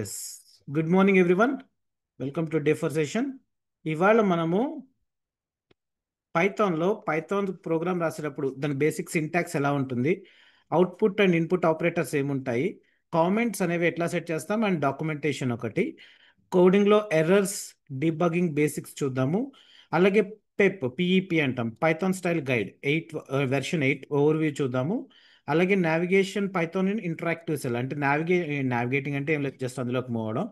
Yes. Good morning everyone. Welcome to day four session. ఇవాళ మనము Python program రాసేటప్పుడు దాని బేసిక్ సింటాక్స్ ఎలా ఉంటుంది, అవుట్పుట్ అండ్ ఇన్పుట్ ఆపరేటర్స్ ఏముంటాయి, కామెంట్స్ అనేవి ఎట్లా సెట్ చేస్తాం, అండ్ డాక్యుమెంటేషన్ ఒకటి, కోడింగ్లో ఎర్రర్స్, డిబగ్గింగ్ బేసిక్స్ చూద్దాము. అలాగే పిఈపి అంటాం, Python style guide version 8 overview చూద్దాము. అలాగే navigation Python in interactive cell అంటే నావిగేటింగ్ అంటే ఏం లేదు, జస్ట్ అందులోకి మూవ్ అవడం.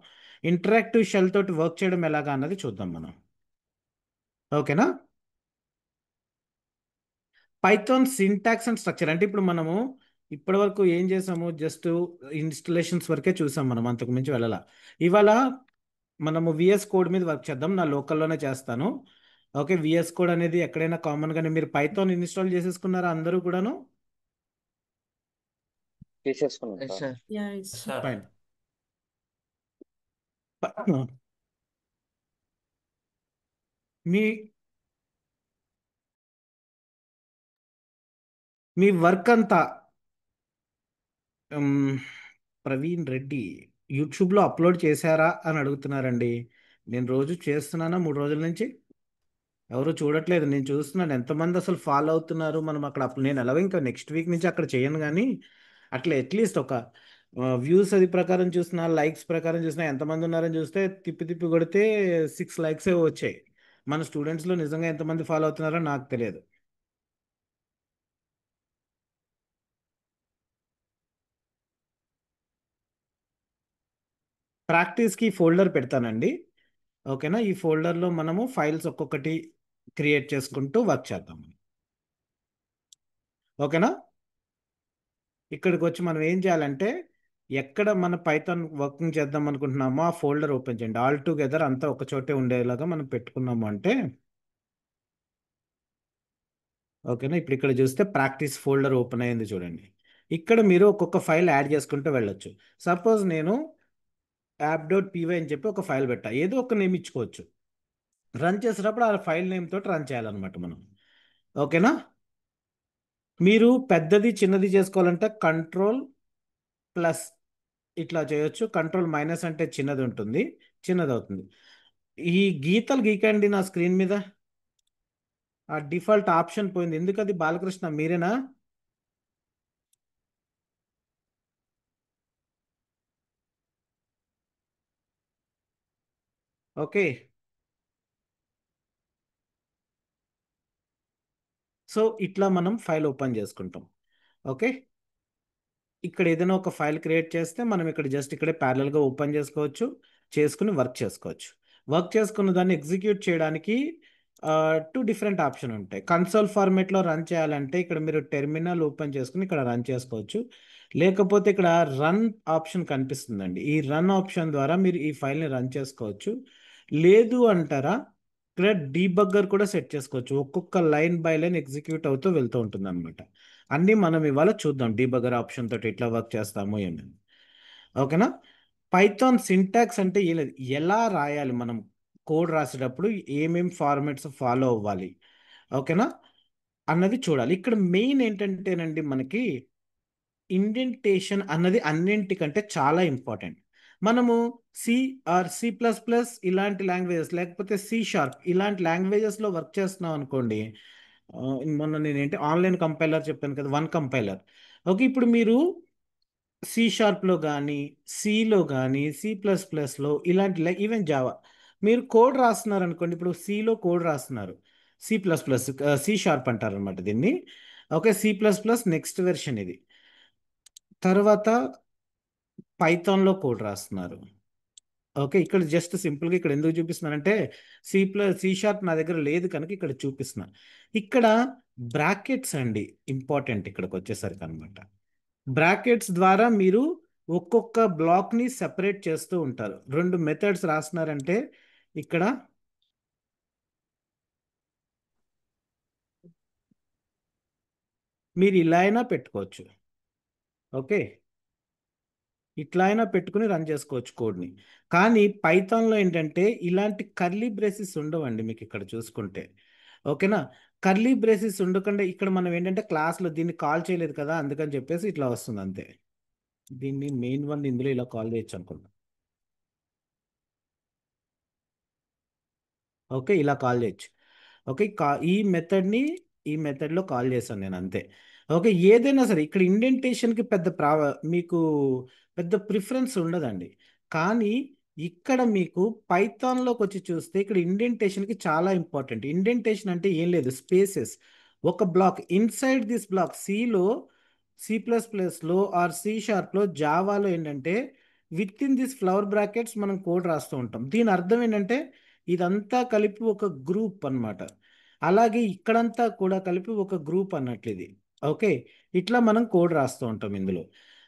ఇంటరాక్టివ్ షెల్ తోటి వర్క్ చేయడం ఎలాగా అన్నది చూద్దాం మనం. ఓకేనా? పైథాన్ సింటాక్స్ అండ్ స్ట్రక్చర్ అంటే ఇప్పుడు మనము ఇప్పటి వరకు ఏం చేసాము, జస్ట్ ఇన్స్టలేషన్స్ వరకే చూసాం, మనం అంతకు మించి వెళ్ళాల. ఇవాళ మనము విఎస్ కోడ్ మీద వర్క్ చేద్దాం. నా లోకల్లోనే చేస్తాను. ఓకే, విఎస్ కోడ్ అనేది ఎక్కడైనా కామన్గానే మీరు పైథాన్ ఇన్స్టాల్ చేసేసుకున్నారా అందరూ కూడాను? తీసేసుకున్నాం Yes, sir. sir. Yeah, it's Sir. Fine. Me me work అంతా ప్రవీణ్ రెడ్డి యూట్యూబ్లో అప్లోడ్ చేశారా అని అడుగుతున్నారండి. నేను రోజు చేస్తున్నానా 3 రోజుల నుంచి? ఎవరు చూడట్లేదు, నేను చూస్తున్నాను. ఎంతమంది అసలు ఫాలో అవుతున్నారు? మనం అక్కడ నేను ఎలాగో ఇంకా నెక్స్ట్ వీక్ నుంచి అక్కడ చేయను, కానీ అట్లా అట్లీస్ట్ ఒక వ్యూస్ అది ప్రకారం చూసినా, లైక్స్ ప్రకారం చూసినా ఎంతమంది ఉన్నారని చూస్తే తిప్పి తిప్పి కొడితే 6 లైక్సే వచ్చాయి. మన స్టూడెంట్స్లో నిజంగా ఎంతమంది ఫాలో అవుతున్నారో నాకు తెలియదు. ప్రాక్టీస్కి ఫోల్డర్ పెడతానండి. ఓకేనా? ఈ ఫోల్డర్లో మనము ఫైల్స్ ఒక్కొక్కటి క్రియేట్ చేసుకుంటూ వర్క్ చేద్దాం. ఓకేనా? ఇక్కడికి వచ్చి మనం ఏం చేయాలంటే, ఎక్కడ మన పైథాన్ వర్కింగ్ చేద్దాం అనుకుంటున్నామో ఆ ఫోల్డర్ ఓపెన్ చేయండి. ఆల్ టుగెదర్ అంతా ఒక చోటే ఉండేలాగా మనం పెట్టుకున్నాము అంటే ఓకేనా. ఇప్పుడు ఇక్కడ చూస్తే ప్రాక్టీస్ ఫోల్డర్ ఓపెన్ అయ్యింది చూడండి. ఇక్కడ మీరు ఒక్కొక్క ఫైల్ యాడ్ చేసుకుంటూ వెళ్ళొచ్చు. సపోజ్ నేను యాప్.py అని చెప్పి ఒక ఫైల్ పెట్టా, ఏదో ఒక నేమ్ ఇచ్చుకోవచ్చు. రన్ చేసేటప్పుడు ఆ ఫైల్ నేమ్ తోటి రన్ చేయాలన్నమాట మనం. ఓకేనా? మీరు పెద్దది చిన్నది చేసుకోవాలంటే కంట్రోల్+ ఇట్లా చేయొచ్చు. కంట్రోల్ మైనస్ అంటే చిన్నది ఉంటుంది, చిన్నది అవుతుంది. ఈ గీతలు గీకండి నా స్క్రీన్ మీద. ఆ డిఫాల్ట్ ఆప్షన్ పోయింది, ఎందుకది? బాలకృష్ణ మీరేనా? ఓకే. సో ఇట్లా మనం ఫైల్ ఓపెన్ చేసుకుంటాం. ఓకే, ఇక్కడ ఏదైనా ఒక ఫైల్ క్రియేట్ చేస్తే మనం ఇక్కడ జస్ట్ ఇక్కడే ప్యారలల్గా ఓపెన్ చేసుకోవచ్చు, చేసుకుని వర్క్ చేసుకోవచ్చు. వర్క్ చేసుకున్న దాన్ని ఎగ్జిక్యూట్ చేయడానికి 2 డిఫరెంట్ ఆప్షన్ ఉంటాయి. కన్సోల్ ఫార్మేట్లో రన్ చేయాలంటే ఇక్కడ మీరు టెర్మినల్ ఓపెన్ చేసుకుని ఇక్కడ రన్ చేసుకోవచ్చు. లేకపోతే ఇక్కడ రన్ ఆప్షన్ కనిపిస్తుందండి, ఈ రన్ ఆప్షన్ ద్వారా మీరు ఈ ఫైల్ని రన్ చేసుకోవచ్చు. లేదు అంటారా, ఇక్కడ డీబగ్గర్ కూడా సెట్ చేసుకోవచ్చు. ఒక్కొక్క లైన్ బై లైన్ ఎగ్జిక్యూట్ అవుతూ వెళ్తూ ఉంటుంది అనమాట. అన్నీ మనం ఇవాళ చూద్దాం, డీబగ్గర్ ఆప్షన్ తోటి ఎట్లా వర్క్ చేస్తామో ఏమని. ఓకేనా? పైథాన్ సింటాక్స్ అంటే ఏం లేదు, ఎలా రాయాలి మనం కోడ్ రాసేటప్పుడు ఏమేం ఫార్మాట్స్ ఫాలో అవ్వాలి, ఓకేనా అన్నది చూడాలి. ఇక్కడ మెయిన్ ఏంటంటేనండి, మనకి ఇండెంటేషన్ అన్నది అన్నింటికంటే చాలా ఇంపార్టెంట్. మనము సి++ ఇలాంటి లాంగ్వేజెస్, లేకపోతే C# ఇలాంటి లాంగ్వేజెస్లో వర్క్ చేస్తున్నాం అనుకోండి. మొన్న నేనేంటి ఆన్లైన్ కంపైలర్ చెప్పాను కదా, 1 కంపైలర్. ఓకే, ఇప్పుడు మీరు C#లో కానీ, సిలో కానీ, C++లో ఇలాంటి ఈవెన్ జావా మీరు కోడ్ రాస్తున్నారు అనుకోండి. ఇప్పుడు సిలో కోడ్ రాస్తున్నారు, C++, C# అంటారు అనమాట దీన్ని. ఓకే, C++ నెక్స్ట్ వెర్షన్ ఇది. తర్వాత పైథాన్లో కోడ్ రాస్తున్నారు. ఓకే, ఇక్కడ జస్ట్ సింపుల్గా ఇక్కడ ఎందుకు చూపిస్తున్నానంటే C# నా దగ్గర లేదు కనుక ఇక్కడ చూపిస్తున్నా. ఇక్కడ బ్రాకెట్స్ అండి ఇంపార్టెంట్ ఇక్కడికి వచ్చేసరికి అనమాట. బ్రాకెట్స్ ద్వారా మీరు ఒక్కొక్క బ్లాక్ని సెపరేట్ చేస్తూ ఉంటారు. 2 మెథడ్స్ రాస్తున్నారంటే ఇక్కడ మీరు ఇలా అయినా పెట్టుకోవచ్చు. ఓకే, ఇట్లా అయినా పెట్టుకుని రన్ చేసుకోవచ్చు కోడ్ని. కానీ పైథాన్లో ఏంటంటే ఇలాంటి కర్లీ బ్రేసెస్ ఉండవండి మీకు ఇక్కడ చూసుకుంటే. ఓకేనా? కర్లీ బ్రేసెస్ ఉండకుండా ఇక్కడ మనం ఏంటంటే క్లాస్లో దీన్ని కాల్ చేయలేదు కదా, అందుకని చెప్పేసి ఇట్లా వస్తుంది అంతే. దీన్ని మెయిన్ వన్ ఇందులో ఇలా కాల్ చేయొచ్చు అనుకుంటా. ఓకే, ఇలా కాల్ చేయొచ్చు. ఓకే, ఈ మెథడ్లో కాల్ చేశాను నేను అంతే. ఓకే, ఏదైనా సరే ఇక్కడ ఇండెంటేషన్కి మీకు పెద్ద ప్రిఫరెన్స్ ఉండదండి. కానీ ఇక్కడ మీకు పైథాన్లోకి వచ్చి చూస్తే ఇక్కడ ఇండెంటేషన్కి చాలా ఇంపార్టెంట్. ఇండెంటేషన్ అంటే ఏం లేదు, స్పేసెస్. ఒక బ్లాక్ ఇన్సైడ్ దిస్ బ్లాక్ సి++లో ఆర్ C#లో జావాలో ఏంటంటే within this flower brackets మనం కోడ్ రాస్తూ ఉంటాం. దీని అర్థం ఏంటంటే ఇదంతా కలిపి ఒక గ్రూప్ అన్నమాట. అలాగే ఇక్కడంతా కూడా కలిపి ఒక గ్రూప్ అన్నట్లు ఇది. ఓకే, ఇట్లా మనం కోడ్ రాస్తూ ఉంటాం ఇందులో.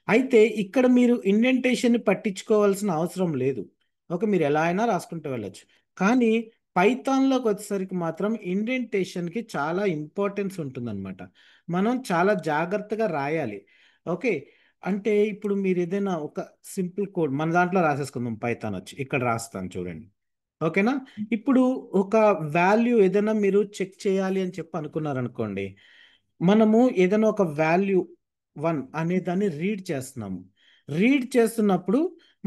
అయితే ఇక్కడ మీరు ఇండెంటేషన్ని పట్టించుకోవాల్సిన అవసరం లేదు. ఓకే, మీరు ఎలా అయినా రాసుకుంటూ వెళ్ళొచ్చు. కానీ పైథాన్లోకి వచ్చేసరికి మాత్రం ఇండెంటేషన్కి చాలా ఇంపార్టెన్స్ ఉంటుందన్నమాట. మనం చాలా జాగ్రత్తగా రాయాలి. ఓకే, అంటే ఇప్పుడు మీరు ఏదైనా ఒక సింపుల్ కోడ్ మన దాంట్లో రాసేసుకుందాం. పైథాన్ వచ్చి ఇక్కడ రాస్తాను చూడండి. ఓకేనా? ఇప్పుడు ఒక వాల్యూ ఏదైనా మీరు చెక్ చేయాలి అని చెప్పి అనుకున్నారనుకోండి. మనము ఏదైనా ఒక వాల్యూ 1 అనే దాన్ని రీడ్ చేస్తున్నాము. రీడ్ చేస్తున్నప్పుడు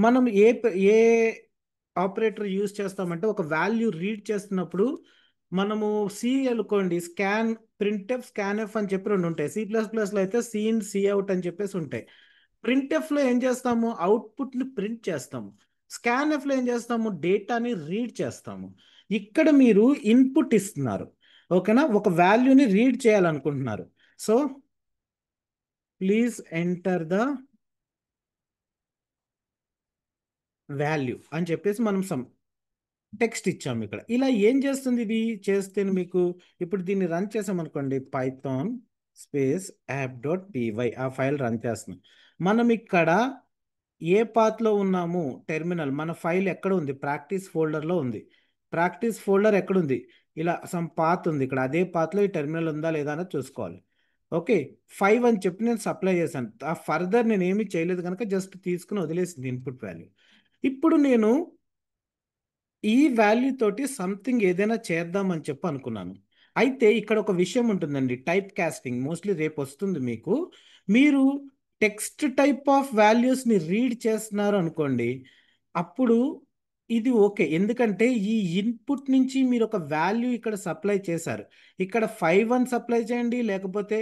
మనం ఏ ఆపరేటర్ యూజ్ చేస్తామంటే ఒక వాల్యూ రీడ్ చేస్తున్నప్పుడు మనము సి అనుకోండి, స్కాన్ఎఫ్ అని చెప్పి రెండు ఉంటాయి. C++లో అయితే సిఅవుట్ అని చెప్పేసి ఉంటాయి. ప్రింట్ఎఫ్లో ఏం చేస్తాము, అవుట్పుట్ని ప్రింట్ చేస్తాము. స్కాన్ఎఫ్లో ఏం చేస్తాము, డేటాని రీడ్ చేస్తాము. ఇక్కడ మీరు ఇన్పుట్ ఇస్తున్నారు. ఓకేనా, ఒక వాల్యూని రీడ్ చేయాలనుకుంటున్నారు. So please enter the value అని చెప్పేసి మనం టెక్స్ట్ ఇచ్చాము ఇక్కడ. ఇలా ఏం చేస్తుంది ఇది చేస్తే మీకు ఇప్పుడు దీన్ని రన్ చేసామనుకోండి, పైథాన్ స్పేస్ యాప్.py ఆ ఫైల్ రన్ చేస్తున్నాం. మనం ఇక్కడ ఏ పాత్లో ఉన్నాము, టెర్మినల్ మన ఫైల్ ఎక్కడ ఉంది, ప్రాక్టీస్ ఫోల్డర్లో ఉంది. ప్రాక్టీస్ ఫోల్డర్ ఎక్కడుంది, ఇలా సమ్ పాత్ ఉంది ఇక్కడ. అదే పాత్లో ఈ టెర్మినల్ ఉందా లేదా అని చూసుకోవాలి. ఓకే, 5 అని చెప్పి నేను సప్లై చేశాను. ఆ ఫర్దర్ నేను ఏమీ చేయలేదు కనుక జస్ట్ తీసుకుని వదిలేసింది ఇన్పుట్ వాల్యూ. ఇప్పుడు నేను ఈ వాల్యూ తోటి సంథింగ్ ఏదైనా చేద్దామని చెప్పి అనుకున్నాను. అయితే ఇక్కడ ఒక విషయం ఉంటుందండి, టైప్ కాస్టింగ్. మోస్ట్లీ రేపు వస్తుంది మీకు. మీరు టెక్స్ట్ టైప్ ఆఫ్ వాల్యూస్ని రీడ్ చేస్తున్నారు అనుకోండి, అప్పుడు ఇది ఓకే. ఎందుకంటే ఈ ఇన్పుట్ నుంచి మీరు ఒక వాల్యూ ఇక్కడ సప్లై చేశారు. ఇక్కడ 5 అని సప్లై చేయండి, లేకపోతే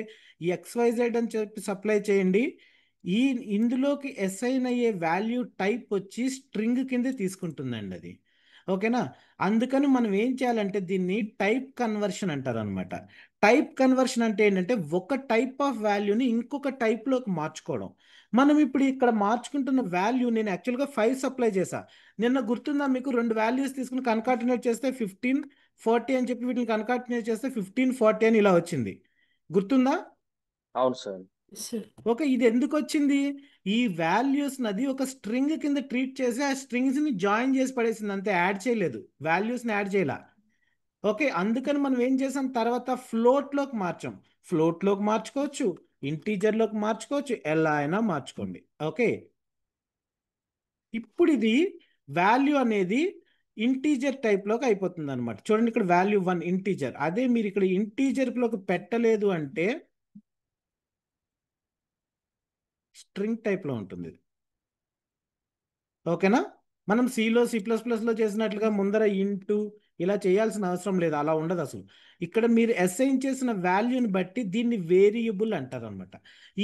XYZ అని చెప్పి సప్లై చేయండి. ఈ ఇందులోకి అసైన్ అయ్యే వాల్యూ టైప్ వచ్చి స్ట్రింగ్ కింద తీసుకుంటుందండి అది. ఓకేనా? అందుకని మనం ఏం చేయాలంటే దీన్ని టైప్ కన్వర్షన్ అంటారు అనమాట. టైప్ కన్వర్షన్ అంటే ఏంటంటే ఒక టైప్ ఆఫ్ వాల్యూని ఇంకొక టైప్లోకి మార్చుకోవడం. మనం ఇప్పుడు ఇక్కడ మార్చుకుంటున్న వాల్యూ నేను యాక్చువల్గా 5 సప్లై చేశా. నిన్న గుర్తుందా మీకు, రెండు వాల్యూస్ తీసుకుని కన్కాటినేట్ చేస్తే 1540 అని చెప్పి వీటిని కన్కాటినేట్ చేస్తే 1540 అని ఇలా వచ్చింది. గుర్తుందా? అవును సార్. ఓకే, ఇది ఎందుకు వచ్చింది? ఈ వాల్యూస్ నది ఒక స్ట్రింగ్ కింద ట్రీట్ చేసి ఆ స్ట్రింగ్స్ ని జాయిన్ చేసి పడేసింది అంతే, యాడ్ చేయలేదు, వాల్యూస్ ని యాడ్ చేయలా. ఓకే, అందుకని మనం ఏం చేసాం, తర్వాత ఫ్లోట్లోకి మార్చాం. ఫ్లోట్లోకి మార్చుకోవచ్చు, ఇంటీజర్లోకి మార్చుకోవచ్చు, ఎలా అయినా మార్చుకోండి. ఓకే, ఇప్పుడు ఇది వాల్యూ అనేది ఇంటీజర్ టైప్లోకి అయిపోతుంది అనమాట. చూడండి, ఇక్కడ వాల్యూ 1 ఇంటీజర్. అదే మీరు ఇక్కడ ఇంటీజర్లోకి పెట్టలేదు అంటే స్ట్రింగ్ టైప్లో ఉంటుంది. ఓకేనా? మనం C++లో చేసినట్లుగా ముందర ఇంటూ ఇలా చేయాల్సిన అవసరం లేదు, అలా ఉండదు అసలు. ఇక్కడ మీరు అసైన్ చేసిన వాల్యూని బట్టి దీన్ని వేరియబుల్ అంటారు అనమాట.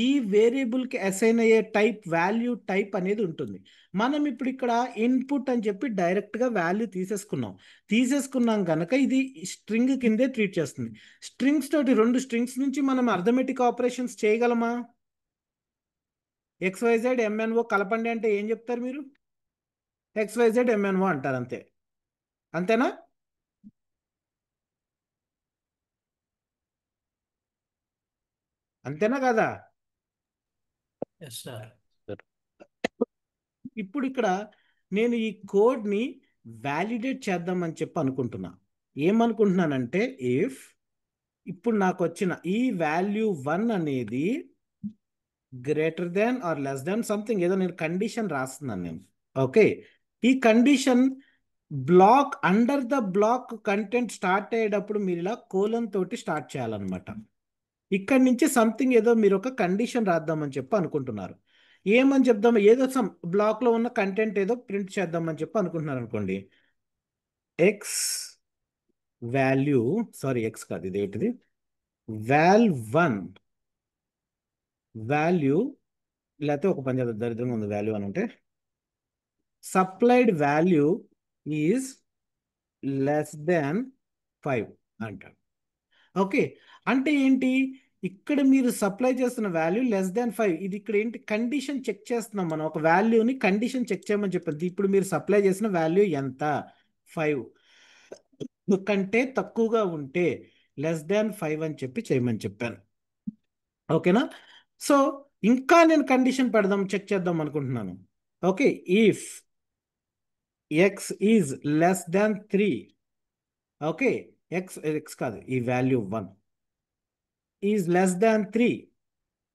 ఈ వేరియబుల్కి అసైన్ అయ్యే వాల్యూ టైప్ అనేది ఉంటుంది. మనం ఇప్పుడు ఇక్కడ ఇన్పుట్ అని చెప్పి డైరెక్ట్గా వాల్యూ తీసేసుకున్నాం కనుక ఇది స్ట్రింగ్ కిందే ట్రీట్ చేస్తుంది. స్ట్రింగ్స్ తోటి రెండు స్ట్రింగ్స్ నుంచి మనం అర్థమెటిక్ ఆపరేషన్స్ చేయగలమా? XYZ MNO కలపండి అంటే ఏం చెప్తారు మీరు? XYZ MNO అంటారు అంతే. అంతేనా? అంతేనా కదా? Yes sir. ఇప్పుడు ఇక్కడ నేను ఈ కోడ్ని వ్యాలిడేట్ చేద్దామని చెప్పి అనుకుంటున్నా. ఏమనుకుంటున్నానంటే ఇప్పుడు నాకు వచ్చిన ఈ వాల్యూ 1 అనేది greater than or less than something ఏదో నేను కండిషన్ రాస్తున్నాను నేను. ఓకే, ఈ condition under the block content start అయ్యేటప్పుడు మీరు ఇలా కోలన్ తోటి స్టార్ట్ చేయాలన్నమాట. ఇక్కడి నుంచి సంథింగ్ ఏదో మీరు ఒక కండిషన్ రాద్దామని చెప్పి అనుకుంటున్నారు. ఏమని చెప్దాం, ఏదో బ్లాక్లో ఉన్న కంటెంట్ ఏదో ప్రింట్ చేద్దామని చెప్పి అనుకుంటున్నారు అనుకోండి. X వాల్యూ, సారీ ఎక్స్ కాదు ఇది ఏంటిది, val1 వాల్యూ, లేకపోతే ఒక పని చేద్దాం, దరిద్రంగా ఉంది వాల్యూ అని ఉంటే, supplied value is less than 5 అంటాడు. ఓకే, అంటే ఏంటి, ఇక్కడ మీరు సప్లై చేస్తున్న వాల్యూ లెస్ దాన్ 5, ఇది ఇక్కడ ఏంటి కండిషన్ చెక్ చేస్తున్నాం మనం, ఒక వాల్యూని కండిషన్ చెక్ చేయమని చెప్పింది. ఇప్పుడు మీరు సప్లై చేసిన వాల్యూ ఎంత, 5 కంటే తక్కువగా ఉంటే లెస్ దాన్ 5 అని చెప్పి చేయమని చెప్పాను. ఓకేనా, సో ఇంకా నేను కండిషన్ పెడదాం, చెక్ చేద్దాం అనుకుంటున్నాను. Okay, if X is less than 3, okay, X X కాదు, ఈ వాల్యూ 1 ఈజ్ లెస్ దాన్ 3,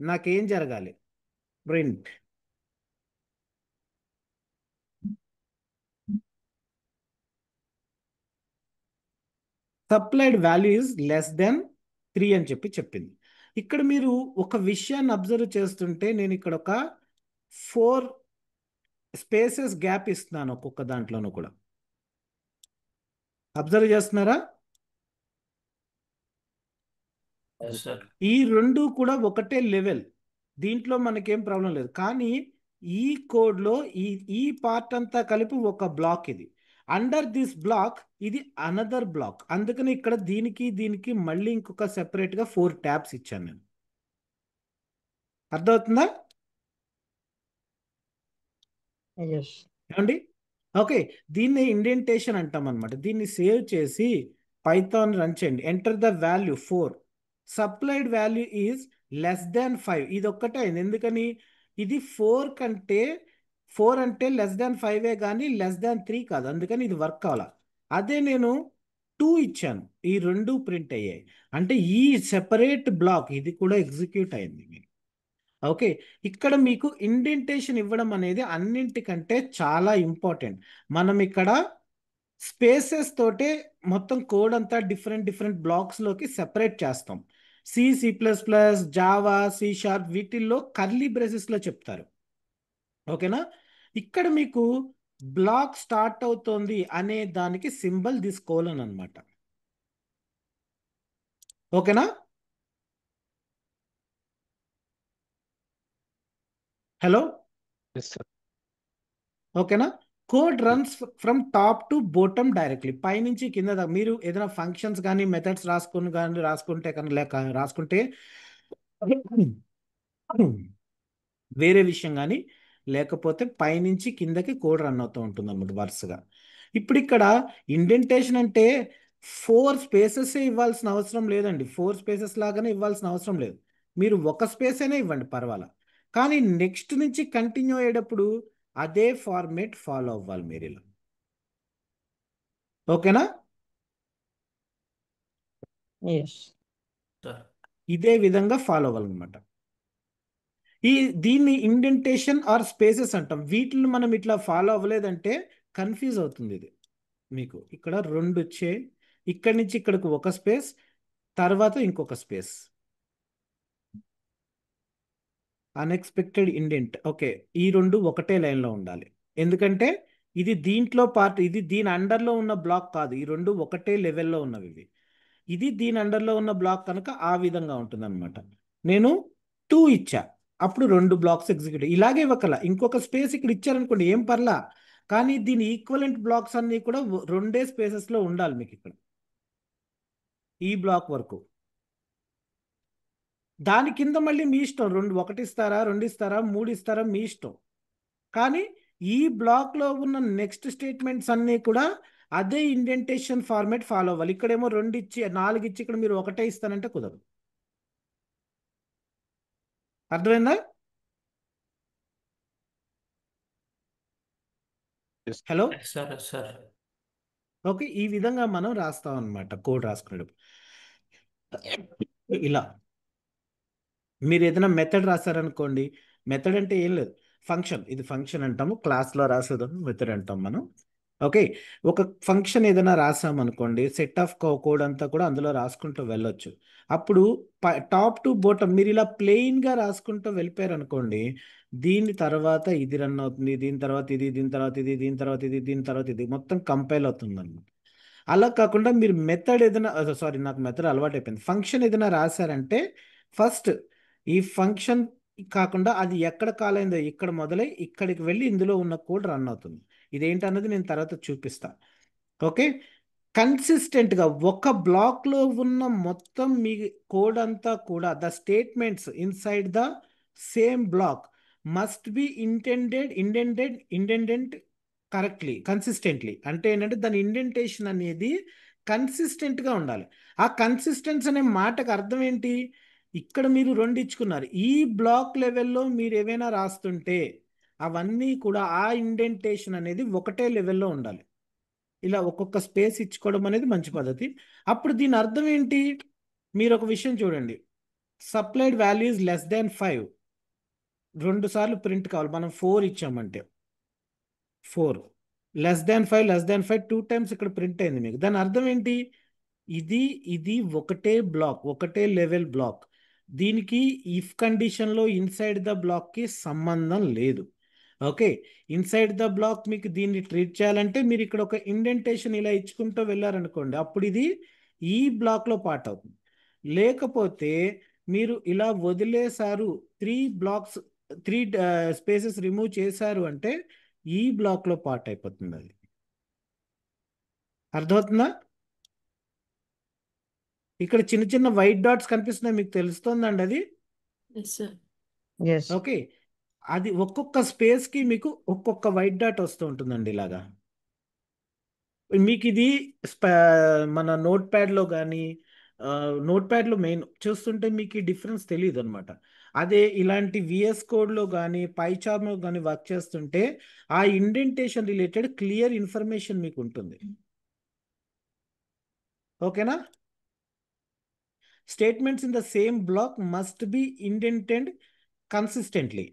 నాకేం జరగాలి, print supplied value is less than 3 అని చెప్పి చెప్పింది. ఇక్కడ మీరు ఒక విషయాన్ని అబ్జర్వ్ చేస్తుంటే, నేను ఇక్కడ ఒక 4 స్పేసెస్ గ్యాప్ ఇస్తున్నాను ఒక్కొక్క దాంట్లోనూ కూడా. అబ్జర్వ్ చేస్తున్నారా? Yes sir. ఈ రెండు కూడా ఒకటే లెవెల్, దీంట్లో మనకేం ప్రాబ్లం లేదు. కానీ ఈ కోడ్లో ఈ ఈ పార్ట్ అంతా కలిపి ఒక బ్లాక్, ఇది అండర్ దిస్ బ్లాక్ ఇది అనదర్ బ్లాక్. అందుకని ఇక్కడ దీనికి దీనికి మళ్ళీ ఇంకొక సెపరేట్గా 4 ట్యాబ్స్ ఇచ్చాను నేను. అర్థమవుతుందా ఎస్. ఏమండి? ఓకే, దీన్ని ఇండెంటేషన్ అంటాం అనమాట. దీన్ని సేవ్ చేసి పైథాన్ రన్ చేయండి. Enter the value 4, supplied value is less than 5. ఇది ఒక్కటే అయింది, ఎందుకని ఇది 4 అంటే లెస్ దాన్ 5 కానీ లెస్ దాన్ 3 కాదు, అందుకని ఇది వర్క్ అవ్వాల. అదే నేను 2 ఇచ్చాను, ఈ రెండు ప్రింట్ అయ్యాయి. అంటే ఈ సెపరేట్ బ్లాక్ ఇది కూడా ఎగ్జిక్యూట్ అయింది మీకు. ఓకే, ఇక్కడ మీకు ఇండెంటేషన్ ఇవ్వడం అనేది అన్నింటికంటే చాలా ఇంపార్టెంట్. మనం ఇక్కడ స్పేసెస్ తోటే మొత్తం కోడ్ అంతా డిఫరెంట్ డిఫరెంట్ బ్లాక్స్లోకి సెపరేట్ చేస్తాం. సి++, జావా, C# వీటిల్లో కర్లీ బ్రేసెస్లో చెప్తారు. ఓకేనా, ఇక్కడ మీకు బ్లాక్ స్టార్ట్ అవుతోంది అనే దానికి సింబల్ దిస్ కోలన్ అనమాట. ఓకేనా, హలో, ఎస్ సార్. ఓకేనా, code runs from top to bottom directly, పైనుంచి కింద దాకా. మీరు ఏదైనా ఫంక్షన్స్ కానీ మెథడ్స్ రాసుకుంటే కానీ లేక రాసుకుంటే వేరే విషయం, కానీ లేకపోతే పైనుంచి కిందకి కోడ్ రన్ అవుతూ ఉంటుంది అన్నమాట వరుసగా. ఇప్పుడు ఇక్కడ ఇండెంటేషన్ అంటే 4 స్పేసెస్ ఇవ్వాల్సిన అవసరం లేదండి, 4 స్పేసెస్ లాగానే ఇవ్వాల్సిన అవసరం లేదు. మీరు ఒక స్పేస్ అయినా ఇవ్వండి పర్వాలా, కానీ నెక్స్ట్ నుంచి కంటిన్యూ అయ్యేటప్పుడు అదే ఫార్మేట్ ఫాలో అవ్వాలి మీరు ఇలా. ఓకేనా, ఎస్. సార్. ఇదే విధంగా ఫాలో అవ్వాలన్నమాట. దీన్ని ఇండెంటేషన్ ఆర్ స్పేసెస్ అంటాం. వీటిని మనం ఇట్లా ఫాలో అవ్వలేదంటే కన్ఫ్యూజ్ అవుతుంది ఇది మీకు. ఇక్కడ 2 వచ్చే, ఇక్కడి నుంచి ఇక్కడికి ఒక స్పేస్, తర్వాత ఇంకొక స్పేస్, అన్ఎక్స్పెక్టెడ్ ఇండెంట్. ఓకే, ఈ రెండు ఒకటే లైన్లో ఉండాలి, ఎందుకంటే ఇది దీంట్లో పార్ట్, ఇది దీని అండర్లో ఉన్న బ్లాక్ కాదు, ఈ రెండు ఒకటే లెవెల్లో ఉన్నవి ఇవి. ఇది దీని అండర్లో ఉన్న బ్లాక్ కనుక ఆ విధంగా ఉంటుంది అనమాట. నేను 2 ఇచ్చా, అప్పుడు 2 బ్లాక్స్ ఎగ్జిక్యూట్. ఇలాగే ఇవ్వకల ఇంకొక స్పేస్ ఇక్కడ ఇచ్చారనుకోండి ఏం పర్లా, కానీ దీని ఈక్వలెంట్ బ్లాక్స్ అన్నీ కూడా 2 స్పేసెస్లో ఉండాలి మీకు ఇక్కడ, ఈ బ్లాక్ వరకు. దాని కింద మళ్ళీ మీ ఇష్టం, 1 ఇస్తారా, 2 ఇస్తారా, 3 ఇస్తారా, మీ ఇష్టం. కానీ ఈ బ్లాక్లో ఉన్న నెక్స్ట్ స్టేట్మెంట్స్ అన్నీ కూడా అదే ఇండెంటేషన్ ఫార్మేట్ ఫాలో అవ్వాలి. ఇక్కడేమో 2 ఇచ్చి 4 ఇచ్చి ఇక్కడ మీరు ఒకటే ఇస్తానంటే కుదరదు. అర్థమైందా? Hello, yes sir. Yes sir. Okay, ఈ విధంగా మనం రాస్తాం అనమాట కోడ్ రాసుకునేటప్పుడు. ఇలా మీరు ఏదైనా మెథడ్ రాశారనుకోండి, మెథడ్ అంటే ఏం లేదు, ఫంక్షన్, ఇది ఫంక్షన్ అంటాము, క్లాస్లో రాసేదాన్ని మెథడ్ అంటాం మనం. ఓకే, ఒక ఫంక్షన్ ఏదైనా రాసామనుకోండి, సెట్ ఆఫ్ కోడ్ అంతా కూడా అందులో రాసుకుంటూ వెళ్ళొచ్చు. అప్పుడు టాప్ టు బాటమ్ మీరు ఇలా ప్లెయిన్గా రాసుకుంటూ వెళ్ళిపోయారు అనుకోండి, దీని తర్వాత ఇది రన్ అవుతుంది, దీని తర్వాత ఇది, దీని తర్వాత ఇది, దీని తర్వాత ఇది, దీని తర్వాత ఇది, మొత్తం కంపైల్ అవుతుంది అనమాట. అలా కాకుండా మీరు మెథడ్ ఏదైనా, సారీ నాకు మెథడ్ అలవాటు అయిపోయింది, ఫంక్షన్ ఏదైనా రాశారంటే ఫస్ట్ ఈ ఫంక్షన్ కాకుండా అది ఎక్కడ కాల్ అయిందో ఇక్కడ మొదలై ఇక్కడికి వెళ్ళి ఇందులో ఉన్న కోడ్ రన్ అవుతుంది. ఇదేంటన్నది నేను తర్వాత చూపిస్తా. ఓకే, కన్సిస్టెంట్గా ఒక బ్లాక్లో ఉన్న మొత్తం మీ కోడ్ అంతా కూడా the statements inside the same block must be indented correctly consistently. అంటే ఏంటంటే దాని ఇండెంటేషన్ అనేది కన్సిస్టెంట్గా ఉండాలి. ఆ కన్సిస్టెన్స్ అనే మాటకు అర్థం ఏంటి? ఇక్కడ మీరు రెండు ఇచ్చుకున్నారు, ఈ బ్లాక్ లెవెల్లో మీరు ఏవైనా రాస్తుంటే అవన్నీ కూడా ఆ ఇండెంటేషన్ అనేది ఒకటే లెవెల్లో ఉండాలి. ఇలా ఒక్కొక్క స్పేస్ ఇచ్చుకోవడం అనేది మంచి పద్ధతి. అప్పుడు దీని అర్థం ఏంటి? మీరు ఒక విషయం చూడండి, సప్లైడ్ వాల్యూస్ లెస్ దాన్ 5 రెండు సార్లు ప్రింట్ కావాలి. మనం 4 ఇచ్చామంటే 4 లెస్ దాన్ 5 2 టైమ్స్ ఇక్కడ ప్రింట్ అయింది మీకు. దాని అర్థం ఏంటి? ఇది ఇది ఒకటే బ్లాక్, ఒకటే లెవెల్ బ్లాక్. దీనికి ఇఫ్ కండిషన్లో ఇన్సైడ్ ద బ్లాక్కి సంబంధం లేదు. ఓకే, ఇన్సైడ్ ద బ్లాక్ మీకు దీన్ని ట్రీట్ చేయాలంటే మీరు ఇక్కడ ఒక ఇండెంటేషన్ ఇలా ఇచ్చుకుంటూ వెళ్ళారనుకోండి, అప్పుడు ఇది ఈ బ్లాక్లో పార్ట్ అవుతుంది. లేకపోతే మీరు ఇలా వదిలేశారు, 3 స్పేసెస్ రిమూవ్ చేశారు అంటే ఈ బ్లాక్లో పార్ట్ అయిపోతుంది. అది అర్థమవుతుందా? ఇక్కడ చిన్న చిన్న వైట్ డాట్స్ కనిపిస్తున్నాయి, మీకు తెలుస్తుందండి అది? Yes, sir. Yes. ఓకే, అది ఒక్కొక్క స్పేస్కి మీకు ఒక్కొక్క వైట్ డాట్ వస్తూ ఉంటుందండి ఇలాగా. మీకు ఇది మన నోట్ ప్యాడ్లో కానీ, నోట్ ప్యాడ్లో మెయిన్ చూస్తుంటే మీకు ఈ డిఫరెన్స్ తెలియదు అనమాట. అదే ఇలాంటి విఎస్ కోడ్లో కానీ పైచార్మ్లో కానీ వర్క్ చేస్తుంటే ఆ ఇండెంటేషన్ రిలేటెడ్ క్లియర్ ఇన్ఫర్మేషన్ మీకు ఉంటుంది. ఓకేనా? Statements in the same block must be indented consistently.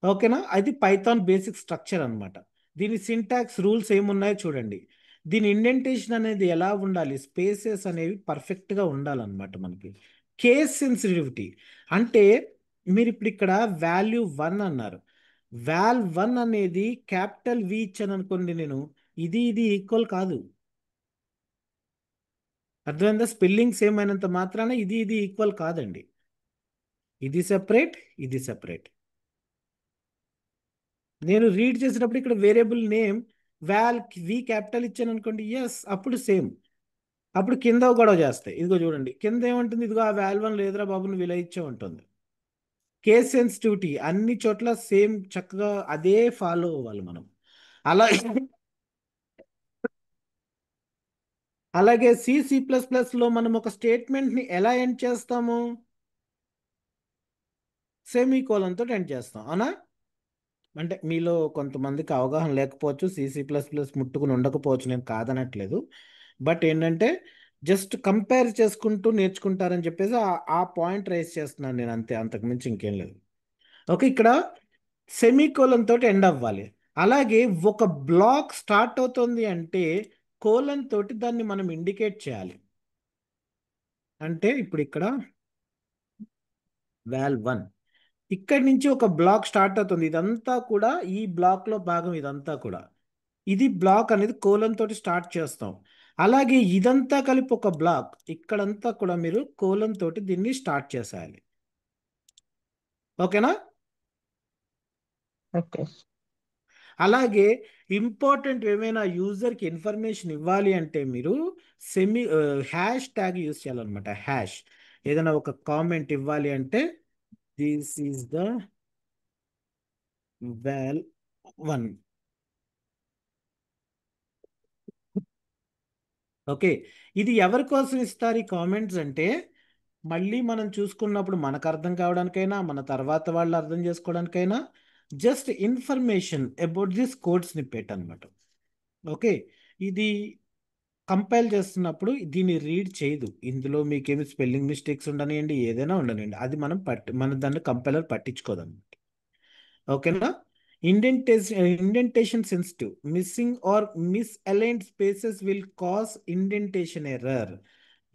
ఓకేనా? అది పైథాన్ బేసిక్ స్ట్రక్చర్ అనమాట. దీని సింటాక్స్ రూల్స్ ఏమున్నాయో చూడండి. దీని ఇండెంటేషన్ అనేది ఎలా ఉండాలి, స్పేసెస్ అనేవి పర్ఫెక్ట్గా ఉండాలన్నమాట. మనకి కేస్ సెన్సిటివిటీ అంటే మీరు ఇప్పుడు ఇక్కడ వాల్యూ 1 అన్నారు, వాల్ 1 అనేది క్యాపిటల్ వి ఇచ్చాను అనుకోండి నేను, ఇది ఈక్వల్ కాదు. అర్థమైందా? స్పెల్లింగ్ సేమ్ అయినంత మాత్రాన ఇది ఈక్వల్ కాదండి. ఇది సెపరేట్, ఇది సెపరేట్. నేను రీడ్ చేసేటప్పుడు ఇక్కడ వేరియబుల్ నేమ్ వి క్యాపిటల్ ఇచ్చాను అనుకోండి, ఎస్, అప్పుడు సేమ్. అప్పుడు కింద గొడవ చేస్తాయి. ఇదిగో చూడండి, కింద ఏమంటుంది, ఇదిగో ఆ వాల్ 1 లేదురా బాబు నువ్వు ఇలా ఇచ్చే ఉంటుంది. కేస్ సెన్సిటివిటీ అన్ని చోట్ల సేమ్ చక్కగా అదే ఫాలో అవ్వాలి మనం. అలా అలాగే C++లో మనం ఒక స్టేట్మెంట్ని ఎలా ఎండ్ చేస్తాము? సెమీకోలన్ తోటి ఎండ్ చేస్తాం, అవునా? అంటే మీలో కొంతమందికి అవగాహన లేకపోవచ్చు, C++ ముట్టుకుని ఉండకపోవచ్చు, నేను కాదనట్లేదు. బట్ ఏంటంటే జస్ట్ కంపేర్ చేసుకుంటూ నేర్చుకుంటారని చెప్పేసి ఆ పాయింట్ రైజ్ చేస్తున్నాను నేను, అంతే, అంతకుమించి ఇంకేం లేదు. ఓకే, ఇక్కడ సెమీకోలన్ తోటి ఎండ్ అవ్వాలి. అలాగే ఒక బ్లాక్ స్టార్ట్ అవుతుంది అంటే కోలన్ తోటి దాన్ని మనం ఇండికేట్ చేయాలి. అంటే ఇప్పుడు ఇక్కడ వాల్ 1 ఇక్కడి నుంచి ఒక బ్లాక్ స్టార్ట్ అవుతుంది, ఇదంతా కూడా ఈ బ్లాక్లో భాగం, ఇదంతా కూడా ఇది బ్లాక్ అనేది కోలన్ తోటి స్టార్ట్ చేస్తాం. అలాగే ఇదంతా కలిపి ఒక బ్లాక్, ఇక్కడంతా కూడా మీరు కోలన్ తోటి దీన్ని స్టార్ట్ చేసేయాలి. ఓకేనా? Okay. అలాగే ఇంపార్టెంట్ ఏమైనా యూజర్కి ఇన్ఫర్మేషన్ ఇవ్వాలి అంటే మీరు హ్యాష్ ట్యాగ్ యూజ్ చేయాలన్నమాట. హ్యాష్ ఏదైనా ఒక కామెంట్ ఇవ్వాలి అంటే this is the val1. Okay, ఇది ఎవరి కోసం ఇస్తారు ఈ కామెంట్స్ అంటే మళ్ళీ మనం చూసుకున్నప్పుడు మనకు అర్థం కావడానికైనా మన తర్వాత వాళ్ళు అర్థం చేసుకోవడానికైనా just information about this code snippet అనమాట. ఓకే, ఇది కంపైల్ చేస్తున్నప్పుడు దీన్ని రీడ్ చేయదు, ఇందులో మీకేమి స్పెల్లింగ్ మిస్టేక్స్ ఉండనివ్వండి, ఏదైనా ఉండనివ్వండి, అది మన దాన్ని కంపైలర్ పట్టించుకోదన్నమాట. ఓకేనా? Indentation sensitive, missing or misaligned spaces will cause indentation error.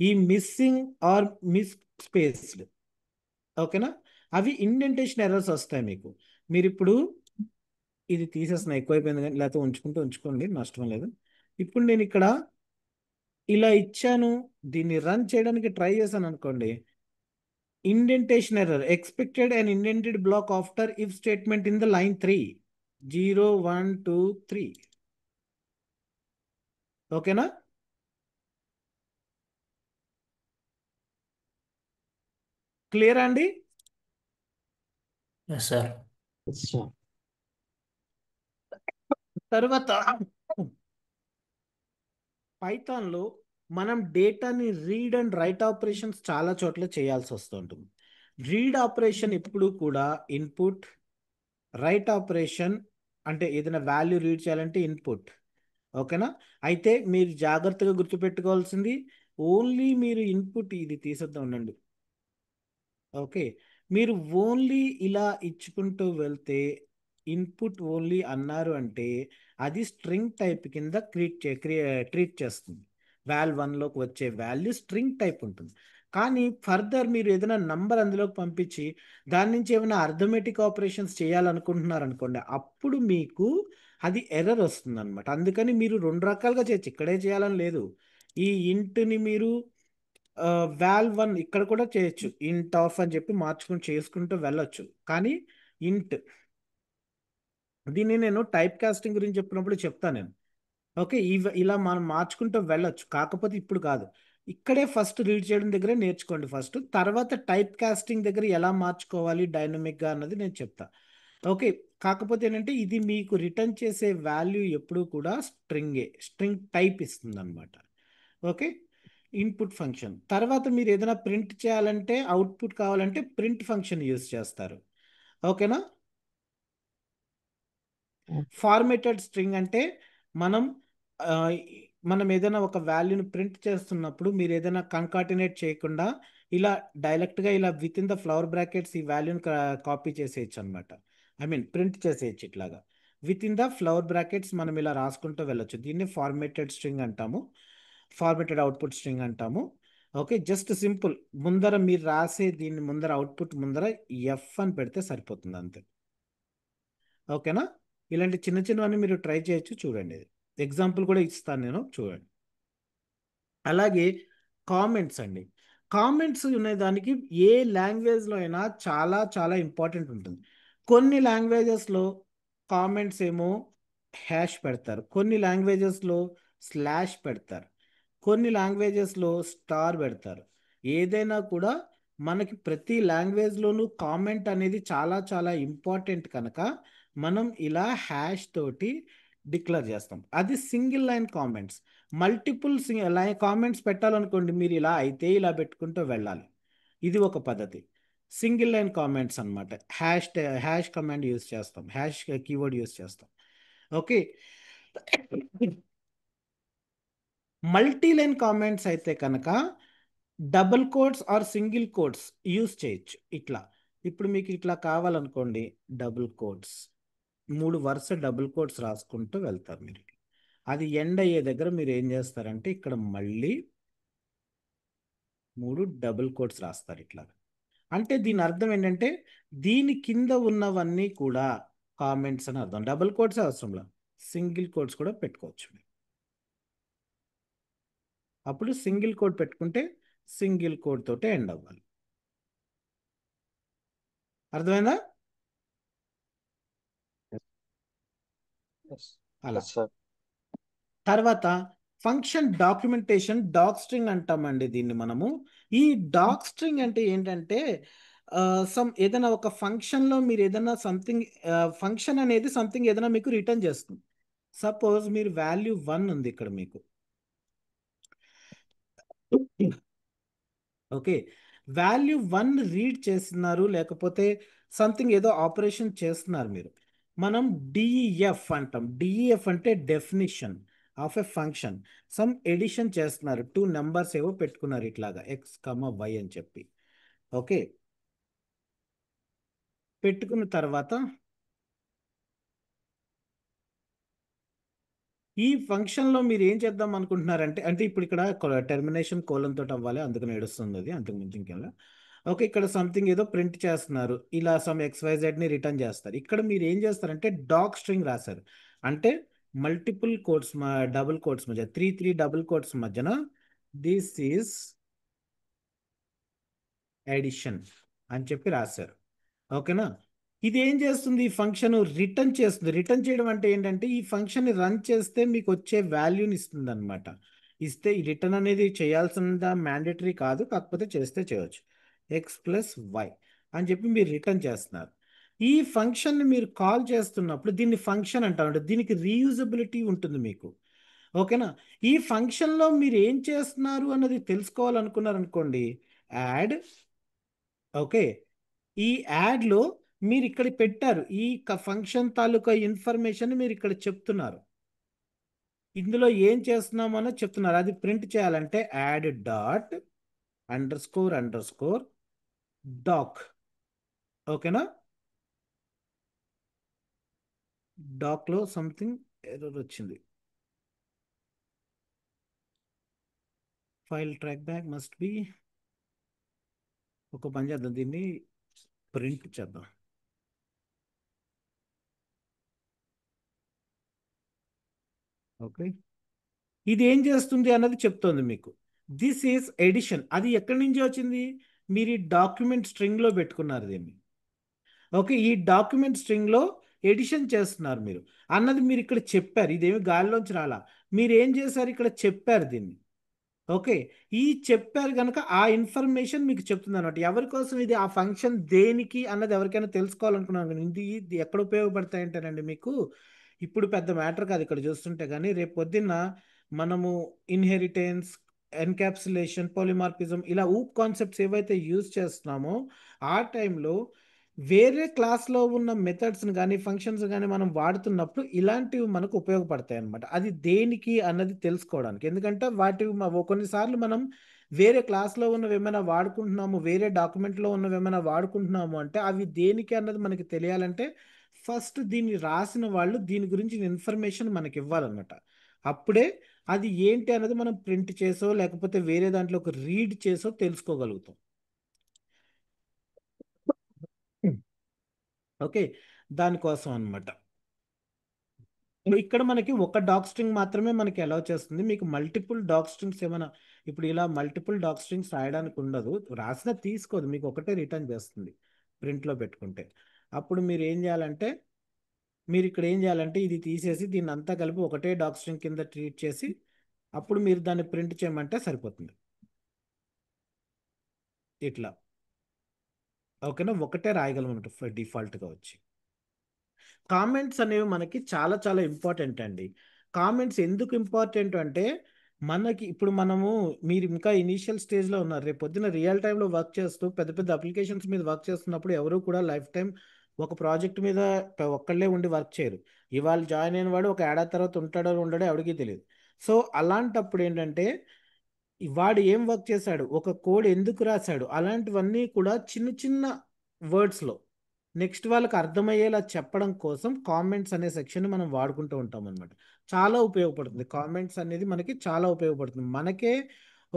ఈ మిస్సింగ్ ఆర్ మిస్ స్పేస్డ్, ఓకేనా, అవి ఇండెంటేషన్ ఎర్రర్స్ వస్తాయి మీకు. మీరు ఇప్పుడు ఇది తీసేసిన ఎక్కువైపోయింది కానీ, లేకపోతే ఉంచుకోండి, నష్టం లేదు. ఇప్పుడు నేను ఇక్కడ ఇలా ఇచ్చాను, దీన్ని రన్ చేయడానికి ట్రై చేశాను అనుకోండి. Indentation error expected and indented block after if statement in the line 3 0 1 2 3. ఓకేనా? క్లియర్ అండి? yes sir, Yes, sir. తర్వాత పైథాన్లో మనం డేటాని రీడ్ అండ్ రైట్ ఆపరేషన్స్ చాలా చోట్ల చేయాల్సి వస్తుంటుంది. రీడ్ ఆపరేషన్ ఎప్పుడు కూడా ఇన్పుట్, రైట్ ఆపరేషన్ అంటే ఏదైనా వాల్యూ రీడ్ చేయాలంటే ఇన్పుట్. ఓకేనా? అయితే మీరు జాగ్రత్తగా గుర్తుపెట్టుకోవాల్సింది ఓన్లీ మీరు ఇన్పుట్ ఇది తీసేద్దాం ఉండండి. ఓకే, మీరు ఓన్లీ ఇలా ఇచ్చుకుంటూ వెళ్తే ఇన్పుట్ ఓన్లీ అన్నారు అంటే అది స్ట్రింగ్ టైప్ కింద ట్రీట్ చేస్తుంది. వాల్ 1లోకి వచ్చే వాల్యూ స్ట్రింగ్ టైప్ ఉంటుంది. కానీ ఫర్దర్ మీరు ఏదైనా నంబర్ అందులోకి పంపించి దాని నుంచి ఏమైనా అర్థమెటిక్ ఆపరేషన్స్ చేయాలనుకుంటున్నారు అనుకోండి, అప్పుడు మీకు అది ఎర్రర్ వస్తుంది అనమాట. అందుకని మీరు రెండు రకాలుగా చేయొచ్చు, ఇక్కడే చేయాలని లేదు. ఈ ఇంట్ని మీరు వాల్ 1 ఇక్కడ కూడా చేయొచ్చు, ఇంట్ ఆఫ్ అని చెప్పి మార్చుకుని చేసుకుంటూ వెళ్ళొచ్చు. కానీ ఇంట్ దీన్ని నేను టైప్ కాస్టింగ్ గురించి చెప్పినప్పుడు చెప్తాను నేను. ఓకే, ఇలా మనం మార్చుకుంటూ వెళ్ళొచ్చు, కాకపోతే ఇప్పుడు కాదు. ఇక్కడే ఫస్ట్ రీడ్ చేయడం దగ్గరే నేర్చుకోండి ఫస్ట్, తర్వాత టైప్ కాస్టింగ్ దగ్గర ఎలా మార్చుకోవాలి డైనమిక్గా అన్నది నేను చెప్తా. ఓకే, కాకపోతే ఏంటంటే ఇది మీకు రిటర్న్ చేసే వాల్యూ ఎప్పుడూ కూడా స్ట్రింగ్ టైప్ ఇస్తుంది అనమాట. ఓకే, ఇన్పుట్ ఫంక్షన్ తర్వాత మీరు ఏదైనా ప్రింట్ చేయాలంటే అవుట్పుట్ కావాలంటే ప్రింట్ ఫంక్షన్ యూజ్ చేస్తారు. ఓకేనా? ఫార్మేటెడ్ స్ట్రింగ్ అంటే మనం ఆ, మనం ఏదైనా ఒక వాల్యూని ప్రింట్ చేస్తున్నప్పుడు మీరు ఏదైనా కంకాటినేట్ చేయకుండా ఇలా డైరెక్ట్గా ఇలా with in the flower brackets ఈ వాల్యూని కాపీ చేసేయచ్చు అనమాట. ఐ మీన్ ప్రింట్ చేసేయచ్చు ఇట్లాగా with in the flower brackets మనం ఇలా రాసుకుంటూ వెళ్ళొచ్చు. దీన్ని ఫార్మేటెడ్ స్ట్రింగ్ అంటాము, ఫార్మేటెడ్ అవుట్పుట్ స్ట్రింగ్ అంటాము. ఓకే, జస్ట్ సింపుల్ ముందర మీరు రాసే దీన్ని ముందర అవుట్పుట్ ముందర ఎఫ్ అని పెడితే సరిపోతుంది అంతే. ఓకేనా? ఇలాంటి చిన్న చిన్నవన్నీ మీరు ట్రై చేయొచ్చు, చూడండి. ఎగ్జాంపుల్ కూడా ఇస్తాను నేను, చూడండి. అలాగే కామెంట్స్ అండి. కామెంట్స్ అనే దానికి ఏ లాంగ్వేజ్లో అయినా చాలా చాలా ఇంపార్టెంట్ ఉంటుంది. కొన్ని లాంగ్వేజెస్లో కామెంట్స్ ఏమో హ్యాష్ పెడతారు, కొన్ని లాంగ్వేజెస్లో స్లాష్ పెడతారు, కొన్ని లాంగ్వేజెస్లో స్టార్ పెడతారు. ఏదైనా కూడా మనకి ప్రతి లాంగ్వేజ్లోనూ కామెంట్ అనేది చాలా చాలా ఇంపార్టెంట్ కనుక మనం ఇలా హ్యాష్ తోటి డిక్లేర్ చేస్తాం. అది single line comments. Multiple line comments పెట్టాలనుకోండి, మీరు ఇలా అయితే ఇలా పెట్టుకుంటూ వెళ్ళాలి. ఇది ఒక పద్ధతి. సింగిల్ లైన్ కామెంట్స్ అనమాట. హ్యాష్ కమాండ్ యూస్ చేస్తాం, హ్యాష్ కీవర్డ్ యూస్ చేస్తాం. ఓకే, మల్టీ లైన్ కామెంట్స్ అయితే కనుక double quotes or single quotes use చేయొచ్చు. ఇట్లా ఇప్పుడు మీకు ఇట్లా కావాలనుకోండి, డబుల్ కోట్స్ 3 వరుస డబుల్ కోట్స్ రాసుకుంటూ వెళ్తారు మీరు. అది ఎండ్ అయ్యే దగ్గర మీరు ఏం చేస్తారంటే ఇక్కడ మళ్ళీ 3 డబుల్ కోట్స్ రాస్తారు ఇట్లా. అంటే దీని అర్థం ఏంటంటే దీని కింద ఉన్నవన్నీ కూడా కామెంట్స్ అని అర్థం. డబుల్ కోట్స్ అవసరంలా, సింగిల్ కోట్స్ కూడా పెట్టుకోవచ్చు మీరు. అప్పుడు సింగిల్ కోట్ పెట్టుకుంటే సింగిల్ కోట్ తోటే ఎండ్ అవ్వాలి. అర్థమైందా? Yes. అలా. Yes, sir. తర్వాత ఫంక్షన్ డాక్యుమెంటేషన్ డాక్ స్ట్రింగ్ అంటామండి దీన్ని మనము. ఈ డాక్ స్ట్రింగ్ అంటే ఏంటంటే ఏదైనా ఒక ఫంక్షన్లో మీరు ఏదైనా సంథింగ్ ఫంక్షన్ అనేది సంథింగ్ ఏదైనా మీకు రిటర్న్ చేస్తుంది. సపోజ్ మీరు వాల్యూ 1 ఉంది ఇక్కడ మీకు. ఓకే, వాల్యూ 1 రీడ్ చేస్తున్నారు, లేకపోతే సంథింగ్ ఏదో ఆపరేషన్ చేస్తున్నారు మీరు. మనం డిఈఎఫ్ అంటాం. డిఈఎఫ్ అంటే definition of a function. Sum addition చేస్తున్నారు, 2 నెంబర్స్ ఏవో పెట్టుకున్నారు ఇట్లాగా x, y అని చెప్పి. ఓకే, పెట్టుకున్న తర్వాత ఈ ఫంక్షన్లో మీరు ఏం చేద్దాం అనుకుంటున్నారంటే, అంటే ఇప్పుడు ఇక్కడ టెర్మినేషన్ కోలన్ తోటి అవ్వాలి, అందుకని నడుస్తుంది అది, అంతకు మించి ఇంకేలా. ఓకే, ఇక్కడ సంథింగ్ ఏదో ప్రింట్ చేస్తున్నారు, ఇలా సమ్ XYZ ని రిటర్న్ చేస్తారు. ఇక్కడ మీరు ఏం చేస్తారంటే డాక్ స్ట్రింగ్ రాశారు. అంటే మల్టిపుల్ కోట్స్ డబుల్ కోట్స్ మధ్య త్రీ డబుల్ కోట్స్ మధ్యన దిస్ ఈజ్ ఎడిషన్ అని చెప్పి రాశారు. ఓకేనా? ఇది ఏం చేస్తుంది? ఈ ఫంక్షన్ రిటర్న్ చేస్తుంది. రిటర్న్ చేయడం అంటే ఏంటంటే ఈ ఫంక్షన్ని రన్ చేస్తే మీకు వచ్చే వాల్యూని ఇస్తుంది అనమాట. ఇస్తే ఈ రిటర్న్ అనేది చేయాల్సిన మ్యాండేటరీ కాదు, కాకపోతే చేస్తే చేయవచ్చు. ఎక్స్ ప్లస్ వై అని చెప్పి మీరు రిటర్న్ చేస్తున్నారు. ఈ ఫంక్షన్ని మీరు కాల్ చేస్తున్నప్పుడు దీన్ని ఫంక్షన్ అంటారు. దీనికి రీయూజబిలిటీ ఉంటుంది మీకు. ఓకేనా? ఈ ఫంక్షన్లో మీరు ఏం చేస్తున్నారు అన్నది తెలుసుకోవాలనుకున్నారు అనుకోండి, యాడ్. ఓకే, ఈ యాడ్లో మీరు ఇక్కడ పెట్టారు ఈ ఫంక్షన్ తాలూకా ఇన్ఫర్మేషన్ మీరు ఇక్కడ చెప్తున్నారు. ఇందులో ఏం చేస్తున్నామో చెప్తున్నారు. అది ప్రింట్ చేయాలంటే add dot underscore doc. ఓకేనా? డాక్లో సంథింగ్ ఎర్రర్ వచ్చింది. File traceback must be. ఒక పని చేద్దాం, దీన్ని ప్రింట్ చేద్దాం. ఓకే, ఇది ఏం చేస్తుంది అన్నది చెప్తోంది మీకు. This is addition. అది ఎక్కడి నుంచి వచ్చింది? మీరు ఈ డాక్యుమెంట్ స్ట్రింగ్లో పెట్టుకున్నారు దీన్ని. ఓకే, ఈ డాక్యుమెంట్ స్ట్రింగ్లో ఎడిషన్ చేస్తున్నారు మీరు అన్నది మీరు ఇక్కడ చెప్పారు. ఇదేమి గాలిలోంచి రాలా, మీరు ఏం చేశారు? ఇక్కడ చెప్పారు దీన్ని. ఓకే, ఈ చెప్పారు కనుక ఆ ఇన్ఫర్మేషన్ మీకు చెప్తుంది అనమాట. ఎవరి కోసం ఇది? ఆ ఫంక్షన్ దేనికి అన్నది ఎవరికైనా తెలుసుకోవాలనుకున్నాను కానీ ఇది ఎక్కడ ఉపయోగపడతాయంటేనండి మీకు ఇప్పుడు పెద్ద మ్యాటర్ కాదు ఇక్కడ చూస్తుంటే, కానీ రేపు పొద్దున్న మనము ఇన్హెరిటెన్స్, ఎన్కాప్సులేషన్, పాలిమార్ఫిజం ఇలా ఊప్ కాన్సెప్ట్స్ ఏవైతే యూజ్ చేస్తున్నామో ఆ టైంలో వేరే క్లాస్లో ఉన్న మెథడ్స్ని కానీ ఫంక్షన్స్ కానీ మనం వాడుతున్నప్పుడు ఇలాంటివి మనకు ఉపయోగపడతాయి అన్నమాట. అది దేనికి అన్నది తెలుసుకోవడానికి. ఎందుకంటే కొన్నిసార్లు మనం వేరే క్లాస్లో ఉన్నవి ఏమైనా వాడుకుంటున్నాము, వేరే డాక్యుమెంట్లో ఉన్నవి ఏమైనా వాడుకుంటున్నాము అంటే అవి దేనికి అన్నది మనకి తెలియాలంటే ఫస్ట్ దీన్ని రాసిన వాళ్ళు దీని గురించి ఇన్ఫర్మేషన్ మనకి ఇవ్వాలన్నమాట. అప్పుడే అది ఏంటి అన్నది మనం ప్రింట్ చేసో లేకపోతే వేరే దాంట్లో ఒక రీడ్ చేసో తెలుసుకోగలుగుతాం. ఓకే, దానికోసం అన్నమాట. ఇక్కడ మనకి ఒక డాక్ స్ట్రింగ్ మాత్రమే మనకి అలౌ చేస్తుంది. మీకు మల్టిపుల్ డాక్ స్ట్రింగ్స్ ఏమైనా ఇప్పుడు ఇలా మల్టిపుల్ డాక్ స్ట్రింగ్స్ రాయడానికి ఉండదు. రాసిన తీసుకోదు, మీకు ఒకటే రిటర్న్ చేస్తుంది ప్రింట్లో పెట్టుకుంటే. అప్పుడు మీరు ఇక్కడ ఏం చేయాలంటే ఇది తీసేసి దీన్ని అంతా కలిపి ఒకటే డాక్ స్ట్రింగ్ కింద ట్రీట్ చేసి అప్పుడు మీరు దాన్ని ప్రింట్ చేయమంటే సరిపోతుంది. ఇట్లా ఓకేనా? ఒకటే రాయగలం అన్నట్టు డిఫాల్ట్గా వచ్చి. కామెంట్స్ అనేవి మనకి చాలా చాలా ఇంపార్టెంట్ అండి. కామెంట్స్ ఎందుకు ఇంపార్టెంట్ అంటే మనకి ఇప్పుడు మీరు ఇంకా ఇనీషియల్ స్టేజ్లో ఉన్నారు. రేపు పొద్దున్న రియల్ టైంలో వర్క్ చేస్తూ పెద్ద పెద్ద అప్లికేషన్స్ మీద వర్క్ చేస్తున్నప్పుడు ఎవరు కూడా లైఫ్ టైం ఒక ప్రాజెక్ట్ మీద ఒక్కళ్ళే ఉండి వర్క్ చేయరు. ఇవాళ జాయిన్ అయిన వాడు ఒక ఏడాది తర్వాత ఉంటాడో ఉండడో ఎవరికీ తెలియదు. సో అలాంటప్పుడు ఏంటంటే వాడు ఏం వర్క్ చేశాడు, ఒక కోడ్ ఎందుకు రాశాడు, అలాంటివన్నీ కూడా చిన్న చిన్న వర్డ్స్లో నెక్స్ట్ వాళ్ళకి అర్థమయ్యేలా చెప్పడం కోసం కామెంట్స్ అనే సెక్షన్ మనం వాడుకుంటూ ఉంటాం అనమాట. చాలా ఉపయోగపడుతుంది కామెంట్స్ అనేది, మనకి చాలా ఉపయోగపడుతుంది. మనకే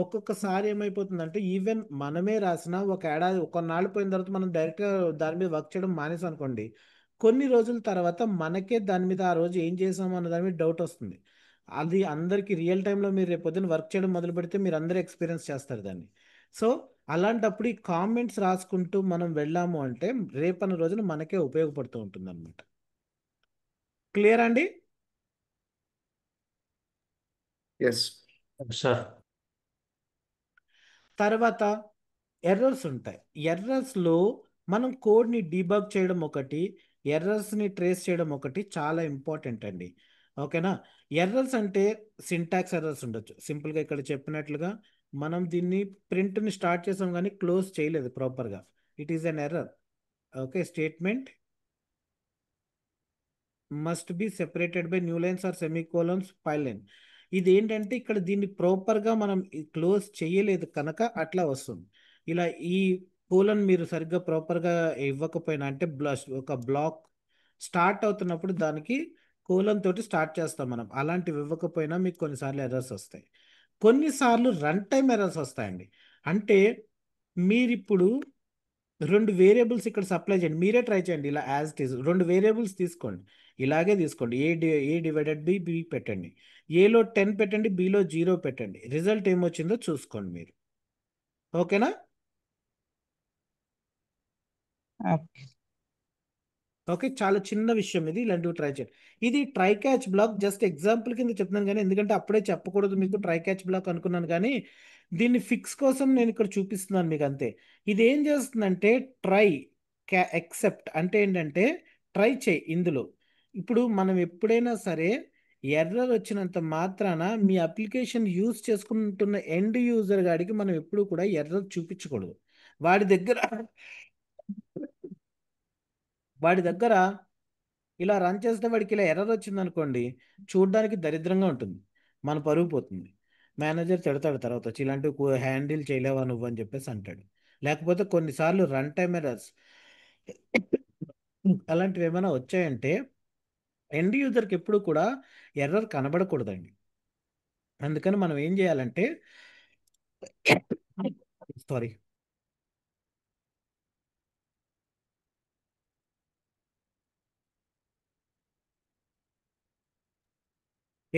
ఒక్కొక్కసారి ఏమైపోతుందంటే ఈవెన్ మనమే రాసిన ఒక ఏడాది కొన్నాళ్ళు పోయిన తర్వాత మనం డైరెక్ట్గా దాని మీద వర్క్ చేయడం మానేసాం అనుకోండి, కొన్ని రోజుల తర్వాత మనకే దాని మీద ఆ రోజు ఏం చేసాము అన్న దాని మీద డౌట్ వస్తుంది. అది అందరికీ రియల్ టైంలో మీరు రేపు పొద్దున్న వర్క్ చేయడం మొదలు పెడితే మీరు అందరూ ఎక్స్పీరియన్స్ చేస్తారు దాన్ని. సో అలాంటప్పుడు ఈ కామెంట్స్ రాసుకుంటూ మనం వెళ్ళాము అంటే రేపన్న రోజున మనకే ఉపయోగపడుతూ ఉంటుంది అనమాట. క్లియర్ అండి? Yes sir. తర్వాత ఎర్రర్స్ ఉంటాయి. ఎర్రర్స్లో మనం కోడ్ని డీబగ్ చేయడం ఒకటి, ఎర్రర్స్ని ట్రేస్ చేయడం ఒకటి చాలా ఇంపార్టెంట్ అండి. ఓకేనా? ఎర్రర్స్ అంటే సింటాక్స్ ఎర్రర్స్ ఉండొచ్చు. సింపుల్గా ఇక్కడ చెప్పినట్లుగా మనం దీన్ని ప్రింట్ని స్టార్ట్ చేసాం కానీ క్లోజ్ చేయలేదు ప్రాపర్గా, it is an error. Okay, statement must be separated by new lines or semicolons per line. ఇది ఏంటంటే ఇక్కడ దీన్ని ప్రాపర్గా మనం క్లోజ్ చేయలేదు కనుక అట్లా వస్తుంది. ఇలా ఈ కోలన్ మీరు సరిగ్గా ప్రాపర్గా ఇవ్వకపోయినా అంటే ఒక బ్లాక్ స్టార్ట్ అవుతున్నప్పుడు దానికి కోలన్ తోటి స్టార్ట్ చేస్తాం మనం, అలాంటివి ఇవ్వకపోయినా మీకు కొన్నిసార్లు ఎర్రర్స్ వస్తాయి. కొన్నిసార్లు రన్ టైం ఎర్రర్స్ వస్తాయండి. అంటే మీరిప్పుడు రెండు వేరియబుల్స్ ఇక్కడ సప్లై చేయండి. మీరే ట్రై చేయండి. ఇలా యాజ్ ఇట్ ఈస్ రెండు వేరియబుల్స్ తీసుకోండి. ఇలాగే తీసుకోండి. ఏ డివైడెడ్ బి బి పెట్టండి. ఏలో 10 పెట్టండి, బిలో 0 పెట్టండి. రిజల్ట్ ఏమొచ్చిందో చూసుకోండి మీరు. ఓకేనా? ఓకే. ఓకే, చాలా చిన్న విషయం ఇది. ఇలాంటివి ట్రై చేయండి. ఇది try catch black just example కింద చెప్తున్నాను కానీ, ఎందుకంటే అప్పుడే చెప్పకూడదు మీకు ట్రై క్యాచ్ బ్లాక్ అనుకున్నాను కానీ, దీన్ని ఫిక్స్ కోసం నేను ఇక్కడ చూపిస్తున్నాను మీకు అంతే. ఇది ఏం చేస్తుందంటే ట్రై ఎక్సెప్ట్ అంటే ఏంటంటే ట్రై చేయి ఇందులో. ఇప్పుడు మనం ఎప్పుడైనా సరే ఎర్రర్ వచ్చినంత మాత్రాన మీ అప్లికేషన్ యూజ్ చేసుకుంటున్న ఎండ్ యూజర్ గాడికి మనం ఎప్పుడు కూడా ఎర్రర్ చూపించకూడదు. వాడి దగ్గర వాడి దగ్గర ఇలా రన్ చేస్తే వాడికి ఇలా ఎర్రర్ వచ్చింది అనుకోండి, చూడడానికి దరిద్రంగా ఉంటుంది, మన పరుగు పోతుంది. మేనేజర్ తిడతాడు తర్వాత వచ్చి, ఇలాంటివి హ్యాండిల్ చేయలేవా నువ్వు అని చెప్పేసి అంటాడు. లేకపోతే కొన్నిసార్లు రన్ టైమ్ ఎర్రర్స్ అలాంటివి ఏమైనా వచ్చాయంటే ఎండ్ యూజర్కి ఎప్పుడు కూడా ఎర్రర్ కనబడకూడదండి. అందుకని మనం ఏం చేయాలంటే సారీ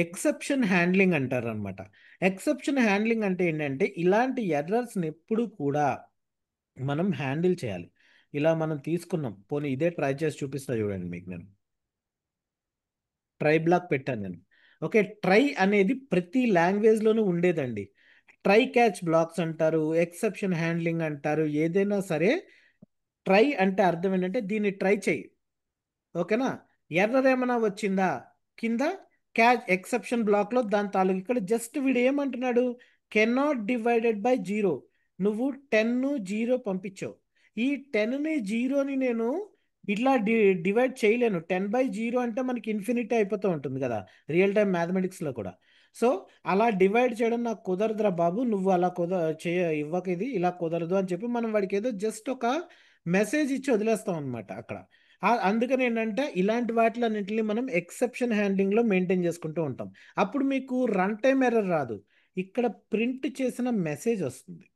ఎక్సెప్షన్ హ్యాండ్లింగ్ అంటారు అనమాట. ఎక్సెప్షన్ హ్యాండ్లింగ్ అంటే ఏంటంటే ఇలాంటి ఎర్రర్స్ని ఎప్పుడు కూడా మనం హ్యాండిల్ చేయాలి. ఇలా మనం తీసుకున్నాం, పోనీ ఇదే ట్రై చేసి చూపిస్తా చూడండి మీకు. నేను ట్రై బ్లాక్ పెట్టాను నేను. ఓకే, ట్రై అనేది ప్రతి లాంగ్వేజ్లోనూ ఉండేదండి. ట్రై క్యాచ్ బ్లాక్స్ అంటారు, ఎక్సెప్షన్ హ్యాండ్లింగ్ అంటారు, ఏదైనా సరే ట్రై అంటే అర్థం ఏంటంటే దీన్ని ట్రై చేయి. ఓకేనా? ఎర్రర్ ఏమైనా వచ్చిందా కింద క్యాచ్ ఎక్సెప్షన్ బ్లాక్లో దాని తాలూకు ఇక్కడ జస్ట్ వీడు ఏమంటున్నాడు, కెనాట్ డివైడెడ్ బై 0. నువ్వు 10 0 పంపించావు. ఈ 10ని నేను ఇట్లా డివైడ్ చేయలేను. 10/0 అంటే మనకి ఇన్ఫినిటీ అయిపోతూ ఉంటుంది కదా రియల్ టైం మ్యాథమెటిక్స్లో కూడా. సో అలా డివైడ్ చేయడం నాకు కుదరదురా బాబు, నువ్వు అలా ఇవ్వక, ఇది ఇలా కుదరదు అని చెప్పి మనం వాడికి ఏదో జస్ట్ ఒక మెసేజ్ ఇచ్చి వదిలేస్తాం అనమాట అక్కడ. అందుకని ఏంటంటే ఇలాంటి వాటిలన్నింటినీ మనం ఎక్సెప్షన్ హ్యాండ్లింగ్లో మెయింటైన్ చేసుకుంటూ ఉంటాం. అప్పుడు మీకు రన్ టైం ఎర్రర్ రాదు, ఇక్కడ ప్రింట్ చేసిన మెసేజ్ వస్తుంది.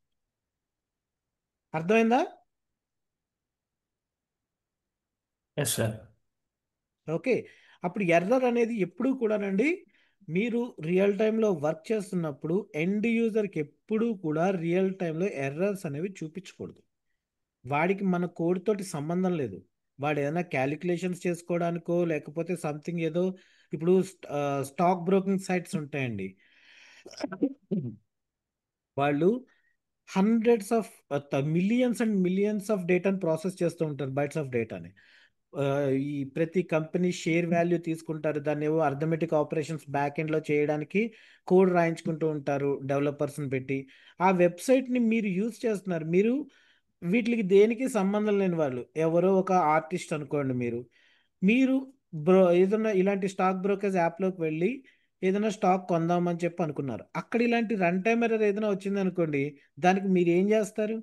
అర్థమైందా? Yes sir. ఓకే, అప్పుడు ఎర్రర్ అనేది ఎప్పుడూ కూడానండి మీరు రియల్ టైంలో వర్క్ చేస్తున్నప్పుడు ఎండ్ యూజర్కి ఎప్పుడూ కూడా రియల్ టైంలో ఎర్రర్స్ అనేవి చూపించకూడదు. వాడికి మన కోడ్ తోటి సంబంధం లేదు. వాడు ఏదైనా క్యాలిక్యులేషన్స్ చేసుకోవడానికో లేకపోతే సంథింగ్ ఏదో, ఇప్పుడు స్టాక్ బ్రోకింగ్ సైట్స్ ఉంటాయండి, వాళ్ళు hundreds of millions and millions of డేటాను ప్రాసెస్ చేస్తూ ఉంటారు, బైట్స్ ఆఫ్ డేటాని. ఈ ప్రతి కంపెనీ షేర్ వాల్యూ తీసుకుంటారు, దాన్ని ఏవో అర్థమెటిక్ ఆపరేషన్స్ బ్యాక్ ఎండ్లో చేయడానికి కోడ్ రాయించుకుంటూ ఉంటారు డెవలపర్స్ని పెట్టి. ఆ వెబ్సైట్ని మీరు యూజ్ చేస్తున్నారు, మీరు వీటికి దేనికి సంబంధం లేని వాళ్ళు, ఎవరో ఒక ఆర్టిస్ట్ అనుకోండి, మీరు మీరు ఏదైనా ఇలాంటి స్టాక్ బ్రోకర్స్ యాప్లోకి వెళ్ళి ఏదైనా స్టాక్ కొందామని చెప్పి అనుకున్నారు, అక్కడ ఇలాంటి రన్ టైమ్ ఎర్రర్ ఏదైనా వచ్చింది అనుకోండి, దానికి మీరు ఏం చేస్తారు?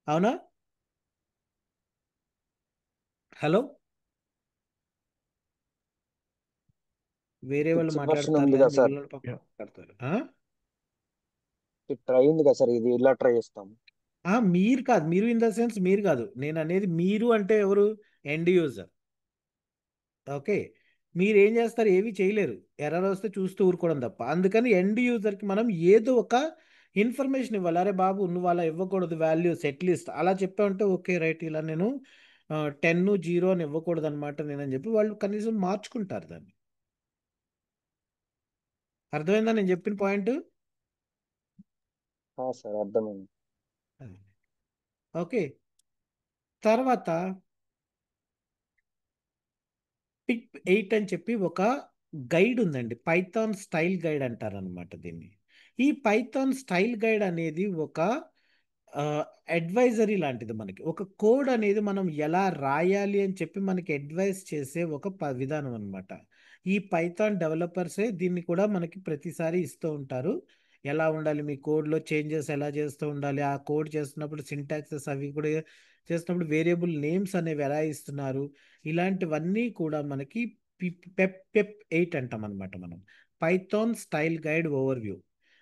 అవునా? హలో, వేరే వాళ్ళు ఫిక్స్డ్ వర్షన్ మాట్లాడతారు ఉంది కానీ కదా సార్, మిగిలిన వాళ్ళు పక్కన మాట్లాడతారు. ట్రై ఉంది కదా సార్, ఇది ఇలా ట్రై చేస్తాం. మీరు కాదు, మీరు ఇన్ ద సెన్స్ మీరు కాదు, నేను అనేది మీరు అంటే ఎవరు? End user. ఓకే, మీరు ఏం చేస్తారు? ఏవి చేయలేరు, ఎర్రర్ వస్తే చూస్తూ ఊరుకోవడం తప్ప. అందుకని ఎండ్ యూజర్కి మనం ఏదో ఒక ఇన్ఫర్మేషన్ ఇవ్వాలి. అరే బాబు, నువ్వు అలా ఇవ్వకూడదు, వాల్యూ సెట్ లిస్ట్ అలా చెప్పావంటే ఓకే రైట్, ఇలా నేను 10 0 అని ఇవ్వకూడదు అనమాట నేనని చెప్పి వాళ్ళు కనీసం మార్చుకుంటారు దాన్ని. అర్థమైందా నేను చెప్పిన పాయింట్? సార్ అర్థమైంది. ఓకే, తర్వాత PIP 8 అని చెప్పి ఒక గైడ్ ఉందండి, పైథాన్ స్టైల్ గైడ్ అంటారనమాట దీన్ని. ఈ పైథాన్ స్టైల్ గైడ్ అనేది ఒక అడ్వైజరీ లాంటిది. మనకి ఒక కోడ్ అనేది మనం ఎలా రాయాలి అని చెప్పి మనకి అడ్వైస్ చేసే ఒక విధానం అనమాట. ఈ పైథాన్ డెవలపర్సే దీన్ని కూడా మనకి ప్రతిసారి ఇస్తూ ఉంటారు. ఎలా ఉండాలి, మీ కోడ్లో చేంజెస్ ఎలా చేస్తూ ఉండాలి, ఆ కోడ్ చేస్తున్నప్పుడు సింటాక్సెస్ అవి కూడా చేస్తున్నప్పుడు వేరియబుల్ నేమ్స్ అనేవి ఎలా ఇస్తున్నారు, ఇలాంటివన్నీ కూడా మనకి పెప్ 8 అంటాం అనమాట మనం. Python style guide over view.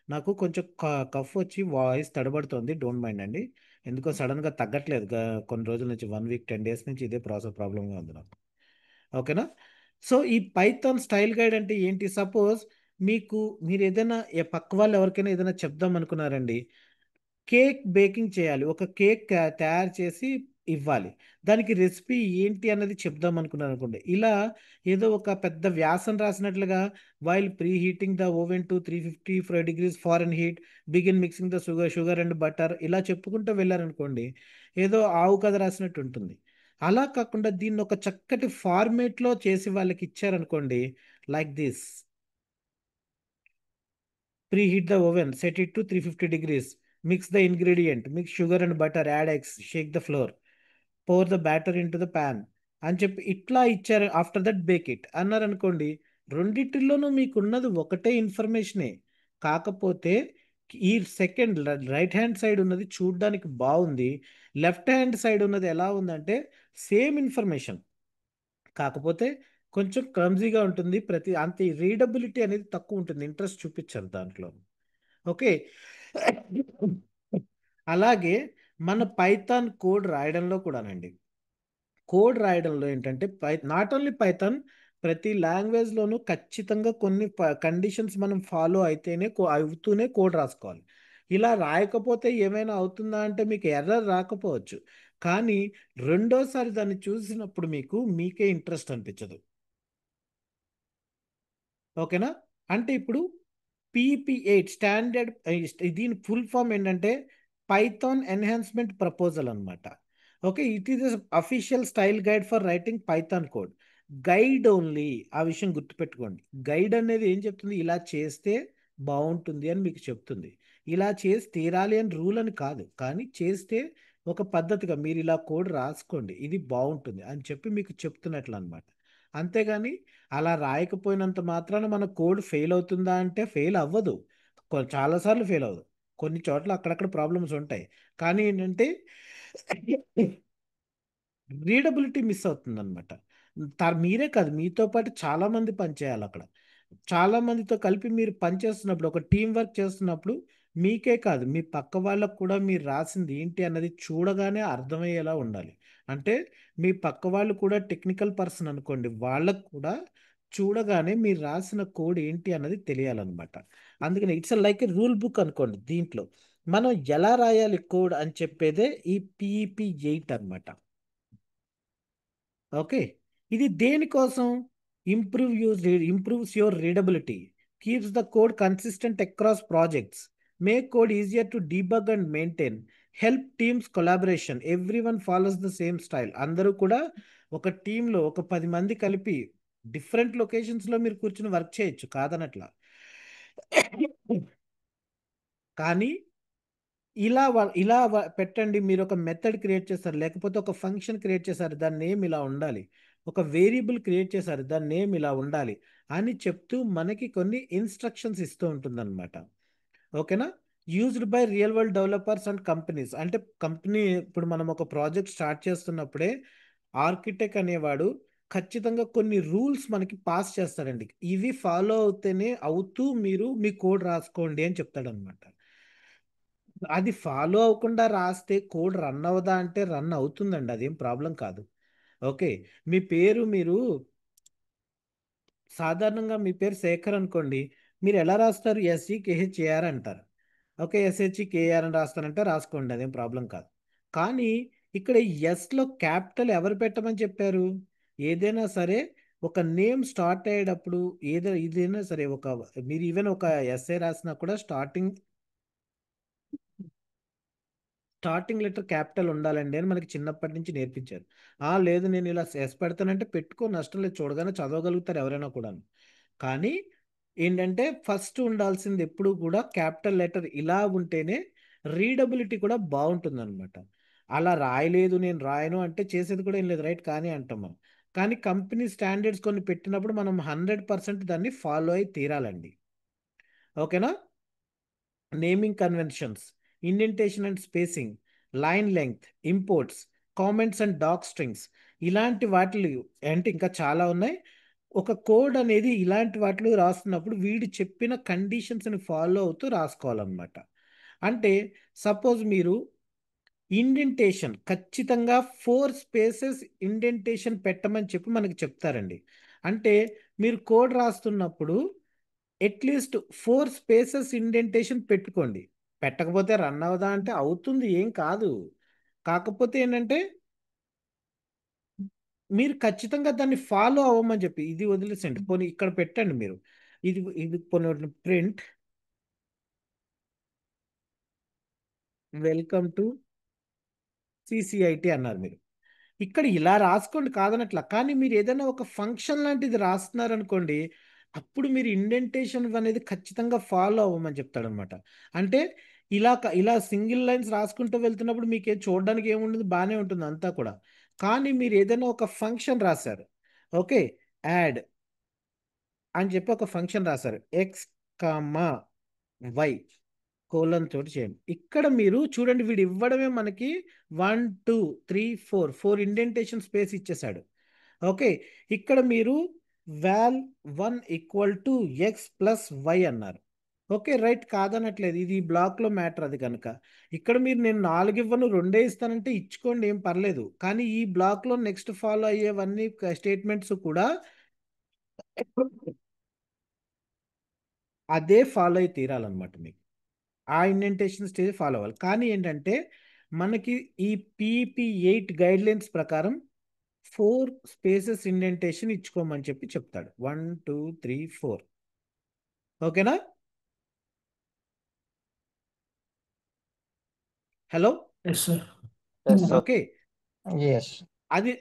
నాకు కొంచెం కఫ్ వచ్చి వాయిస్ తడబడుతోంది, డోంట్ మైండ్ అండి. ఎందుకో సడన్గా తగ్గట్లేదు. కొన్ని రోజుల నుంచి 1 వీక్ 10 డేస్ నుంచి ఇదే ప్రాబ్లంగా ఉంది నాకు. ఓకేనా? సో ఈ పైథాన్ స్టైల్ గైడ్ అంటే ఏంటి? సపోజ్ మీరు ఏదైనా పక్క వాళ్ళు ఎవరికైనా ఏదైనా చెప్దాం అనుకున్నారండి. కేక్ బేకింగ్ చేయాలి, ఒక కేక్ తయారు చేసి ఇవ్వాలి, దానికి రెసిపీ ఏంటి అన్నది చెప్దాం అనుకున్నాను అనుకోండి. ఇలా ఏదో ఒక పెద్ద వ్యాసం రాసినట్లుగా while preheating the oven to 355 degrees Fahrenheit begin mixing the sugar and butter ఇలా చెప్పుకుంటూ వెళ్ళారనుకోండి, ఏదో ఆవు కథ రాసినట్టు ఉంటుంది. అలా కాకుండా దీన్ని ఒక చక్కటి ఫార్మేట్లో చేసి వాళ్ళకి ఇచ్చారనుకోండి, like this: preheat the oven, set it to 350 degrees, mix the ingredient, mix sugar and butter, add eggs, shake the flour, pour the batter into the pan అని చెప్పి ఇట్లా ఇచ్చారు. ఆఫ్టర్ దట్ బేక్ ఇట్ అన్నారు అనుకోండి, రెండిటిల్లోనూ మీకున్నది ఒకటే ఇన్ఫర్మేషనే. కాకపోతే ఈ second right hand side ఉన్నది చూడడానికి బాగుంది, లెఫ్ట్ హ్యాండ్ సైడ్ ఉన్నది ఎలా ఉందంటే సేమ్ ఇన్ఫర్మేషన్, కాకపోతే కొంచెం క్లమ్జీగా ఉంటుంది. అంత రీడబిలిటీ అనేది తక్కువ ఉంటుంది, ఇంట్రెస్ట్ చూపించారు దాంట్లో. ఓకే. అలాగే మన పైథాన్ కోడ్ రాయడంలో కూడానండి, కోడ్ రాయడంలో ఏంటంటే నాట్ ఓన్లీ పైథాన్, ప్రతి లాంగ్వేజ్లోనూ ఖచ్చితంగా కొన్ని కండిషన్స్ మనం ఫాలో అవుతూనే కోడ్ రాసుకోవాలి. ఇలా రాయకపోతే ఏమైనా అవుతుందా అంటే మీకు ఎర్రర్ రాకపోవచ్చు, కానీ రెండోసారి దాన్ని చూసినప్పుడు మీకే ఇంట్రెస్ట్ అనిపించదు. ఓకేనా? అంటే ఇప్పుడు PEP8 స్టాండర్డ్, దీని ఫుల్ ఫామ్ ఏంటంటే పైథాన్ ఎన్హాన్స్మెంట్ ప్రపోజల్ అనమాట. Okay, it is official style guide for writing Python code. Guide only, ఆ విషయం గుర్తుపెట్టుకోండి. గైడ్ అనేది ఏం చెప్తుంది? ఇలా చేస్తే బాగుంటుంది అని మీకు చెప్తుంది. ఇలా చేసి తీరాలి అని రూల్ అని కాదు, కానీ చేస్తే ఒక పద్ధతిగా మీరు ఇలా కోడ్ రాసుకోండి, ఇది బాగుంటుంది అని చెప్పి మీకు చెప్తున్నట్లు అనమాట. అంతేగాని అలా రాయకపోయినంత మాత్రాన మన కోడ్ ఫెయిల్ అవుతుందా అంటే ఫెయిల్ అవ్వదు. చాలాసార్లు ఫెయిల్ అవ్వదు, కొన్ని చోట్ల అక్కడక్కడ ప్రాబ్లమ్స్ ఉంటాయి. కానీ ఏంటంటే రీడబిలిటీ మిస్ అవుతుంది అనమాట. మీరే కాదు, మీతో పాటు చాలా మంది పనిచేయాలి అక్కడ. చాలా మందితో కలిపి మీరు పనిచేస్తున్నప్పుడు, ఒక టీం వర్క్ చేస్తున్నప్పుడు మీకే కాదు మీ పక్క వాళ్ళకు కూడా మీరు రాసింది ఏంటి అన్నది చూడగానే అర్థమయ్యేలా ఉండాలి. అంటే మీ పక్క వాళ్ళు కూడా టెక్నికల్ పర్సన్ అనుకోండి, వాళ్ళకు కూడా చూడగానే మీరు రాసిన కోడ్ ఏంటి అన్నది తెలియాలన్నమాట. అందుకని it's like A rule book అనుకోండి. దీంట్లో మనం ఎలా రాయాలి కోడ్ అని చెప్పేదే ఈ PEP8 అన్నమాట. ఓకే, ఇది దేనికోసం? Improves your readability, keeps the code consistent across projects, make code easier to debug and maintain, help teams collaboration, every one follows the same style. అందరూ కూడా ఒక టీంలో ఒక 10 మంది కలిపి డిఫరెంట్ లొకేషన్స్లో మీరు కూర్చుని వర్క్ చేయొచ్చు, కాదనట్లా. కానీ పెట్టండి, మీరు ఒక మెథడ్ క్రియేట్ చేస్తారు, లేకపోతే ఒక ఫంక్షన్ క్రియేట్ చేశారు, దాని నేమ్ ఇలా ఉండాలి, ఒక వేరియబుల్ క్రియేట్ చేశారు, దాని నేమ్ ఇలా ఉండాలి అని చెప్తూ మనకి కొన్ని ఇన్స్ట్రక్షన్స్ ఇస్తూ ఉంటుందన్నమాట. ఓకేనా? Used by real world developers and companies. అంటే కంపెనీ, ఇప్పుడు మనం ఒక ప్రాజెక్ట్ స్టార్ట్ చేస్తున్నప్పుడే ఆర్కిటెక్ట్ అనేవాడు ఖచ్చితంగా కొన్ని రూల్స్ మనకి పాస్ చేస్తాడండి, ఇవి ఫాలో అవుతూ మీరు మీ కోడ్ రాసుకోండి అని చెప్తాడనమాట. అది ఫాలో అవ్వకుండా రాస్తే కోడ్ రన్ అవ్వదా అంటే రన్ అవుతుందండి, అదేం ప్రాబ్లం కాదు. ఓకే, మీరు సాధారణంగా మీ పేరు శేఖర్ అనుకోండి, మీరు ఎలా రాస్తారు? SEKHAR అంటారు. ఓకే, SHEKR అని రాస్తానంటే రాసుకోండి, అదేం ప్రాబ్లం కాదు. కానీ ఇక్కడ ఎస్లో క్యాపిటల్ ఎవరు పెట్టమని చెప్పారు? ఏదైనా సరే ఒక నేమ్ స్టార్ట్ అయ్యేటప్పుడు ఇదైనా సరే, మీరు ఈవెన్ ఒక ఎస్ఏ రాసినా కూడా స్టార్టింగ్ లెటర్ క్యాపిటల్ ఉండాలండి అని మనకి చిన్నప్పటి నుంచి నేర్పించారు. లేదు నేను ఇలా పెడతానంటే పెట్టుకో, నష్టం లేదు, చూడగానే చదవగలుగుతారు ఎవరైనా కూడా. కానీ ఏంటంటే ఫస్ట్ ఉండాల్సింది ఎప్పుడు కూడా క్యాపిటల్ లెటర్ ఇలా ఉంటేనే రీడబిలిటీ కూడా బాగుంటుంది అనమాట. అలా రాయలేదు, నేను రాయను అంటే చేసేది కూడా ఏం లేదు, రైట్, కానీ అంటాం మనం. కానీ కంపెనీ స్టాండర్డ్స్ కొన్ని పెట్టినప్పుడు మనం 100% దాన్ని ఫాలో అయి తీరాలండి. ఓకేనా? Naming conventions, indentation and spacing, line length, imports, comments and docstrings, ఇలాంటి వాటిలు అంటే ఇంకా చాలా ఉన్నాయి. ఒక కోడ్ అనేది ఇలాంటి వాటిలో రాస్తున్నప్పుడు వీడు చెప్పిన కండిషన్స్ని ఫాలో అవుతూ రాసుకోవాలన్నమాట. అంటే సపోజ్ మీరు ఇండెంటేషన్ ఖచ్చితంగా 4 స్పేసెస్ ఇండెంటేషన్ పెట్టమని చెప్పి మనకి చెప్తారండి. అంటే మీరు కోడ్ రాస్తున్నప్పుడు అట్లీస్ట్ 4 స్పేసెస్ ఇండెంటేషన్ పెట్టుకోండి. పెట్టకపోతే రన్ అవుదా అంటే అవుతుంది, ఏం కాదు. కాకపోతే ఏంటంటే మీరు ఖచ్చితంగా దాన్ని ఫాలో అవ్వమని చెప్పి ఇది వదిలేసండి. పోనీ ఇక్కడ పెట్టండి మీరు. ఇది ఇది పోనీ ప్రింట్ వెల్కమ్ టు సిసిఐటి అన్నారు మీరు. ఇక్కడ ఇలా రాసుకోండి కాదనట్లా, కానీ మీరు ఏదైనా ఒక ఫంక్షన్ లాంటిది రాస్తున్నారనుకోండి, అప్పుడు మీరు ఇండెంటేషన్ అనేది ఖచ్చితంగా ఫాలో అవ్వమని చెప్తాడనమాట. అంటే ఇలా సింగిల్ లైన్స్ రాసుకుంటూ వెళ్తున్నప్పుడు మీకు చూడడానికి ఏముండదు, బాగానే ఉంటుంది అంతా కూడా. కానీ మీరు ఏదైనా ఒక ఫంక్షన్ రాశారు, ఓకే, యాడ్ అని చెప్పి ఒక ఫంక్షన్ రాశారు, ఎక్స్ కామా వై కోలన్ తోటి చేయండి. ఇక్కడ మీరు చూడండి, వీడు ఇవ్వడమే మనకి 1 2 3 4 ఇండెంటేషన్ స్పేస్ ఇచ్చేసాడు. ఓకే, ఇక్కడ మీరు val 1 equal to X plus Y అన్నారు. ఓకే, రైట్, కాదనట్లేదు, ఇది ఈ బ్లాక్లో మ్యాటర్ అది కనుక. ఇక్కడ మీరు నేను 4 ఇవ్వను 2 ఇస్తానంటే ఇచ్చుకోండి, ఏం పర్లేదు. కానీ ఈ బ్లాక్లో నెక్స్ట్ ఫాలో అయ్యేవన్నీ స్టేట్మెంట్స్ కూడా అదే ఫాలో అయి తీరాలన్నమాట. మీకు ఆ ఇండెంటేషన్ స్టేజ్ ఫాలో అవ్వాలి. కానీ ఏంటంటే మనకి ఈ PEP8 గైడ్ లైన్స్ ప్రకారం 4 స్పేసెస్ ఇండెంటేషన్ ఇచ్చుకోమని చెప్పి చెప్తాడు. 1 2 3 4. ఓకేనా? Hello, Yes, sir. Yes sir. Okay. Yes. అది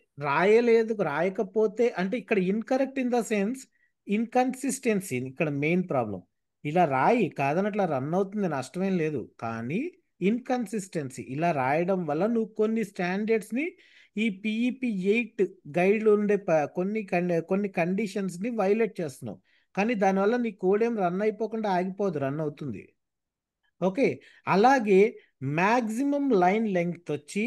రాయకపోతే అంటే ఇక్కడ incorrect in the sense inconsistency ఇక్కడ మెయిన్ ప్రాబ్లం. ఇలా రాయి కాదనట్లా రన్ అవుతుంది, నష్టమేం లేదు. కానీ ఇన్కన్సిస్టెన్సీ ఇలా రాయడం వల్ల నువ్వు కొన్ని స్టాండర్డ్స్ని ఈ PEP8 గైడ్లో ఉండే కొన్ని కండిషన్స్ని వైలేట్ చేస్తున్నావు. కానీ దానివల్ల నీ కోడ్ ఏం రన్ అయిపోకుండా ఆగిపోదు, రన్ అవుతుంది. ఓకే, అలాగే మ్యాక్సిమం లైన్ లెంగ్త్ వచ్చి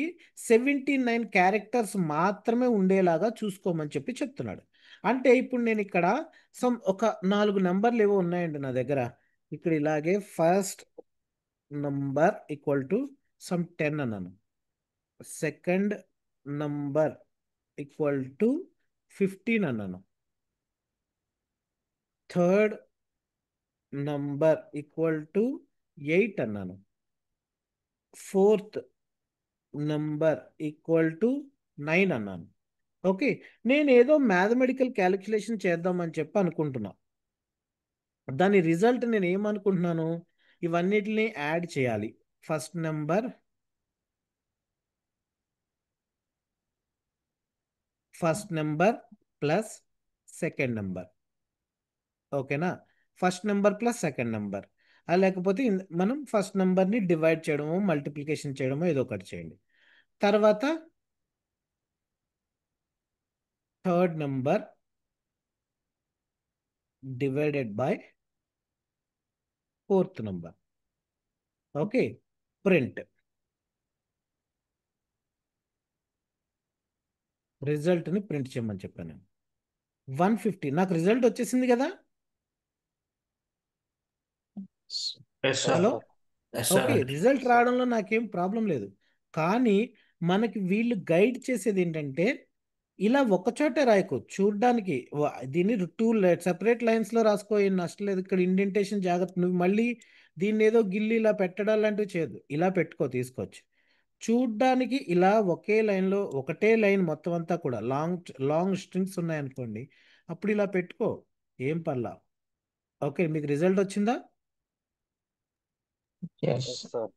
79 క్యారెక్టర్స్ మాత్రమే ఉండేలాగా చూసుకోమని చెప్పి చెప్తున్నాడు. అంటే ఇప్పుడు నేను ఇక్కడ ఒక 4 నెంబర్లు ఏవో ఉన్నాయండి నా దగ్గర. ఇక్కడ ఇలాగే ఫస్ట్ నంబర్ ఈక్వల్ టు 10 అన్నాను, సెకండ్ నంబర్ ఈక్వల్ టు 15 అన్నాను, థర్డ్ నంబర్ ఈక్వల్ టు 8 అన్నాను, ఫోర్త్ నంబర్ ఈక్వల్ టు 9 అన్నాను. ఓకే, నేను ఏదో మ్యాథమెటికల్ క్యాలిక్యులేషన్ చేద్దామని చెప్పి అనుకుంటున్నా. దాని రిజల్ట్ నేను ఏమనుకుంటున్నాను, ఇవన్నిటిని యాడ్ చేయాలి. First number plus second number. ఓకేనా? First number plus second number. లేకపోతే మనం ఫస్ట్ నెంబర్ని డివైడ్ చేయడమో మల్టిప్లికేషన్ చేయడమో ఏదో ఒకటి చేయండి. తర్వాత third number divided by fourth number. Okay, print రిజల్ట్ని ప్రింట్ చేయమని చెప్పాను. 150 నాకు రిజల్ట్ వచ్చేసింది కదా. Yes, sir. Hello, Yes, okay, sir. Result రావడంలో నాకేం ప్రాబ్లం లేదు. కానీ మనకి వీళ్ళు గైడ్ చేసేది ఏంటంటే ఇలా ఒకచోటే రాయకు, చూడ్డానికి దీన్ని 2 సెపరేట్ లైన్స్లో రాసుకో, ఏం నష్టం లేదు. ఇక్కడ ఇండెంటేషన్ జాగ్రత్త, నువ్వు మళ్ళీ దీన్ని ఏదో గిల్లి ఇలా పెట్టడం లాంటివి చేయదు, ఇలా పెట్టుకో, తీసుకోవచ్చు. చూడ్డానికి ఇలా ఒకే లైన్లో ఒకటే లైన్ మొత్తం అంతా కూడా లాంగ్ స్ట్రింగ్స్ ఉన్నాయనుకోండి, అప్పుడు ఇలా పెట్టుకో, ఏం పర్లా. ఓకే, మీకు రిజల్ట్ వచ్చిందా? Yes. Yes sir.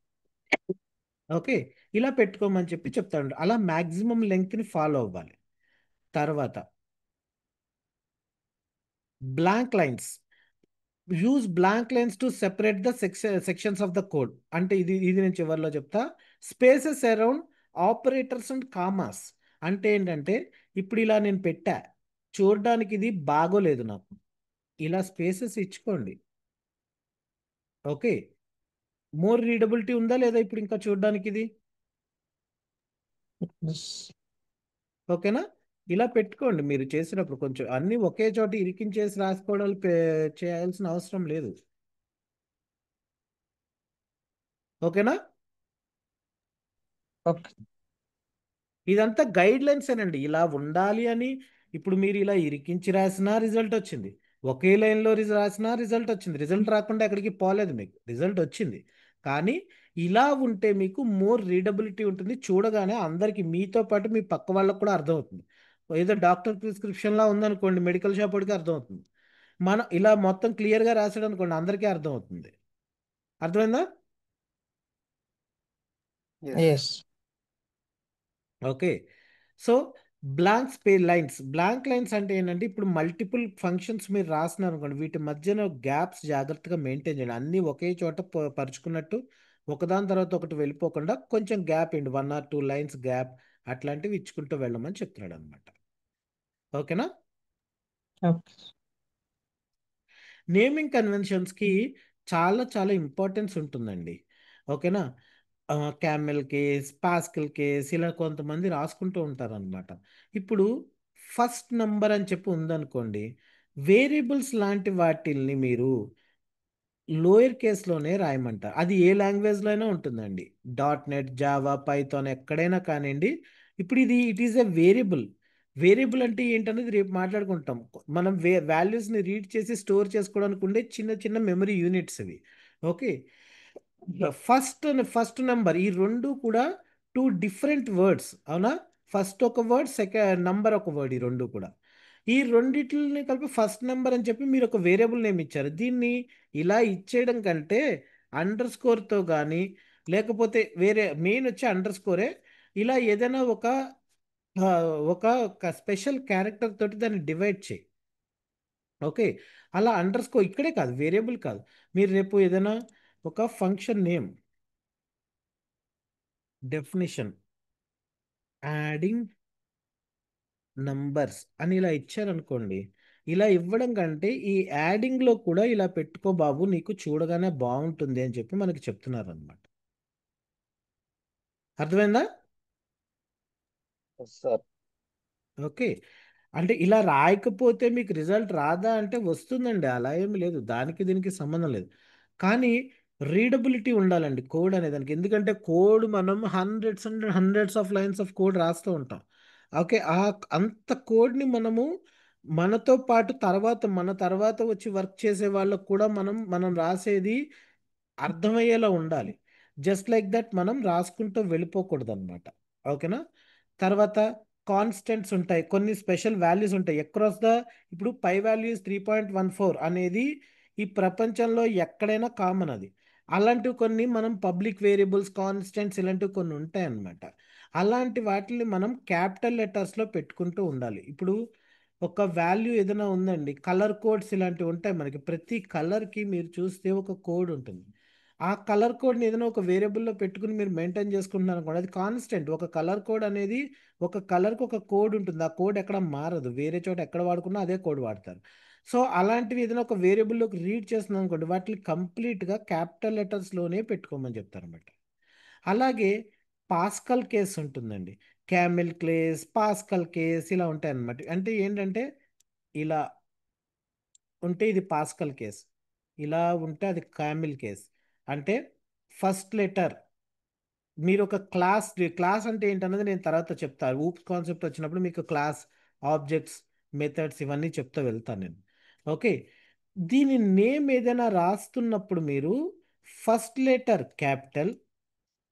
ఓకే, ఇలా పెట్టుకోమని చెప్పి చెప్తాడు. అలా మ్యాక్సిమం లెంగ్త్ని ఫాలో అవ్వాలి. తర్వాత blank lines, use blank lines to separate the sections of the code. అంటే ఇది నేను చివరిలో చెప్తా. Spaces around operators and commas. అంటే ఏంటంటే ఇప్పుడు ఇలా నేను పెట్టా, చూడడానికి ఇది బాగోలేదు నాకు, ఇలా స్పేసెస్ ఇచ్చుకోండి. ఓకే, మోర్ రీడబిలిటీ ఉందా లేదా ఇప్పుడు ఇంకా చూడడానికి ఇది? Yes. ఓకేనా? ఇలా పెట్టుకోండి మీరు చేసినప్పుడు. కొంచెం అన్ని ఒకే చోట ఇరికించేసి రాసుకోవడాలు చేయాల్సిన అవసరం లేదు. ఓకేనా? ఓకే. ఇదంతా గైడ్ లైన్స్ ఏనండి. ఇలా ఉండాలి అని ఇప్పుడు మీరు ఇలా ఇరికించి రాసినా రిజల్ట్ వచ్చింది, ఒకే లైన్లో రాసినా రిజల్ట్ వచ్చింది. రిజల్ట్ రాకుండా ఎక్కడికి పోలేదు, మీకు రిజల్ట్ వచ్చింది. కానీ ఇలా ఉంటే మీకు మోర్ రీడబిలిటీ ఉంటుంది, చూడగానే అందరికి మీతో పాటు మీ పక్క వాళ్ళకు కూడా అర్థమవుతుంది. ఏదో డాక్టర్ ప్రిస్క్రిప్షన్లా ఉందనుకోండి, మెడికల్ షాప్ వాడికి అర్థమవుతుంది. మనం ఇలా మొత్తం క్లియర్గా రాసాడు అనుకోండి, అందరికీ అర్థమవుతుంది. అర్థమైందా? Yes yes. Okay. So blank lines అంటే ఏంటంటే, ఇప్పుడు మల్టిపుల్ ఫంక్షన్స్ మీరు రాస్తున్నారు అనుకోండి, వీటి మధ్యన గ్యాప్స్ జాగ్రత్తగా మెయింటైన్ చేయండి. అన్నీ ఒకే చోట పరుచుకున్నట్టు ఒకదాని తర్వాత ఒకటి వెళ్ళిపోకుండా కొంచెం గ్యాప్ అండి, 1 or 2 లైన్స్ గ్యాప్ అట్లాంటివి ఇచ్చుకుంటూ వెళ్ళమని చెప్తున్నాడు అనమాట. ఓకేనా? ఓకే. నేమింగ్ కన్వెన్షన్స్కి చాలా చాలా ఇంపార్టెన్స్ ఉంటుందండి. ఓకేనా? క్యామెల్ కేస్, పాస్కల్ కేస్ ఇలా కొంతమంది రాసుకుంటూ ఉంటారనమాట. ఇప్పుడు ఫస్ట్ నంబర్ అని చెప్పి ఉందనుకోండి, వేరియబుల్స్ లాంటి వాటిల్ని మీరు లోయర్ కేస్లోనే రాయమంటారు. అది ఏ లాంగ్వేజ్లో అయినా ఉంటుందండి, .NET, జావా, పైథాన్ ఎక్కడైనా కానివ్వండి. ఇప్పుడు it is a variable. Variable అంటే ఏంటనేది రేపు మాట్లాడుకుంటాం. మనం వాల్యూస్ని రీడ్ చేసి స్టోర్ చేసుకోవడానికి ఉండే చిన్న చిన్న మెమరీ యూనిట్స్ ఇవి. ఓకే. ఫస్ట్ నెంబర్ ఈ రెండు కూడా 2 డిఫరెంట్ వర్డ్స్, అవునా? ఫస్ట్ ఒక వర్డ్, సెకండ్ నంబర్ ఒక వర్డ్, ఈ రెండు కూడా. ఈ రెండిటిని కలిపి ఫస్ట్ నెంబర్ అని చెప్పి మీరు ఒక వేరియబుల్ నేమ్ ఇచ్చారు. దీన్ని ఇలా ఇచ్చేయడం కంటే అండర్ స్కోర్తో కానీ, లేకపోతే వేరే మెయిన్ వచ్చి అండర్ స్కోరే, ఇలా ఏదైనా ఆ, ఒక స్పెషల్ క్యారెక్టర్ తోటి దాన్ని డివైడ్ చేయి. ఓకే. అలా అండర్ స్కోర్ ఇక్కడే కాదు, వేరియబుల్ కాదు, మీరు రేపు ఏదైనా ఒక function name, definition, adding numbers అని ఇలా ఇచ్చారనుకోండి, ఇలా ఇవ్వడం కంటే ఈ యాడింగ్లో కూడా ఇలా పెట్టుకో బాబు, నీకు చూడగానే బాగుంటుంది అని చెప్పి మనకి చెప్తున్నారు అనమాట. అర్థమైందా? Yes sir. ఓకే. అంటే ఇలా రాయకపోతే మీకు రిజల్ట్ రాదా అంటే వస్తుందండి, అలా ఏమి లేదు, దానికి దీనికి సంబంధం లేదు. కానీ రీడబిలిటీ ఉండాలండి కోడ్ అనే దానికి. ఎందుకంటే కోడ్ మనం hundreds and hundreds of lines of code రాస్తూ ఉంటాం. ఓకే. అంత కోడ్ని మనము మనతో పాటు మన తర్వాత వచ్చి వర్క్ చేసే వాళ్ళకు కూడా మనం రాసేది అర్థమయ్యేలా ఉండాలి. జస్ట్ లైక్ దట్ మనం రాసుకుంటూ వెళ్ళిపోకూడదు అనమాట. ఓకేనా? తర్వాత కాన్స్టెంట్స్ ఉంటాయి, కొన్ని స్పెషల్ వాల్యూస్ ఉంటాయి అక్రాస్ ఇప్పుడు పై వాల్యూస్ 3.14 అనేది ఈ ప్రపంచంలో ఎక్కడైనా కామన్ అది. అలాంటివి కొన్ని మనం పబ్లిక్ వేరియబుల్స్, కాన్స్టెంట్స్ ఇలాంటివి కొన్ని ఉంటాయి అన్నమాట. అలాంటి వాటిని మనం క్యాపిటల్ లెటర్స్లో పెట్టుకుంటూ ఉండాలి. ఇప్పుడు ఒక వాల్యూ ఏదైనా ఉందండి, కలర్ కోడ్స్ ఇలాంటివి ఉంటాయి మనకి. ప్రతి కలర్కి మీరు చూస్తే ఒక కోడ్ ఉంటుంది. ఆ కలర్ కోడ్ని ఏదైనా ఒక వేరియబుల్లో పెట్టుకుని మీరు మెయింటైన్ చేసుకుంటున్నారు అనుకోండి, అది కాన్స్టెంట్. ఒక కలర్ కోడ్ అనేది ఒక కలర్కి ఒక కోడ్ ఉంటుంది, ఆ కోడ్ ఎక్కడ మారదు, వేరే చోట ఎక్కడ వాడుకున్నా అదే కోడ్ వాడతారు. సో అలాంటివి ఏదైనా ఒక వేరియబుల్లోకి రీడ్ చేస్తున్నాం అనుకోండి, వాటిని కంప్లీట్గా క్యాపిటల్ లెటర్స్లోనే పెట్టుకోమని చెప్తారు అన్నమాట. అలాగే పాస్కల్ కేస్ ఉంటుందండి, క్యామిల్ కేస్, పాస్కల్ కేస్ ఇలా ఉంటాయి అన్నమాట. అంటే ఏంటంటే ఇలా ఉంటే ఇది పాస్కల్ కేస్, ఇలా ఉంటే అది క్యామిల్ కేస్. అంటే ఫస్ట్ లెటర్, మీరు ఒక క్లాస్ అంటే ఏంటన్నది నేను తర్వాత చెప్తాను. ఊప్స్ కాన్సెప్ట్ వచ్చినప్పుడు మీకు క్లాస్, ఆబ్జెక్ట్స్, మెథడ్స్ ఇవన్నీ చెప్తూ వెళ్తాను నేను. ఓకే. దీని నేమ్ ఏదైనా రాస్తున్నప్పుడు మీరు ఫస్ట్ లెటర్ క్యాపిటల్,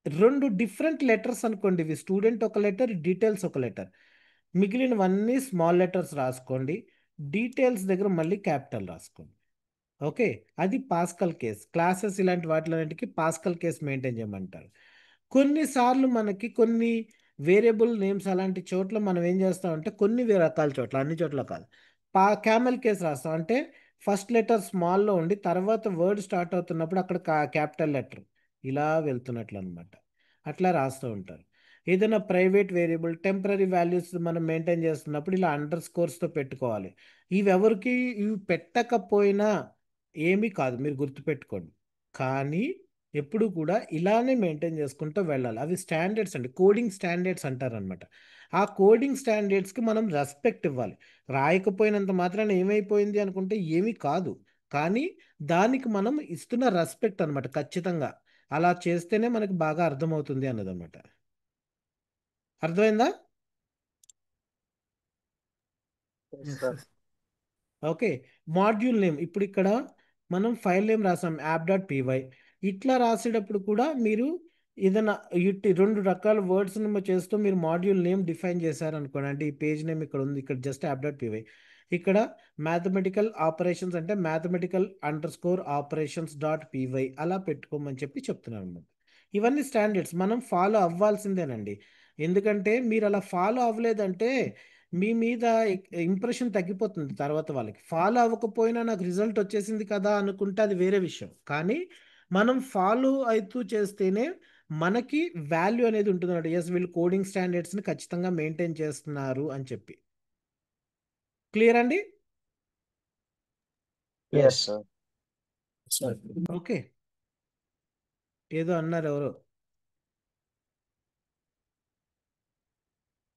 రెండు డిఫరెంట్ లెటర్స్ అనుకోండి, ఇవి స్టూడెంట్ ఒక లెటర్, డీటెయిల్స్ ఒక లెటర్, మిగిలినవన్నీ స్మాల్ లెటర్స్ రాసుకోండి, డీటెయిల్స్ దగ్గర మళ్ళీ క్యాపిటల్ రాసుకోండి. ఓకే. అది పాస్కల్ కేస్. క్లాసెస్ ఇలాంటి వాటిలన్నిటికీ పాస్కల్ కేస్ మెయింటైన్ చేయమంటారు. కొన్నిసార్లు మనకి కొన్ని వేరియబుల్ నేమ్స్ అలాంటి చోట్ల మనం ఏం చేస్తామంటే, కొన్ని రకాల చోట్ల, అన్ని చోట్ల కాదు, క్యామెల్ కేస్ రాస్తాం. అంటే ఫస్ట్ లెటర్ స్మాల్లో ఉండి తర్వాత వర్డ్ స్టార్ట్ అవుతున్నప్పుడు అక్కడ క్యాపిటల్ లెటర్ ఇలా వెళ్తున్నట్లు అనమాట. అట్లా రాస్తూ ఉంటారు. ఏదైనా ప్రైవేట్ వేరియబుల్, టెంపరీ వాల్యూస్ మనం మెయింటైన్ చేస్తున్నప్పుడు ఇలా అండర్ స్కోర్స్తో పెట్టుకోవాలి. ఇవి పెట్టకపోయినా ఏమీ కాదు, మీరు గుర్తుపెట్టుకోండి. కానీ ఎప్పుడు కూడా ఇలానే మెయింటైన్ చేసుకుంటూ వెళ్ళాలి. అవి స్టాండర్డ్స్ అండి, కోడింగ్ స్టాండర్డ్స్ అంటారనమాట. ఆ కోడింగ్ స్టాండర్డ్స్కి మనం రెస్పెక్ట్ ఇవ్వాలి. రాయకపోయినంత మాత్రాన ఏమైపోయింది అనుకుంటే ఏమీ కాదు. కానీ దానికి మనం ఇస్తున్న రెస్పెక్ట్ అనమాట ఖచ్చితంగా. అలా చేస్తేనే మనకి బాగా అర్థమవుతుంది అన్నదన్నమాట. అర్థమైందా? Yes sir. Okay. Module name ఇప్పుడు ఇక్కడ మనం ఫైల్ నేమ్ రాసాం యాప్.py. ఇట్లా రాసేటప్పుడు కూడా మీరు ఏదైనా ఇట్టి రెండు రకాల వర్డ్స్ చేస్తూ మీరు మాడ్యూల్ నేమ్ డిఫైన్ చేశారనుకోండి, అంటే ఈ పేజ్ నేమ్ ఇక్కడ ఉంది, ఇక్కడ జస్ట్ యాప్.py, ఇక్కడ మ్యాథమెటికల్ ఆపరేషన్స్ అంటే mathematical_operations.py అలా పెట్టుకోమని చెప్తున్నాను అనమాట. ఇవన్నీ స్టాండర్డ్స్ మనం ఫాలో అవ్వాల్సిందేనండి. ఎందుకంటే మీరు అలా ఫాలో అవ్వలేదంటే మీ మీద ఇంప్రెషన్ తగ్గిపోతుంది. తర్వాత వాళ్ళకి ఫాలో అవ్వకపోయినా నాకు రిజల్ట్ వచ్చేసింది కదా అనుకుంటే అది వేరే విషయం. కానీ మనం ఫాలో అవుతూ చేస్తేనే మనకి వాల్యూ అనేది ఉంటుంది అన్నమాట. ఎస్, వీళ్ళు కోడింగ్ స్టాండర్డ్స్ని ఖచ్చితంగా మెయింటైన్ చేస్తున్నారు అని చెప్పి. క్లియర్ అండి? Yes Yes. సార్. ఓకే. ఏదో అన్నారు ఎవరో,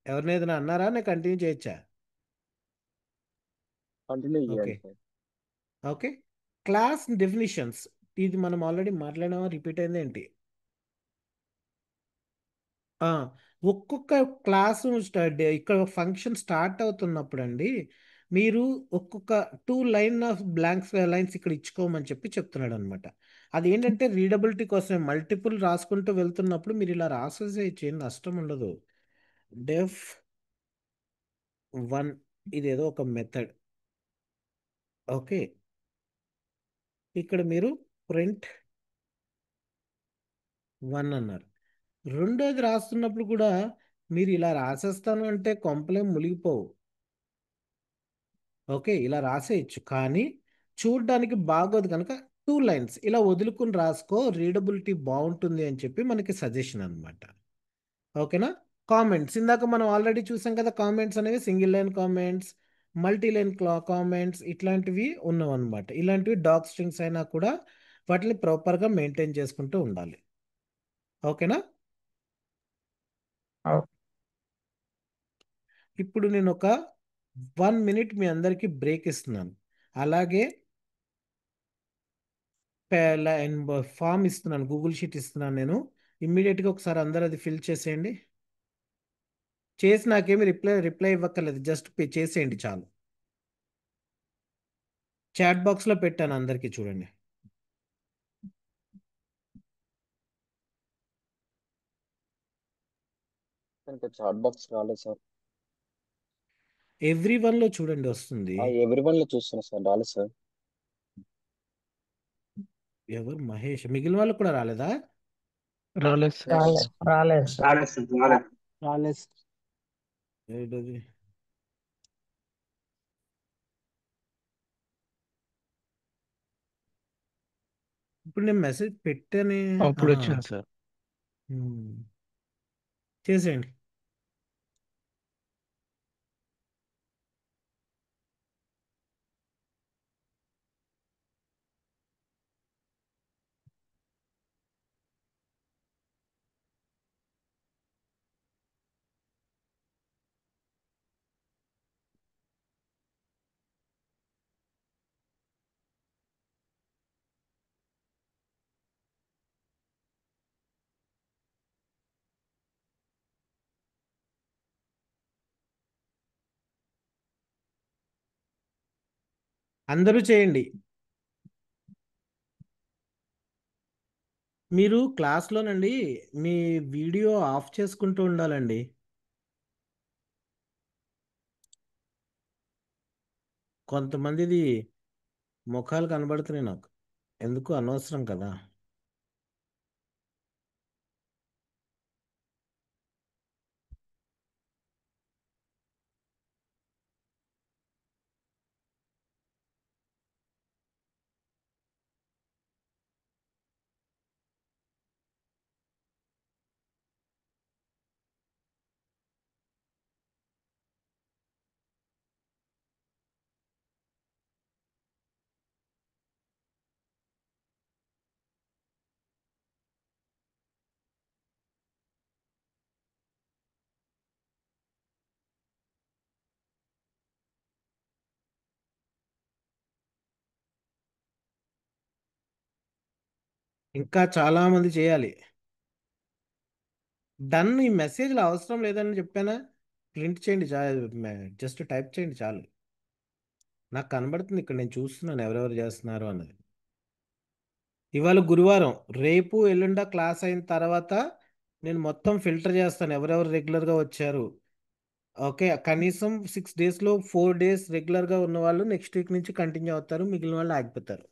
ఎవరిని ఏదైనా అన్నారా? నేను కంటిన్యూ చేయొచ్చా? Continue okay. చేయండి సార్. ఓకే. క్లాస్ డెఫినిషన్స్ ఇది మనం ఆల్రెడీ మాట్లాడామా? రిపీట్ అయింది ఏంటి? ఆ, ఒక్కొక్క క్లాసు ఇక్కడ ఫంక్షన్ స్టార్ట్ అవుతున్నప్పుడు అండి, మీరు ఒక్కొక్క 2 లైన్స్ ఇక్కడ ఇచ్చుకోమని చెప్తున్నాడు అనమాట. అది ఏంటంటే రీడబిలిటీ కోసమే మల్టిపుల్ రాసుకుంటూ వెళ్తున్నప్పుడు మీరు ఇలా రాసేసేయచ్చు, ఏం నష్టం ఉండదు. డెఫ్ 1 ఇదేదో ఒక మెథడ్. ఓకే. ఇక్కడ మీరు ప్రింట్ 1 అన్నారు. రెండోది రాస్తున్నప్పుడు కూడా మీరు ఇలా రాసేస్తాను అంటే కొంపలేం మునిగిపోవు. ఓకే, ఇలా రాసేయచ్చు, కానీ చూడ్డానికి బాగోదు కనుక 2 లైన్స్ ఇలా వదులుకుని రాసుకో, రీడబిలిటీ బాగుంటుంది అని చెప్పి మనకి సజెషన్ అనమాట. ఓకేనా? కామెంట్స్ ఇందాక మనం ఆల్రెడీ చూసాం కదా, కామెంట్స్ అనేవి single line comments, multi line comments ఇట్లాంటివి ఉన్నావు అనమాట. ఇలాంటివి డాక్ స్ట్రింగ్స్ అయినా కూడా వాటిని ప్రాపర్గా మెయింటైన్ చేసుకుంటూ ఉండాలి. ఓకేనా? Okay. ఇప్పుడు నేను ఒక 1 మినిట్ మీ అందరికీ బ్రేక్ ఇస్తున్నాను. అలాగే ఫామ్ ఇస్తున్నాను, గూగుల్ షీట్ ఇస్తున్నాను నేను. ఇమ్మీడియట్గా ఒకసారి అందరూ అది ఫిల్ చేసేయండి. చేసి నాకేమి రిప్లై ఇవ్వక్కర్లేదు, జస్ట్ చేసేయండి చాలు. చాట్ బాక్స్లో పెట్టాను, అందరికీ చూడండి. ఇంకా చాట్ బాక్స్ రాలేదు సార్. ఎవ్రీ వన్లో చూడండి వస్తుంది. ఎవ్రీ వన్ లో చూస్తున్నా సార్, రాలేదు సార్. ఎవరు? మహేష్. మిగిలిన వాళ్ళకు కూడా రాలేదా? రాలేదు సార్. రాలేదు సార్. రాలేదు. ఏంటది? ఇప్పుడు నేను మెసేజ్ పెట్టానే. అప్పుడు వచ్చింది సార్. హ్మ్. చేసేయండి. అందరూ చేయండి. మీరు క్లాస్లోనండి మీ వీడియో ఆఫ్ చేసుకుంటూ ఉండాలండి. కొంతమందిది ముఖాలు కనబడుతున్నాయి నాకు, ఎందుకు అనవసరం కదా. ఇంకా చాలా మంది చేయాలి. డన్, ఈ మెసేజ్లు అవసరం లేదని చెప్పానా? ప్రింట్ చేయండి, జస్ట్ టైప్ చేయండి చాలు. నాకు కనబడుతుంది ఇక్కడ, నేను చూస్తున్నాను ఎవరెవరు చేస్తున్నారు అన్నది. ఇవాళ గురువారం, రేపు ఎల్లుండ క్లాస్ అయిన తర్వాత నేను మొత్తం ఫిల్టర్ చేస్తాను ఎవరెవరు రెగ్యులర్గా వచ్చారు. ఓకే, కనీసం 6 డేస్లో 4 డేస్ రెగ్యులర్గా ఉన్న వాళ్ళు నెక్స్ట్ వీక్ నుంచి కంటిన్యూ అవుతారు, మిగిలిన వాళ్ళు ఆగిపోతారు.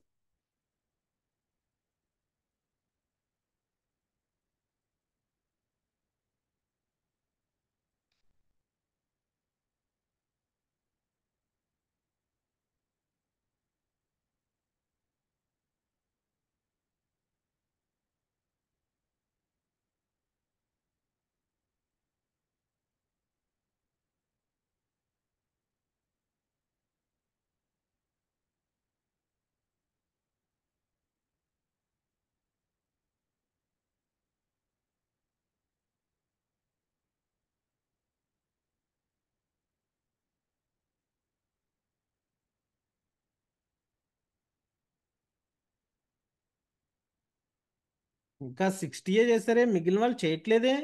ఇంకా 60 చేస్తారే, మిగిలిన వాళ్ళు చేయట్లేదే,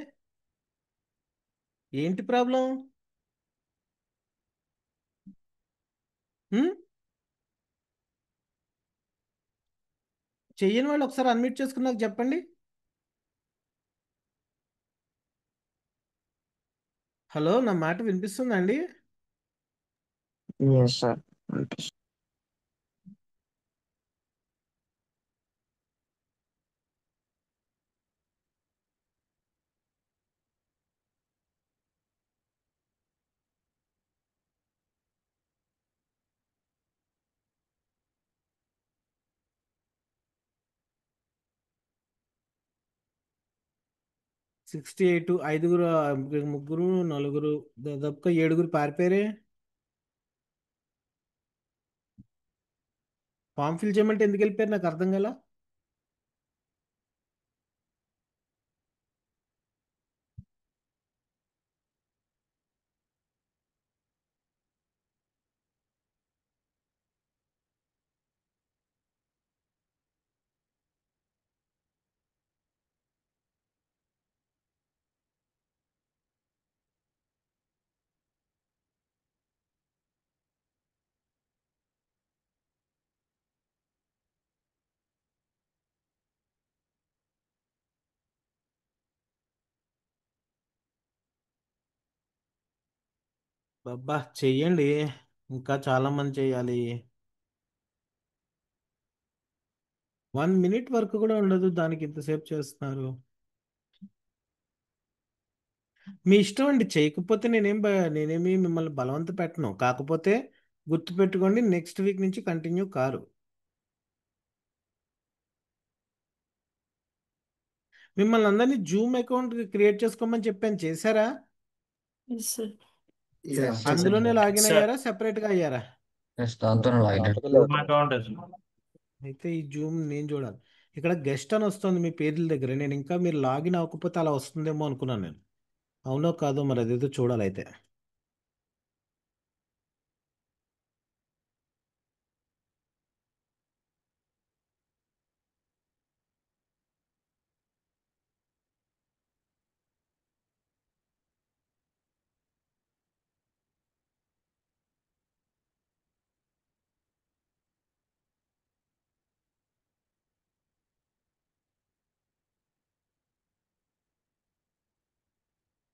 ఏంటి ప్రాబ్లం? చెయ్యని వాళ్ళు ఒకసారి అన్మ్యూట్ చేసుకుని నాకు చెప్పండి. హలో, నా మాట వినిపిస్తుందా అండి? Yes, sir. 68, ఐదుగురు, ముగ్గురు, నలుగురు, దాదాపుగా 7గురు పారిపోయారే. ఫామ్ ఫిల్ చేయమంటే ఎందుకు వెళ్ళిపోయారు నాకు అర్థం కదా. బాబా చెయ్యండి, ఇంకా చాలా మంది చెయ్యాలి. 1 మినిట్ వరకు కూడా ఉండదు, దానికి ఇంతసేపు చేస్తున్నారు. మీ ఇష్టం అండి, చేయకపోతే నేనేమి మిమ్మల్ని బలవంత పెట్టను. కాకపోతే గుర్తుపెట్టుకోండి, నెక్స్ట్ వీక్ నుంచి కంటిన్యూ కారు. మిమ్మల్ని అందరినీ జూమ్ అకౌంట్ క్రియేట్ చేసుకోమని చెప్పాను, చేశారా? Yes, sir. Yes, అందులోనే లాగిన్ Sir. అయ్యారా, సెపరేట్గా అయ్యారా? దాంతోనే లాగిన్ దాంట్లోకెళ్ళి Zoom account is. అయితే ఈ జూమ్ నేను చూడాలి. ఇక్కడ గెస్ట్ అని వస్తుంది మీ పేర్ల దగ్గర, నేను ఇంకా మీరు లాగిన్ అవ్వకపోతే అలా వస్తుందేమో అనుకున్నాను నేను. అవునో కాదో మరి అదేదో చూడాలి అయితే.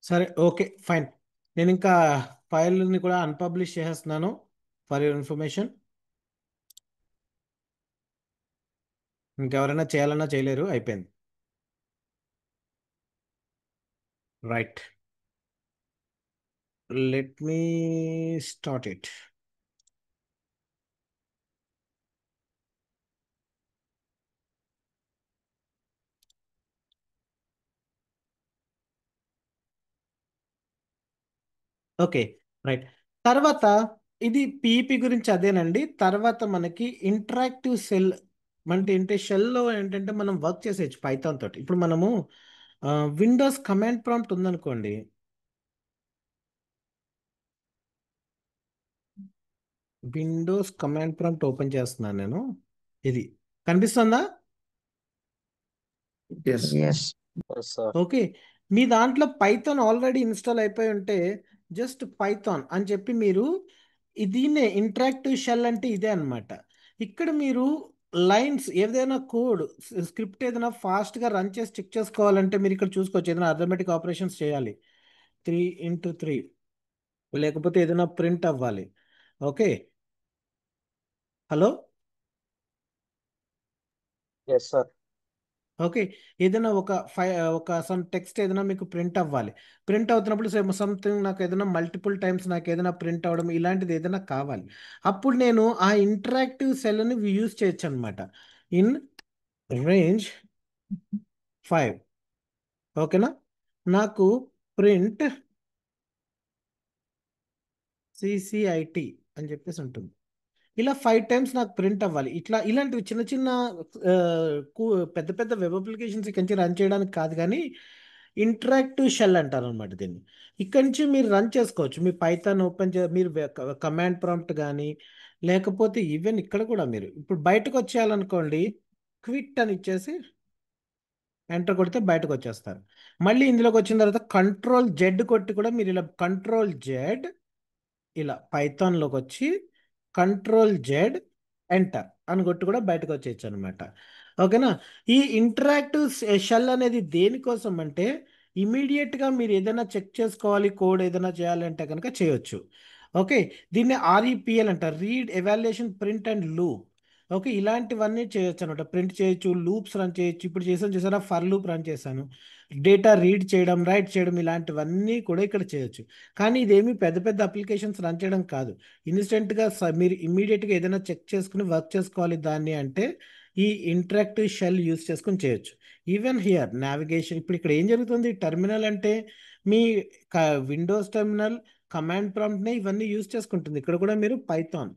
సరే, ఓకే, ఫైన్. నేను ఇంకా ఫైల్ని కూడా అన్పబ్లిష్ చేసేస్తున్నాను, ఫర్ యువర్ ఇన్ఫర్మేషన్. ఇంకెవరైనా చేయాలన్నా చేయలేరు, అయిపోయింది. Right, let me start it. Okay, right. తర్వాత ఇది పిఈపి గురించి అదేనండి. తర్వాత మనకి ఇంటరాక్టివ్ సెల్ అంటే ఏంటి, షెల్లో ఏంటంటే మనం వర్క్ చేసేయచ్చు పైథాన్ తోటి. ఇప్పుడు మనము విండోస్ కమాండ్ ప్రాంప్ట్ ఉందనుకోండి, విండోస్ కమాండ్ ప్రాంప్ట్ ఓపెన్ చేస్తున్నాను నేను. ఇది కనిపిస్తుందా? Yes. Yes. Yes, sir. Okay, మీ దాంట్లో పైథాన్ ఆల్రెడీ ఇన్స్టాల్ అయిపోయి ఉంటే జస్ట్ పైథాన్ అని చెప్పి మీరు దీన్నే ఇంటరాక్టివ్ షెల్ అంటే ఇదే అన్నమాట. ఇక్కడ మీరు లైన్స్ ఏదైనా కోడ్ స్క్రిప్ట్ ఏదైనా ఫాస్ట్గా రన్ చేసి చెక్ చేసుకోవాలంటే మీరు ఇక్కడ చూసుకోవచ్చు. ఏదైనా అర్థమెటిక్ ఆపరేషన్స్ చేయాలి 3 x 3, లేకపోతే ఏదైనా ప్రింట్ అవ్వాలి. Okay, hello. Yes sir. Okay, ఏదైనా ఒక సమ్ టెక్స్ట్ ఏదైనా మీకు ప్రింట్ అవ్వాలి. ప్రింట్ అవుతున్నప్పుడు సంథింగ్ నాకు ఏదైనా మల్టిపుల్ టైమ్స్ నాకు ఏదైనా ప్రింట్ అవ్వడం ఇలాంటిది ఏదైనా కావాలి. అప్పుడు నేను ఆ ఇంటరాక్టివ్ సెల్ని యూజ్ చేయొచ్చు అనమాట. ఇన్ రేంజ్ 5, ఓకేనా. నాకు ప్రింట్ సిసిఐటి అని చెప్పేసి ఉంటుంది. ఇలా 5 టైమ్స్ నాకు ప్రింట్ అవ్వాలి. ఇలాంటివి చిన్న చిన్న ఆ, పెద్ద పెద్ద వెబ్ అప్లికేషన్స్ ఇక్కడి నుంచి రన్ చేయడానికి కాదు, కానీ ఇంటరాక్టివ్ షెల్ అంటారు అనమాట దీన్ని. ఇక్కడి నుంచి మీరు రన్ చేసుకోవచ్చు. మీ పైథాన్ ఓపెన్ మీరు కమాండ్ ప్రాంప్ట్ కానీ, లేకపోతే ఈవెన్ ఇక్కడ కూడా మీరు ఇప్పుడు బయటకు వచ్చేయాలనుకోండి, క్విట్ అని ఇచ్చేసి ఎంటర్ కొడితే బయటకు వచ్చేస్తారు. మళ్ళీ ఇందులోకి వచ్చిన తర్వాత కంట్రోల్ Z కొట్టి కూడా మీరు ఇలా కంట్రోల్ Z ఇలా పైథాన్లోకి వచ్చి కంట్రోల్ Z ఎంటర్ అని కొట్టి కూడా బయటకు వచ్చేయచ్చు అనమాట. ఓకేనా. ఈ ఇంటరాక్టివ్ షెల్ అనేది దేనికోసం అంటే ఇమీడియట్గా మీరు ఏదైనా చెక్ చేసుకోవాలి, కోడ్ ఏదైనా చేయాలంటే కనుక చేయొచ్చు. ఓకే, దీన్ని REPL అంటారు, read evaluation print and loop. Okay, ఇలాంటివన్నీ చేయొచ్చు అనమాట. ప్రింట్ చేయొచ్చు, లూప్స్ రన్ చేయొచ్చు. ఇప్పుడు చేసారా ఫర్ లూప్ రన్ చేశాను, డేటా రీడ్ చేయడం, రైట్ చేయడం, ఇలాంటివన్నీ కూడా ఇక్కడ చేయొచ్చు. కానీ ఇదేమి పెద్ద పెద్ద అప్లికేషన్స్ రన్ చేయడం కాదు. ఇన్స్టెంట్గా మీరు ఇమ్మీడియట్గా ఏదైనా చెక్ చేసుకుని వర్క్ చేసుకోవాలి దాన్ని అంటే ఈ ఇంటరాక్టివ్ షెల్ యూస్ చేసుకుని చేయొచ్చు. ఈవెన్ హియర్ నావిగేషన్, ఇప్పుడు ఇక్కడ ఏం జరుగుతుంది, టెర్మినల్ అంటే మీ విండోస్ టెర్మినల్, కమాండ్ ప్రాంప్ట్నే ఇవన్నీ యూస్ చేసుకుంటుంది. ఇక్కడ కూడా మీరు పైథాన్,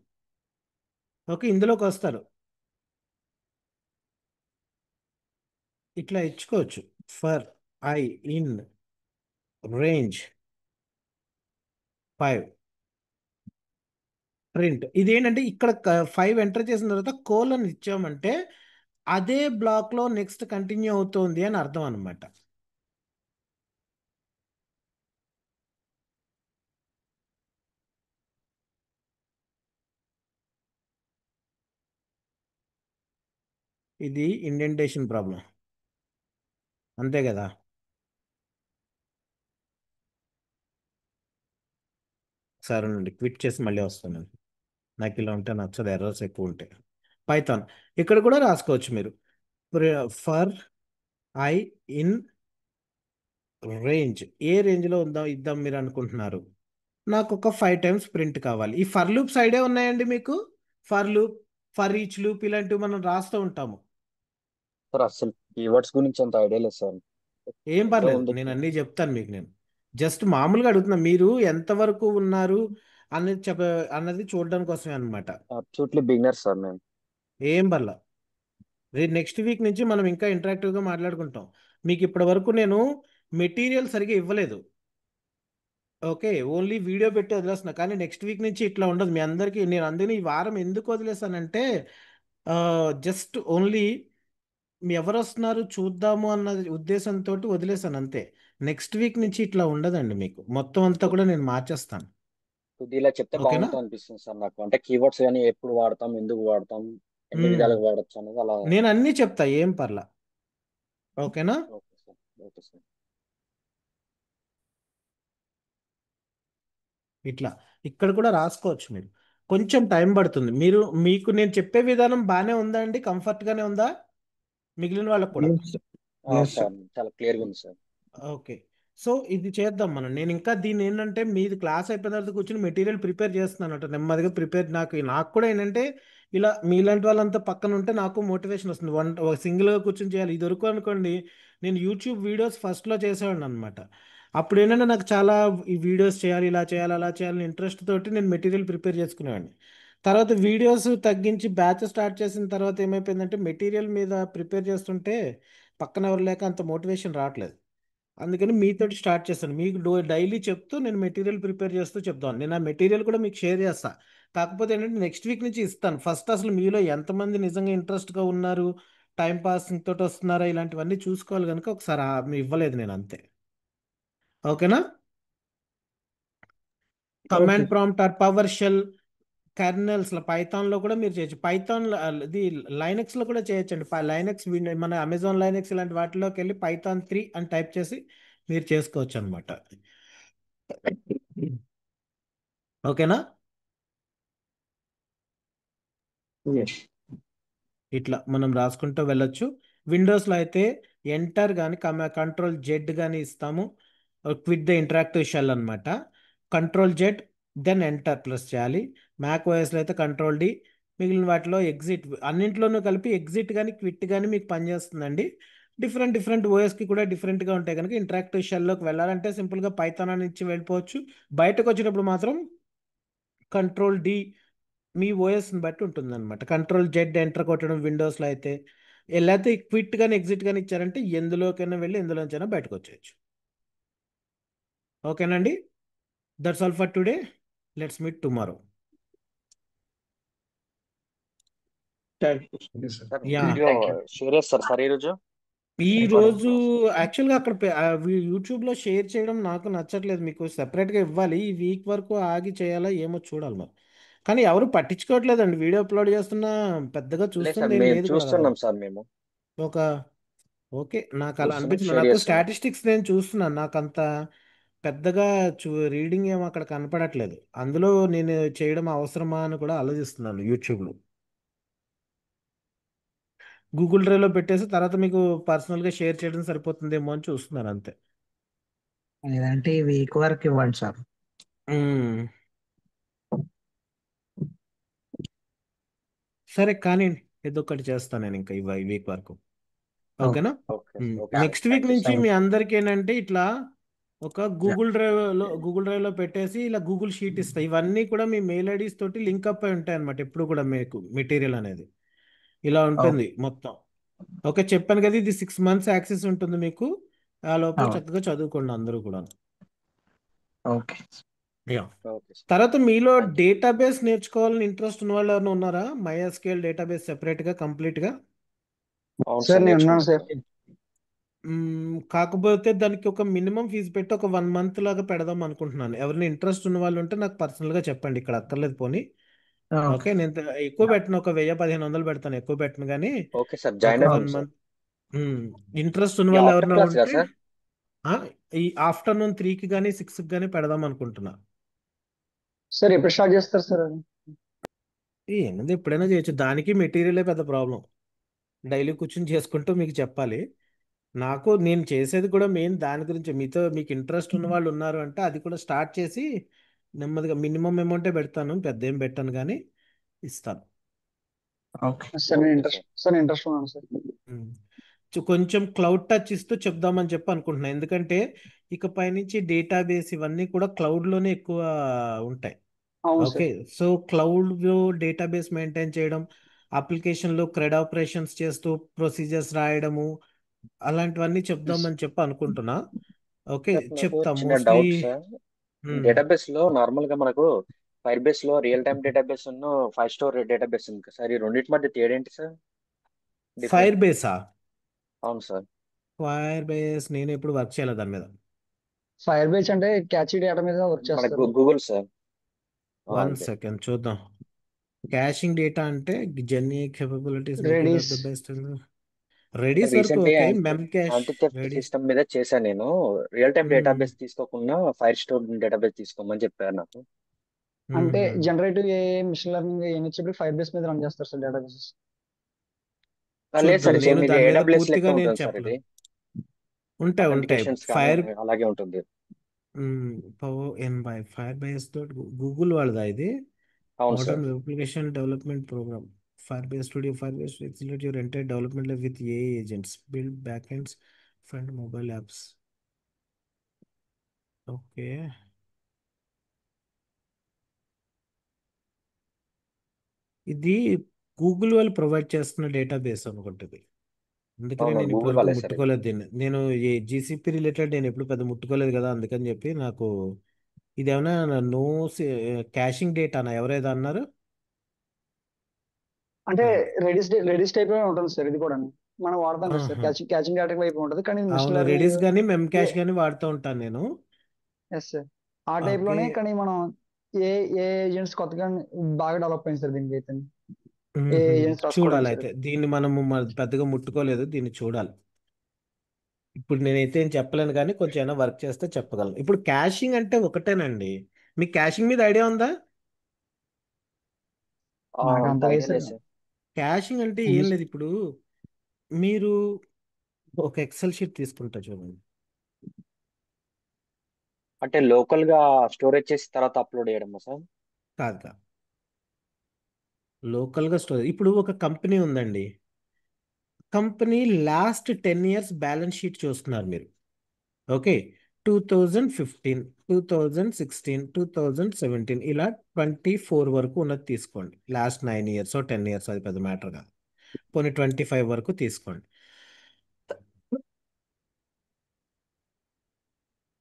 ఓకే, ఇందులోకి వస్తారు, ఇట్లా ఇచ్చుకోవచ్చు. For I in range 5 print. ఇదేంటంటే ఇక్కడ 5 ఎంటర్ చేసిన తర్వాత కోలన్ ఇచ్చామంటే అదే బ్లాక్లో నెక్స్ట్ కంటిన్యూ అవుతోంది అని అర్థం అనమాట. ఇది ఇండెంటేషన్ ప్రాబ్లం, అంతే కదా. సరే నుండి క్విట్ చేసి మళ్ళీ వస్తాను. నాకు ఇలా ఉంటే నచ్చదు, ఎర్రర్స్ ఎక్కువ ఉంటాయి. పైథాన్ ఇక్కడ కూడా రాసుకోవచ్చు మీరు. ఫర్ ఐ ఇన్ రేంజ్, ఏ రేంజ్లో ఇద్దాం మీరు అనుకుంటున్నారు. నాకు ఒక 5 టైమ్స్ ప్రింట్ కావాలి. ఈ ఫర్ లూప్స్ ఐడియా ఉన్నాయండి మీకు? For loop, for each loop ఇలాంటివి మనం రాస్తూ ఉంటాము. సార్ అసలు కీవర్డ్స్ గురించి అంత ఐడియా లేదు సార్. ఏం ఏదో పర్లేదు, ఉంది. నేను అన్నీ చెప్తాను మీకు. నేను జస్ట్ మామూలుగా అడుగుతున్నా, మీరు ఎంతవరకు ఉన్నారు అనేది అన్నది చూడడం కోసమే అనమాట. అబ్సల్యూట్లీ బిగినర్ సార్ మేము. ఏం పర్లా, రేపు నెక్స్ట్ వీక్ నుంచి మనం ఇంకా ఇంటరాక్టివ్గా మాట్లాడుకుంటాం. మీకు ఇప్పటి వరకు నేను మెటీరియల్ సరిగా ఇవ్వలేదు. ఓకే, ఓన్లీ వీడియో పెట్టి వదిలేస్తున్నా. కానీ నెక్స్ట్ వీక్ నుంచి ఇట్లా ఉండదు మీ అందరికీ. నేను అందుకని ఈ వారం ఎందుకు వదిలేసానంటే జస్ట్ ఓన్లీ మీ ఎవరు వస్తున్నారు చూద్దాము అన్న ఉద్దేశంతో వదిలేసాను అంతే. నెక్స్ట్ వీక్ నుంచి ఇట్లా ఉండదండి, మీకు మొత్తం అంతా కూడా నేను మార్చేస్తాను. కొద్దిగా ఇలా చెప్తే ఓకేనా. బాగుంటుంది అనిపిస్తుంది సార్ నాకు. అంటే కీవర్డ్స్ కానీ ఎప్పుడు వాడతాం, ఎందుకు వాడతాం, ఎన్ని మ్మ్. విధాలుగా వాడచ్చు అనేది అలా. నేను అన్నీ చెప్తా, ఏం పర్లా. ఓకేనా. Okay sir. Okay sir. ఇట్లా ఇక్కడ కూడా రాసుకోవచ్చు మీరు. కొంచెం టైం పడుతుంది. మీకు నేను చెప్పే విధానం బాగానే ఉందా అండి, కంఫర్ట్గానే ఉందా మిగిలిన వాళ్ళకు కూడా? Yes, sir. Yes, sir. Sir చాలా క్లియర్గా ఉంది సార్. ఓకే, సో ఇది చేద్దాం మనం. నేను ఇంకా దీన్ని ఏంటంటే మీది క్లాస్ అయిపోయిన తర్వాత కూర్చొని మెటీరియల్ ప్రిపేర్ చేస్తున్నాను అంట నెమ్మదిగా. నాకు కూడా ఏంటంటే ఇలా మీలాంటి వాళ్ళంతా పక్కన ఉంటే నాకు మోటివేషన్ వస్తుంది. సింగిల్గా కూర్చొని చేయాలి. ఇది వరకు అనుకోండి, నేను యూట్యూబ్ వీడియోస్ ఫస్ట్లో చేసేవాడిని అనమాట. అప్పుడు ఏంటంటే నాకు చాలా ఈ వీడియోస్ చేయాలి, ఇలా చేయాలి, అలా చేయాలని ఇంట్రెస్ట్ తోటి నేను మెటీరియల్ ప్రిపేర్ చేసుకునేవాడిని. తర్వాత వీడియోస్ తగ్గించి బ్యాచ్ స్టార్ట్ చేసిన తర్వాత ఏమైపోయిందంటే మెటీరియల్ మీద ప్రిపేర్ చేస్తుంటే పక్కన ఎవరు లేక అంత మోటివేషన్ రావట్లేదు. అందుకని మీతోటి స్టార్ట్ చేస్తాను. మీకు డైలీ చెప్తూ నేను మెటీరియల్ ప్రిపేర్ చేస్తూ చెప్తాను. నేను ఆ మెటీరియల్ కూడా మీకు షేర్ చేస్తా. కాకపోతే ఏంటంటే నెక్స్ట్ వీక్ నుంచి ఇస్తాను. ఫస్ట్ అసలు మీలో ఎంతమంది నిజంగా ఇంట్రెస్ట్గా ఉన్నారు, టైం పాస్ తోటి వస్తున్నారా, ఇలాంటివన్నీ చూసుకోవాలి కనుక ఒకసారి ఇవ్వలేదు నేను అంతే. ఓకేనా? Okay. Command prompt or PowerShell కెర్నల్స్లో పైథాన్లో కూడా మీరు చేయొచ్చు. పైథాన్ ఇది లైనక్స్లో కూడా చేయొచ్చండి. లైనక్స్ మన అమెజాన్ లైనక్స్ ఇలాంటి వాటిలోకి వెళ్ళి Python 3 అని టైప్ చేసి మీరు చేసుకోవచ్చు అనమాట. ఓకేనా? ఎస్. ఇట్లా మనం రాసుకుంటూ వెళ్ళొచ్చు. విండోస్లో అయితే ఎంటర్ కానీ Ctrl Z కానీ ఇస్తాము. క్విట్ ద ఇంటరాక్టివ్ షెల్ అనమాట. Ctrl Z then enter press చేయాలి. మ్యాక్ ఓఎస్లో అయితే Ctrl D. మిగిలిన వాటిలో ఎగ్జిట్, అన్నింటిలోనూ కలిపి ఎగ్జిట్ కానీ క్విట్ కానీ మీకు పనిచేస్తుందండి. డిఫరెంట్ డిఫరెంట్ ఓఎస్కి కూడా డిఫరెంట్గా ఉంటాయి కనుక ఇంటరాక్టివ్ షెల్లోకి వెళ్ళాలంటే సింపుల్గా పైథాన్ అని ఇచ్చి వెళ్ళిపోవచ్చు. బయటకు వచ్చేటప్పుడు మాత్రం Ctrl D మీ ఓఎస్ని బట్టి ఉంటుంది అనమాట. Ctrl Z ఎంటర్ కొట్టడం విండోస్లో అయితే. లేకపోతే క్విట్ కానీ ఎగ్జిట్ కానీ ఇచ్చారంటే ఎందులోకైనా వెళ్ళి ఎందులోంచైనా బయటకు వచ్చేయచ్చు. ఓకేనండి? That's all for today. Let's meet tomorrow. Thank you. Okay sir. Sir yeah. Video thank you. Share చేస్తారు సార్ ఈరోజు ఈ రికార్డింగ్ రోజు యాక్చువల్గా అక్కడ యూట్యూబ్లో షేర్ చేయడం నాకు నచ్చట్లేదు. మీకు సెపరేట్గా ఇవ్వాలి. ఈ వీక్ వరకు ఆగి చేయాలా ఏమో చూడాలి మరి. కానీ ఎవరు పట్టించుకోవట్లేదండి. వీడియో అప్లోడ్ చేస్తున్నా పెద్దగా లేదు సార్, చూస్తుంది ఏం మేము లేదు కూడా కదా. చూస్తున్నాం సార్, మేము ఒక ఓకే, నాకు అలా చూస్తున్నాం, అనిపించింది. షేర్ నాకు చేస్తున్నాం. స్టాటిస్టిక్స్ నేను చూస్తున్నాను. నాకు అంత పెద్దగా రీడింగ్ ఏమో అక్కడ కనపడట్లేదు. అందులో నేను చేయడం అవసరమా అని కూడా ఆలోచిస్తున్నాను యూట్యూబ్లో. గూగుల్ డ్రైవ్లో పెట్టేసి తర్వాత మీకు పర్సనల్గా షేర్ చేయడం సరిపోతుందేమో అని చూస్తున్నాను అంతే. లేదంటే ఈ వీక్ వరకు ఇవ్వండి సార్. మ్మ్. సరే కానీ ఏదో ఒకటి చేస్తాను నేను ఇంకా ఈ వీక్ వరకు. ఓకే. ఓకేనా? ఓకే ఓకే నెక్స్ట్ వీక్ నుంచి మీ అందరికీ ఏంటంటే ఇట్లా ఒక గూగుల్ డ్రైవ్లో పెట్టేసి ఇలా గూగుల్ షీట్ ఇస్తాయి. ఇవన్నీ కూడా మీ మెయిల్ ఐడీస్ తోటి లింక్ అప్ అయి ఉంటాయి అనమాట. ఎప్పుడు కూడా మీకు మెటీరియల్ అనేది ఇలా ఉంటుంది మొత్తం. ఓకే, చెప్పాను కదా, ఇది 6 months యాక్సెస్ ఉంటుంది మీకు. ఆ లోపల అవును. చక్కగా చదువుకోండి అందరూ కూడా. ఓకే. యా. Okay sir. తర్వాత మీలో థ్యాంక్ యూ. డేటాబేస్ నేర్చుకోవాలని ఇంట్రెస్ట్ ఉన్న వాళ్ళు ఎవరైనా ఉన్నారా? MySQL డేటాబేస్ సెపరేట్గా కంప్లీట్గా. అవును సార్ సార్, నేను ఉన్నాను సార్. నేర్చుకుంటాను. కాకపోతే దానికి ఒక మినిమం ఫీజు పెట్టి ఒక 1 month లాగా పెడదాం అనుకుంటున్నాను. ఎవరైనా ఇంట్రెస్ట్ ఉన్న వాళ్ళు ఉంటే నాకు పర్సనల్గా చెప్పండి. ఇక్కడ అక్కర్లేదు పోనీ. ఓకే. ఓకే, నేను ఎక్కువ పెట్టను, ఒక 1000-1500 పెడతాను, ఎక్కువ పెట్టను. కానీ ఓకే సార్, ఒక జాయిన్ 1 అవుతాం సార్. month ఇంట్రెస్ట్ ఉన్న ఈ వాళ్ళు ఆఫ్టర్ ఎవరైనా క్లాస్ కదా ఉంటే సార్? ఆ, ఈ ఆఫ్టర్నూన్ 3కి కానీ 6కి కానీ పెడదాం అనుకుంటున్నా. సార్ ఎప్పుడు స్టార్ట్ చేస్తారు సార్ అది? ఏంది ఎప్పుడైనా చేయొచ్చు. దానికి మెటీరియలే పెద్ద ప్రాబ్లం. డైలీ కూర్చొని చేసుకుంటూ మీకు చెప్పాలి. నేను చేసేది కూడా మెయిన్ దాని గురించి. మీకు ఇంట్రెస్ట్ ఉన్న వాళ్ళు ఉన్నారు అంటే అది కూడా స్టార్ట్ చేసి నెమ్మదిగా మినిమం అమౌంటే పెడతాను, పెద్ద ఏం పెట్టాను కానీ ఇస్తాను. Okay sir. నేను ఓకే ఇంట్రెస్ట్ ఉన్నాను సార్. ఉమ్. కొంచెం క్లౌడ్ టచ్ ఇస్తూ చెప్దామని చెప్పి అనుకుంటున్నాను. ఎందుకంటే ఇకపై నుంచి డేటాబేస్ ఇవన్నీ కూడా క్లౌడ్లోనే ఎక్కువ ఉంటాయి. అవును ఓకే, సార్. సో క్లౌడ్లో డేటాబేస్ మెయింటైన్ చేయడం, అప్లికేషన్లో క్రెడ్ ఆపరేషన్స్ చేస్తూ ప్రొసీజర్స్ రాయడము, అలాంటివన్నీ చెప్దామని చెప్పి అనుకుంటున్నా. ఓకే, సార్, నాకు చెప్తా చిన్న మోస్ట్లీ. Doubt sir. డేటాబేస్ లో నార్మల్ గా మనకు ఫైర్ బేస్ లో రియల్ టైమ్ డేటాబేస్ ఉన్న 5 స్టోర్ డేటాబేస్ ఉంది కదా సార్, ఈ రెండింటి మధ్య తేడా ఏంటి సార్? Fire different. బేసా? అవును సార్. ఫైర్ బేస్ నేను ఎప్పుడు వర్క్ చేయలేదు దాని మీద. ఫైర్ బేస్ అంటే క్యాచీ డేటా మీద వర్క్ మన చేస్తారు. Google sir. వన్ అంతే. సెకండ్ చూద్దాం. క్యాషింగ్ డేటా అంటే జెన్నీ capabilities make it Redis. The best. Redis వరకు recent okay. Mem cache anti theft Redis. System మీద చేశాను నేను. రియల్ టైమ్ డేటాబేస్ తీసుకోకుండా ఫైర్ స్టోర్ డేటాబేస్ తీసుకోమని చెప్పారు నాకు. అంటే జనరేటివ్ ఏ మిషన్ లెర్నింగ్ ఏమి వచ్చేప్పుడు ఫైర్ బేస్ మీద రన్ చేస్తారు సార్ డేటాబేస్. లేదు చూద్దాం, సార్, నేను సేమ్ ఇది దాని మీద ఏడబ్ల్యూఎస్ లెక్క పూర్తిగా నేను ఉంటుంది సార్. ఇది చెప్పలేను. ఉంటాయి ఉంటాయి. అథెంటికేషన్స్ కానీ ఫైర్ అలాగే ఉంటుంది. ఫైర్ బేస్ తోటి గూగుల్ వాళ్ళదా ఇది? అవును sir. Modern application development program. Firebase Studio. Firebase to accelerate your entire development life with AI agents. Build backends, front mobile apps. Okay, ఇది గూగుల్ వాళ్ళు ప్రొవైడ్ చేస్తున్న డేటాబేస్ అనుకుంటుంది. అందుకని అవును, నేను గూగుల్ ఇప్పటివరకు వాళ్ళే సార్ ఇది. ముట్టుకోలేదు దీన్ని. నేను ఏ జీసీపీ రిలేటెడ్ నేను ఎప్పుడు పెద్ద ముట్టుకోలేదు కదా, అందుకని చెప్పి నాకు ఇదేమైనా నో క్యాషింగ్ డేటానా ఎవరైనా అన్నారు? అంటే రెడీస్ టైప్ ఉంటుంది సార్ ఇది కూడా. మనం వాడతాం కదా సార్, ఆహా. క్యాచింగ్ డేటా వైపు ఉంటుంది కానీ మిషన్ అవును, లెర్నింగ్ రెడీస్ కానీ మెమ్ క్యాష్ కానీ వాడుతూ ఉంటాను నేను. Yes sir. ఆ టైప్ ఓకే. లోనే కానీ మనం ఏ ఏ ఏజెంట్స్ కొత్తగా బాగా డెవలప్ అయింది సార్ దీనికి అయితే. ఏ ఏజెంట్స్ రాసుకోవడానికి సార్. చూడాలైతే దీన్ని మనము పెద్దగా ముట్టుకోలేదు, దీన్ని చూడాలి. ఇప్పుడు నేనైతే ఏం చెప్పలేను కానీ కొంచెం ఏమైనా వర్క్ చేస్తే చెప్పగలను. ఇప్పుడు క్యాషింగ్ అంటే ఒకటేనండి. మీకు క్యాషింగ్ మీద ఐడియా ఉందా? నాకు అంత అంత లేదు ఐడియా సార్. లేదు సార్. క్యాషింగ్ అంటే ఏం లేదు. ఇప్పుడు మీరు ఒక ఎక్సెల్ షీట్ తీసుకుంటా చూడండి. అంటే లోకల్ గా స్టోరేజ్ చేసి తర్వాత అప్లోడ్ చేయడమా సార్? కాదు కాదు, లోకల్గా స్టోరేజ్. ఇప్పుడు ఒక కంపెనీ ఉందండి. Company last 10 years balance sheet చూస్తున్నారు మీరు. ఓకే, 2015, 2016, 2017 ఇలా 24 వరకు ఉన్నది తీసుకోండి. లాస్ట్ 9 years 10 years అది పెద్ద మ్యాటర్ కాదు. పోనీ 25 వరకు తీసుకోండి.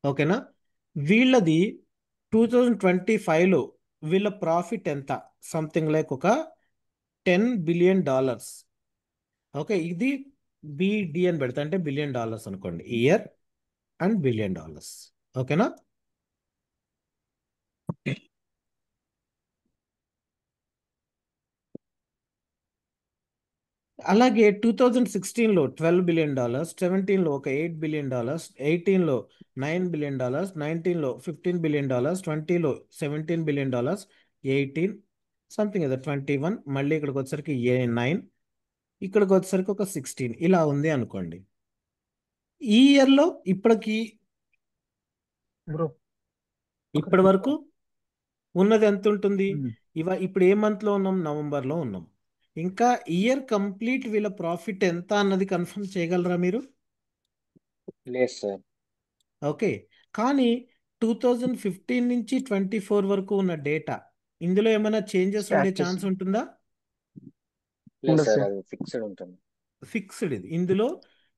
ఓకేనా? వీళ్ళది 2025లో వీళ్ళ ప్రాఫిట్ ఎంత? సంథింగ్ లైక్ ఒక $10 billion. ఓకే, ఇది బిడి అని పెడతా, అంటే $1 billion అనుకోండి. Year and $1 billion. ఓకేనా? అలాగే 2016లో $12 billion, 17లో ఒక $8 billion, 18లో $9 billion, 19లో $15 billion, 20లో $17 billion, 18 something ఏదో 21, మళ్ళీ ఇక్కడికి వచ్చేసరికి 9, ఇక్కడికి వచ్చేసరికి ఒక 16 ఇలా ఉంది అనుకోండి. ఈ ఇయర్లో ఇప్పటికి బ్రో ఇప్పటి వరకు ఉన్నది ఎంత ఉంటుంది? ఇప్పుడు ఏ మంత్లో ఉన్నాం? నవంబర్లో ఉన్నాం. ఇంకా ఇయర్ కంప్లీట్ వీళ్ళ ప్రాఫిట్ ఎంత అన్నది కన్ఫర్మ్ చేయగలరా మీరు? లేదు సార్. ఓకే, కానీ 2015 నుంచి 24 వరకు ఉన్న డేటా, ఇందులో ఏమైనా చేంజెస్ ఉండే స్టార్ట్ చేసి ఛాన్స్ ఉంటుందా? లేదు ఉండదు సార్, సార్. అది ఫిక్స్డ్ ఉంటుంది. ఫిక్స్డ్ ఇది. ఇందులో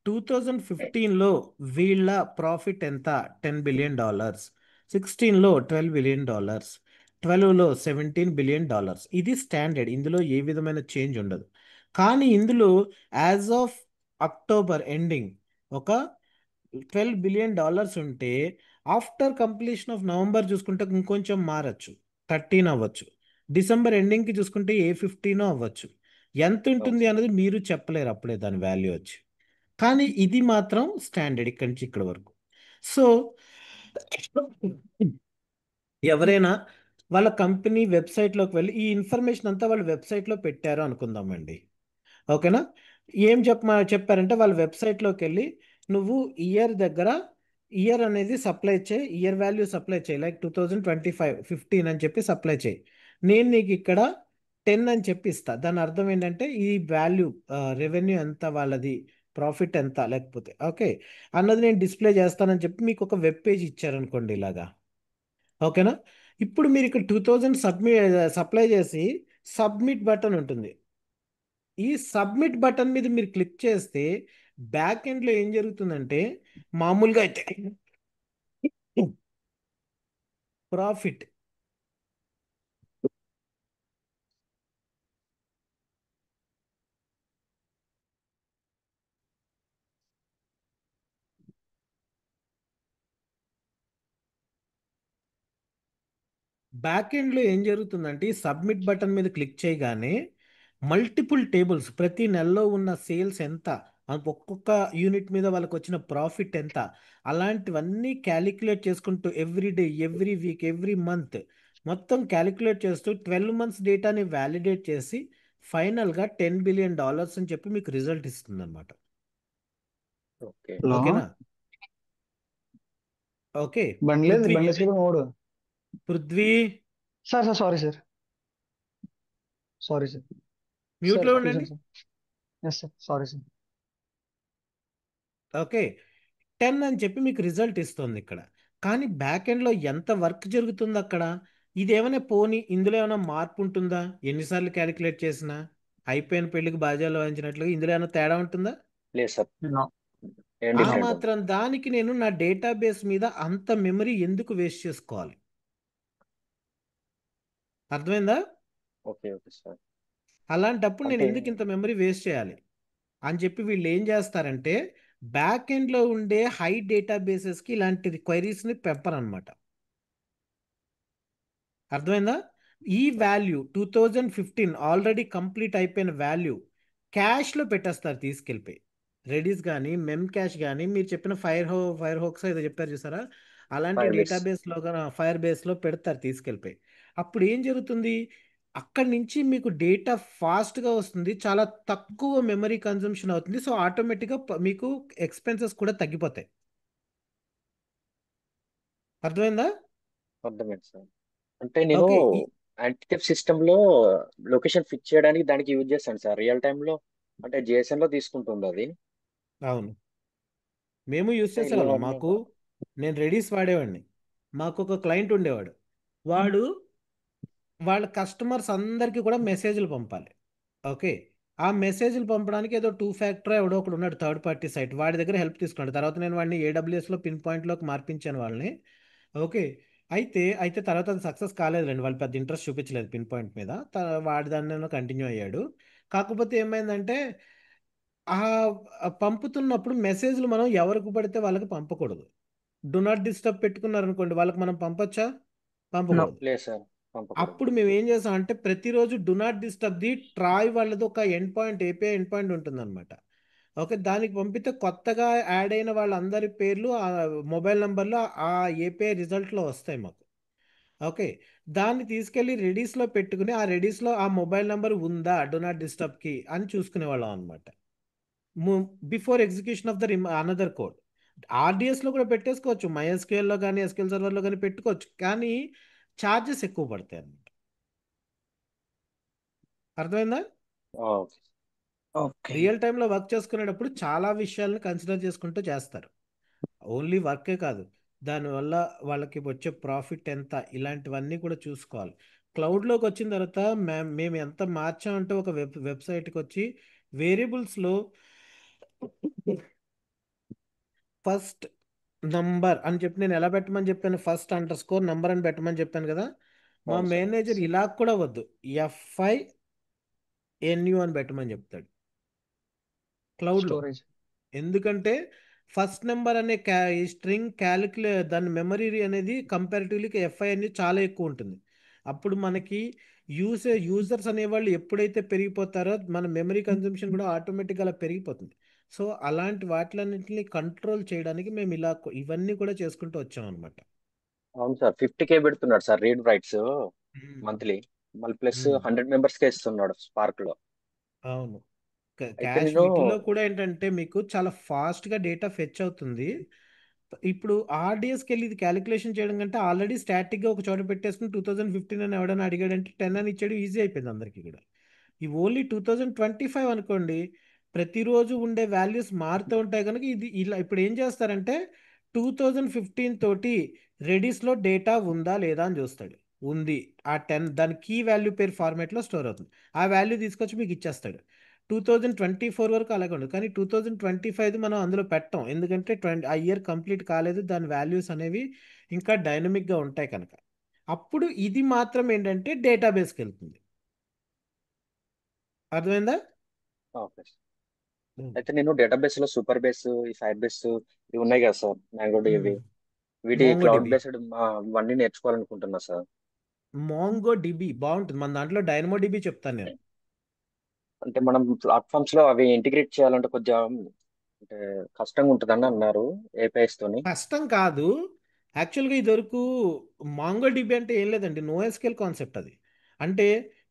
2015లో వీళ్ళ ప్రాఫిట్ ఎంత? $10 billion, 16లో $12 billion, 12లో $17 billion. ఇది స్టాండర్డ్, ఇందులో ఏ విధమైన చేంజ్ ఉండదు. కానీ ఇందులో యాజ్ ఆఫ్ అక్టోబర్ ఎండింగ్ ఒక $12 billion ఉంటే, ఆఫ్టర్ కంప్లీషన్ ఆఫ్ నవంబర్ చూసుకుంటే ఇంకొంచెం మారచ్చు, 13 అవ్వచ్చు. డిసెంబర్ ఎండింగ్కి చూసుకుంటే A15 అవ్వచ్చు. ఎంత అవును ఉంటుంది సార్. అన్నది మీరు చెప్పలేరు అప్పుడే దాని వాల్యూ వచ్చి. కానీ ఇది మాత్రం స్టాండర్డ్ ఇక్కడి నుంచి ఇక్కడ వరకు. సో ఎవరైనా వాళ్ళ కంపెనీ వెబ్సైట్లోకి వెళ్ళి ఈ ఇన్ఫర్మేషన్ అంతా వాళ్ళ వెబ్సైట్లో పెట్టారు అనుకుందామండి. ఓకేనా? ఏం చెప్పారంటే వాళ్ళ వెబ్సైట్లోకి వెళ్ళి నువ్వు ఇయర్ అనేది సప్లై చేయి, ఇయర్ వాల్యూ సప్లై చేయి, లైక్ 2025 15 అని చెప్పి సప్లై చేయి. నేను నీకు ఇక్కడ 10 అని చెప్పి ఇస్తా. దాని అర్థం ఏంటంటే ఈ వాల్యూ, రెవెన్యూ ఎంత వాళ్ళది, ప్రాఫిట్ ఎంత, లేకపోతే ఓకే అన్నది నేను డిస్ప్లే చేస్తానని చెప్పి మీకు ఒక వెబ్ పేజ్ ఇచ్చారనుకోండి ఇలాగా. ఓకేనా? ఇప్పుడు మీరు ఇక్కడ 2000 సప్లై చేసి సబ్మిట్ బటన్ ఉంటుంది. ఈ సబ్మిట్ బటన్ మీద మీరు క్లిక్ చేస్తే బ్యాక్ ఎండ్లో ఏం జరుగుతుందంటే, మామూలుగా అయితే ప్రాఫిట్ బ్యాక్ ఎండ్లో ఏం జరుగుతుందంటే, ఈ సబ్మిట్ బటన్ మీద క్లిక్ చేయగానే మల్టిపుల్ టేబుల్స్, ప్రతి నెలలో ఉన్న సేల్స్ ఎంత, ఒక్కొక్క యూనిట్ మీద వాళ్ళకి వచ్చిన ప్రాఫిట్ ఎంత, అలాంటివన్నీ క్యాలిక్యులేట్ చేసుకుంటూ every day, every week, every month మొత్తం క్యాలిక్యులేట్ చేస్తూ 12 months డేటాని వ్యాలిడేట్ చేసి ఫైనల్గా $10 billion అని చెప్పి మీకు రిజల్ట్ ఇస్తుంది అనమాట. ఓకే. హలో, ఓకేనా? ఓకే. బండి లేదు, పృథ్వీ బండి వేసుకుని మూడు. Prithvi sir sir sorry sir, sorry sir. Sir మ్యూట్లో ఉండండి. చూసాను sir. Yes sir, sorry sir. Okay, 10 అని చెప్పి మీకు రిజల్ట్ ఇస్తుంది ఇక్కడ. కానీ బ్యాక్ ఎండ్లో ఎంత వర్క్ జరుగుతుంది అక్కడ? ఇదేమైనా పోనీ ఇందులో ఏమైనా మార్పు ఉంటుందా? ఎన్నిసార్లు క్యాలిక్యులేట్ చేసినా అయిపోయిన పెళ్లికి బాజాలు వాయించినట్లుగా ఇందులో ఏమైనా తేడా ఉంటుందా? లేదు సార్, నో. ఏం ఆ డిఫరెంట్ ఉంది? మాత్రం దానికి నేను నా డేటాబేస్ మీద అంత మెమరీ ఎందుకు వేస్ట్ చేసుకోవాలి? అర్థమైందా? Okay okay sir. అలాంటప్పుడు నేను అంటే ఎందుకు ఇంత మెమరీ వేస్ట్ చేయాలి అని చెప్పి వీళ్ళు ఏం చేస్తారంటే, బ్యాక్ ఎండ్లో ఉండే హై డేటాబేసెస్కి ఇలాంటి క్వైరీస్ని పెంపరనమాట. అర్థమైందా? ఈ వాల్యూ 2015 ఆల్రెడీ కంప్లీట్ అయిపోయిన వాల్యూ క్యాష్లో పెట్టేస్తారు తీసుకెళ్ళిపోయి. రెడీస్ కానీ మెమ్ క్యాష్ కానీ మీరు చెప్పిన ఫైర్ హోక్స్ ఏదో చెప్పారు చూసారా, అలాంటి ఫైర్ బేస్. డేటాబేస్లో ఫైర్ బేస్లో పెడతారు తీసుకెళ్ళిపోయి. అప్పుడు ఏం జరుగుతుంది, అక్కడి నుంచి మీకు డేటా ఫాస్ట్గా వస్తుంది, చాలా తక్కువ మెమరీ కన్జంప్షన్ అవుతుంది. సో ఆటోమేటిక్గా మీకు ఎక్స్పెన్సెస్ కూడా తగ్గిపోతాయి. అర్థమైందా? అర్థమైంది సార్. అంటే నేను ఓకే. యాంటిథెఫ్ట్ సిస్టమ్ లో లొకేషన్ ఫిక్స్ చేయడానికి దానికి యూజ్ చేస్తాను సార్ రియల్ టైమ్ లో. అంటే JSON లో తీసుకుంటుంది అది. అవును, మేము యూజ్ అంటే ఇలా చేసేవాళ్ళం. నేను రెడీస్ వాడేవాడిని. మాకు ఒక క్లయింట్ ఉండేవాడు. వాడు వాళ్ళ కస్టమర్స్ అందరికీ కూడా మెసేజ్లు పంపాలి. ఓకే. ఆ మెసేజ్లు పంపడానికి ఏదో 2 ఫ్యాక్టర్ ఎవడో ఒకడు ఉన్నాడు, థర్డ్ పార్టీ సైట్, వాడి దగ్గర హెల్ప్ తీసుకున్నాడు. తర్వాత నేను వాడిని AWSలో పిన్ పాయింట్లోకి మార్పించాను వాళ్ళని. ఓకే. అయితే తర్వాత అది సక్సెస్ కాలేదులేండి, వాళ్ళు పెద్ద ఇంట్రెస్ట్ చూపించలేదు పిన్ పాయింట్ మీద. వాడి దాన్ని కంటిన్యూ అయ్యాడు. కాకపోతే ఏమైందంటే ఆ ఆ పంపుతున్నప్పుడు మెసేజ్లు మనం ఎవరికి పడితే వాళ్ళకి పంపకూడదు. డు నాట్ డిస్టర్బ్ పెట్టుకున్నారనుకోండి, వాళ్ళకి మనం పంపొచ్చా? నో. పంపకూడదు. లేదు సార్, పంపకూడదు. అప్పుడు మేము ఏం చేసాం అంటే ప్రతిరోజు do not disturb the TRAI వాళ్ళది ఒక end point, API end point ఉంటుందన్నమాట. ఓకే. దానికి పంపితే కొత్తగా యాడ్ అయిన వాళ్ళందరి పేర్లు ఆ మొబైల్ నెంబర్లో ఆ ఏపీఐ రిజల్ట్లో వస్తాయి మాకు. ఓకే. దాన్ని తీసుకెళ్ళి రెడీస్లో పెట్టుకుని ఆ రెడీస్లో ఆ మొబైల్ నెంబర్ ఉందా డు నాట్ డిస్టర్బ్కి అని చూసుకునే వాళ్ళం అనమాట, before execution of the another code. ఆర్డిఎస్లో కూడా పెట్టేసుకోవచ్చు, MySQLలో కానీ SQL సర్వర్లో కానీ పెట్టుకోవచ్చు, కానీ ఛార్జెస్ ఎక్కువ పడతాయి అన్నమాట. అర్థమైందా? ఓకే. ఓకే. రియల్ టైంలో వర్క్ చేసుకునేటప్పుడు చాలా విషయాలను కన్సిడర్ చేసుకుంటూ చేస్తారు. ఓన్లీ వర్కే కాదు, దానివల్ల వాళ్ళకి వచ్చే ప్రాఫిట్ ఎంత, ఇలాంటివన్నీ కూడా చూసుకోవాలి. క్లౌడ్లోకి వచ్చిన తర్వాత మేము ఎంత మార్చామంటే ఒక వెబ్సైట్కి వచ్చి వేరియబుల్స్లో ఫస్ట్ నంబర్ అని చెప్పి నేను ఎలా పెట్టమని చెప్పాను, ఫస్ట్_నంబర్ అని పెట్టమని చెప్పాను కదా. మా అవును సార్. మేనేజర్ ఇలా కూడా వద్దు, FINU అని పెట్టమని చెప్తాడు క్లౌడ్లో. స్టోరేజ్. ఎందుకంటే ఫస్ట్ నెంబర్ అనే ఈ స్ట్రింగ్ దాని మెమరీ అనేది కంపారిటివ్లీ FINU చాలా ఎక్కువ ఉంటుంది. అప్పుడు మనకి యూజర్స్ అనేవాళ్ళు ఎప్పుడైతే పెరిగిపోతారో మన మెమరీ కన్జంప్షన్ కూడా ఆటోమేటిక్గా అలా పెరిగిపోతుంది. సో అలాంటి వాటిలన్నింటినీ కంట్రోల్ చేయడానికి మేము ఇలా ఇవన్నీ కూడా చేసుకుంటూ వచ్చాం అనమాట. అవును సార్, 50K పెడుతున్నాడు సార్ రీడ్ రైట్స్ మంత్లీ. మళ్ళీ ప్లస్ 100 మెంబర్స్కే ఇస్తున్నాడు స్పార్క్ లో. అవును. అయితే క్యాష్ నేను వీటిల్లో కూడా ఏంటంటే మీకు చాలా ఫాస్ట్గా డేటా ఫెచ్ అవుతుంది. ఇప్పుడు ఆర్డిఎస్కి వెళ్ళి ఇది క్యాలిక్యులేషన్ చేయడం కంటే ఆల్రెడీ స్టాటిక్గా ఒక చోట పెట్టేసుకుని 2015 అని ఎవడైనా అడిగాడంటే 10 అని ఇచ్చాడు, ఈజీ అయిపోయింది అందరికీ కూడా. ఈ ఓన్లీ 2025 అనుకోండి, ప్రతిరోజు ఉండే వాల్యూస్ మారుతూ ఉంటాయి కనుక ఇది ఇలా ఇప్పుడు ఏం చేస్తారంటే 2015 తోటి రెడీస్లో డేటా ఉందా లేదా అని చూస్తాడు. ఉంది, ఆ 10 దాని కీ వాల్యూ పేరు ఫార్మేట్లో స్టోర్ అవుతుంది. ఆ వాల్యూ తీసుకొచ్చి మీకు ఇచ్చేస్తాడు. 2024 వరకు అలాగే ఉండదు, కానీ 2025 మనం అందులో పెట్టాం, ఎందుకంటే ఆ ఇయర్ కంప్లీట్ కాలేదు, దాని వాల్యూస్ అనేవి ఇంకా డైనమిక్గా ఉంటాయి కనుక. అప్పుడు ఇది మాత్రం ఏంటంటే డేటాబేస్కి వెళ్తుంది. అర్థమైందా? ఓకే. అయితే నేను డేటాబేస్ లో సూపర్ బేస్, ఈ ఫైర్ బేస్ ఇవి ఉన్నాయి కదా సార్, MongoDB, వీటి మోంగో క్లౌడ్ డిబి. బేస్డ్ ఇవన్నీ నేర్చుకోవాలనుకుంటున్నా సార్. మోంగో డిబి బాగుంటుంది, మన దాంట్లో డైనమో డిబి చెప్తాను నేను. అంటే మనం ప్లాట్ఫామ్స్ లో అవి ఇంటిగ్రేట్ చేయాలంటే కొంచెం అంటే కష్టంగా ఉంటుందని అన్నారు APIs తోని. కష్టం కాదు, యాక్చువల్గా ఇదివరకు మాంగో డిబి అంటే ఏం లేదండి, NoSQL కాన్సెప్ట్ అది. అంటే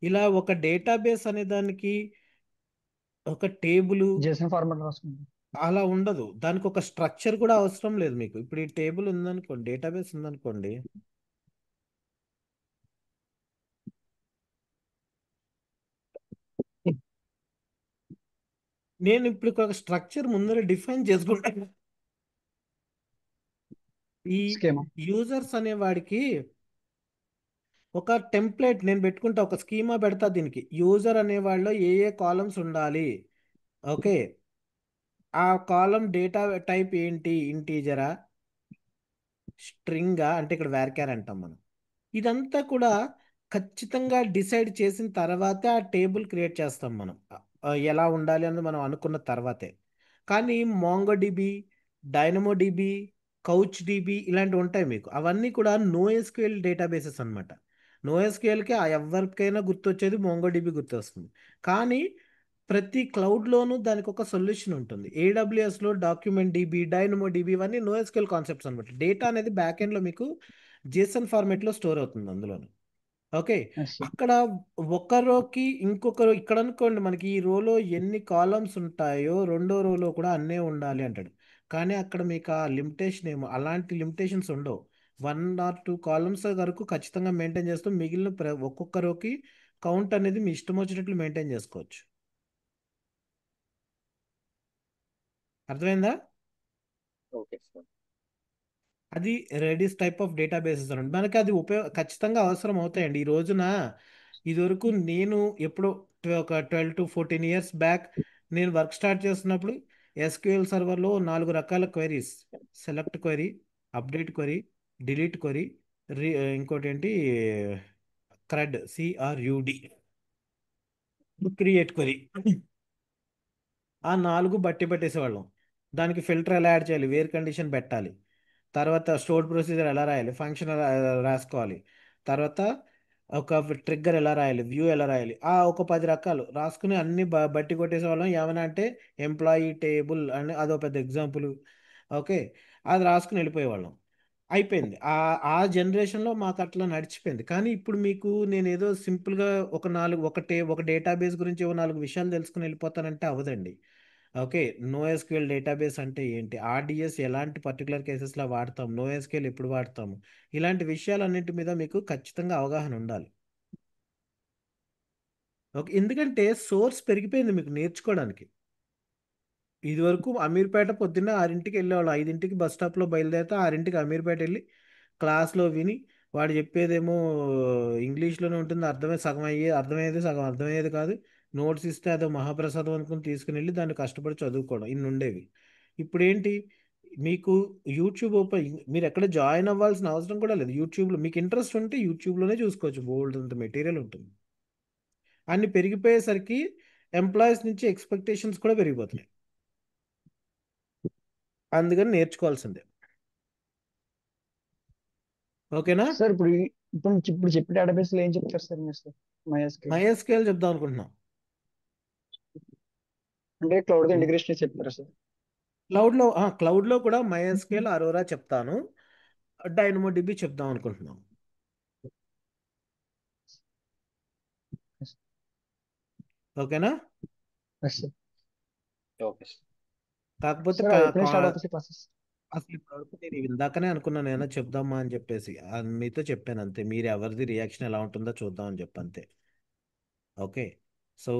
ఇలా ఒక డేటాబేస్ అనే దానికి ఒక టేబుల్ JSON ఫార్మాట్ రాసుకుంటాం. అలా ఉండదు, దానికి ఒక స్ట్రక్చర్ కూడా అవసరం లేదు మీకు. ఇప్పుడు ఈ టేబుల్ ఉందనుకోండి, డేటాబేస్ ఉందనుకోండి, నేను ఇప్పుడు ఒక స్ట్రక్చర్ ముందర డిఫైన్ చేసుకుంటాను. ఈ స్కీమా. యూజర్స్ అనే వాడికి ఒక టెంప్లెట్ నేను పెట్టుకుంటా, ఒక స్కీమా పెడతా, దీనికి యూజర్ అనేవాళ్ళు ఏ ఏ కాలమ్స్ ఉండాలి. ఓకే. ఆ కాలం డేటా టైప్ ఏంటి, ఇంటీజరా స్ట్రింగా, అంటే ఇక్కడ వేర్క్యార్ అంటాం మనం. ఇదంతా కూడా ఖచ్చితంగా డిసైడ్ చేసిన తర్వాతే ఆ టేబుల్ క్రియేట్ చేస్తాం మనం. ఎలా ఉండాలి అన్నది మనం అనుకున్న తర్వాతే. కానీ మాంగోడిబి, డైనమోడిబి, కౌచ్ డిబి ఇలాంటివి ఉంటాయి మీకు. అవన్నీ కూడా NoSQL డేటాబేసెస్ అనమాట. NoSQLకి ఎవరికైనా గుర్తొచ్చేది MongoDB గుర్తొస్తుంది. కానీ ప్రతి క్లౌడ్లోనూ దానికి ఒక సొల్యూషన్ ఉంటుంది. AWSలో డాక్యుమెంట్ డిబి, డైనమో డిబి ఇవన్నీ NoSQL కాన్సెప్ట్స్ అనమాట. డేటా అనేది బ్యాక్ ఎండ్లో మీకు JSON ఫార్మేట్లో స్టోర్ అవుతుంది అందులోను. Okay, yes sir. అక్కడ ఒక రోకి ఇంకొక ఇక్కడ అనుకోండి, మనకి ఈ రోలో ఎన్ని కాలమ్స్ ఉంటాయో రెండో రోలో కూడా అన్నే ఉండాలి అంటాడు. కానీ అక్కడ మీకు ఆ లిమిటేషన్ ఏమో, అలాంటి లిమిటేషన్స్ ఉండవు. 1 or 2 కాలమ్స్ వరకు ఖచ్చితంగా మెయింటైన్ చేస్తూ మిగిలిన ఒక్కొక్క రోకి కౌంట్ అనేది మీ ఇష్టం వచ్చినట్లు మెయింటైన్ చేసుకోవచ్చు. అర్థమైందా? Okay sir. అది రెడిస్ టైప్ ఆఫ్ డేటాబేసెస్ అనండి. మనకి అది ఖచ్చితంగా అవసరం అవుతాయండి. ఈ రోజున ఇదివరకు నేను ఎప్పుడో ఒక 12 to 14 years బ్యాక్ నేను వర్క్ స్టార్ట్ చేస్తున్నప్పుడు SQL సర్వర్లో 4 రకాల queries: select query, update query, delete query, ఇంకోటి ఏంటి CRUD, క్రియేట్ క్వైరీ. ఆ 4 బట్టి పెట్టేసేవాళ్ళం. దానికి ఫిల్టర్ ఎలా యాడ్ చేయాలి, వేర్ కండిషన్ పెట్టాలి, తర్వాత స్టోర్డ్ ప్రొసీజర్ ఎలా రాయాలి, ఫంక్షన్ రాసుకోవాలి, తర్వాత ఒక ట్రిగ్గర్ ఎలా రాయాలి, వ్యూ ఎలా రాయాలి, ఒక 10 రకాలు రాసుకుని అన్ని బట్టి కొట్టేసేవాళ్ళం. ఏమైనా అంటే ఎంప్లాయీ టేబుల్ అని అదో పెద్ద ఎగ్జాంపుల్. ఓకే, అది రాసుకుని వెళ్ళిపోయేవాళ్ళం. అయిపోయింది. ఆ జనరేషన్లో మాకు అట్లా నడిచిపోయింది. కానీ ఇప్పుడు మీకు నేను ఏదో సింపుల్గా ఒక డేటాబేస్ గురించి 4 విషయాలు తెలుసుకుని వెళ్ళిపోతానంటే అవ్వదండి. ఓకే, NoSQL డేటాబేస్ అంటే ఏంటి, RDS ఎలాంటి పర్టికులర్ కేసెస్లో వాడతాం, NoSQL ఎప్పుడు వాడతాము, ఇలాంటి విషయాలన్నింటి మీద మీకు ఖచ్చితంగా అవగాహన ఉండాలి. ఓకే, ఎందుకంటే సోర్స్ పెరిగిపోయింది మీకు నేర్చుకోవడానికి. ఇదివరకు అమీర్పేట పొద్దున్న 6ంటికి వెళ్ళేవాళ్ళు, 5ంటికి బస్ స్టాప్లో బయలుదేరితే 6ంటికి అమీర్పేట వెళ్ళి క్లాస్లో విని, వాడు చెప్పేదేమో ఇంగ్లీష్లోనే ఉంటుంది, అర్థమయ్యేది సగం అర్థమయ్యేది కాదు. నోట్స్ ఇస్తే అదో మహాప్రసాదం అనుకుని తీసుకుని వెళ్ళి దాన్ని కష్టపడి చదువుకోవడం, ఇన్ని ఉండేవి. ఇప్పుడు ఏంటి, మీకు యూట్యూబ్ ఓపెన్, మీరు ఎక్కడ జాయిన్ అవ్వాల్సిన అవసరం కూడా లేదు. యూట్యూబ్లో మీకు ఇంట్రెస్ట్ ఉంటే యూట్యూబ్లోనే చూసుకోవచ్చు, బోల్డ్ అంత మెటీరియల్ ఉంటుంది. అన్ని పెరిగిపోయేసరికి ఎంప్లాయీస్ నుంచి ఎక్స్పెక్టేషన్స్ కూడా పెరిగిపోతున్నాయి. అందుకని నేర్చుకోవాల్సిందే. ఓకేనా? సార్ ఇప్పుడు చెప్పే డేటాబేస్ లో ఏం చెప్తారు సార్ మీరు సార్? MySQL చెప్దాం అనుకుంటున్నాం. అంటే క్లౌడ్ ఇంటిగ్రేషన్ చెప్తారా సార్? క్లౌడ్లో కూడా MySQL, అరోరా చెప్తాను, DynamoDB చెప్దాం అనుకుంటున్నాం. ఓకేనా? Yes sir. Okay sir. కాకపోతే సార్ అది ఎప్పుడు స్టార్ట్ అవుతుంది క్లాసెస్? అసలు ఇప్పటివరకు నేను ఇందాకనే అనుకున్నాను ఏమైనా చెప్దామా అని చెప్పేసి, మీతో చెప్పాను అంతే. మీరు ఎవరిది రియాక్షన్ ఎలా ఉంటుందో చూద్దాం అని చెప్పి అంతే. ఓకే, సో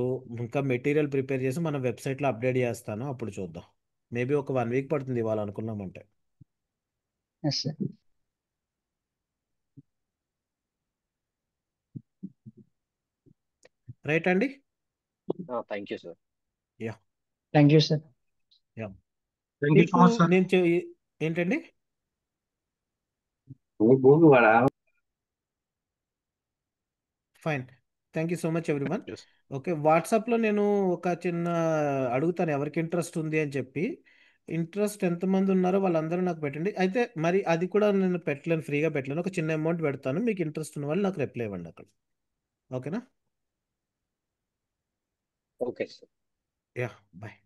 ఇంకా మెటీరియల్ ప్రిపేర్ చేసి మన వెబ్సైట్లో అప్డేట్ చేస్తాను, అప్పుడు చూద్దాం. మేబీ ఒక 1 వీక్ పడుతుంది ఇవాళ అనుకున్నామంటే. Yes sir. రైట్ అండి? Thank you sir. Ya, thank you sir. Ya. Thank you so much sir. నేను ఏంటండి, fine. Thank you so much everyone. Okay, వాట్సాప్లో నేను ఒక చిన్న అడుగుతాను ఎవరికి ఇంట్రెస్ట్ ఉంది అని చెప్పి. ఇంట్రెస్ట్ ఎంతమంది ఉన్నారో వాళ్ళందరూ నాకు పెట్టండి. అయితే మరి అది కూడా నేను పెట్టలేను, ఫ్రీగా పెట్టలేను, ఒక చిన్న అమౌంట్ పెడతాను. మీకు ఇంట్రెస్ట్ ఉన్న వాళ్ళు నాకు రిప్లై ఇవ్వండి అక్కడ. ఓకేనా? Okay sir. Yeah, bye.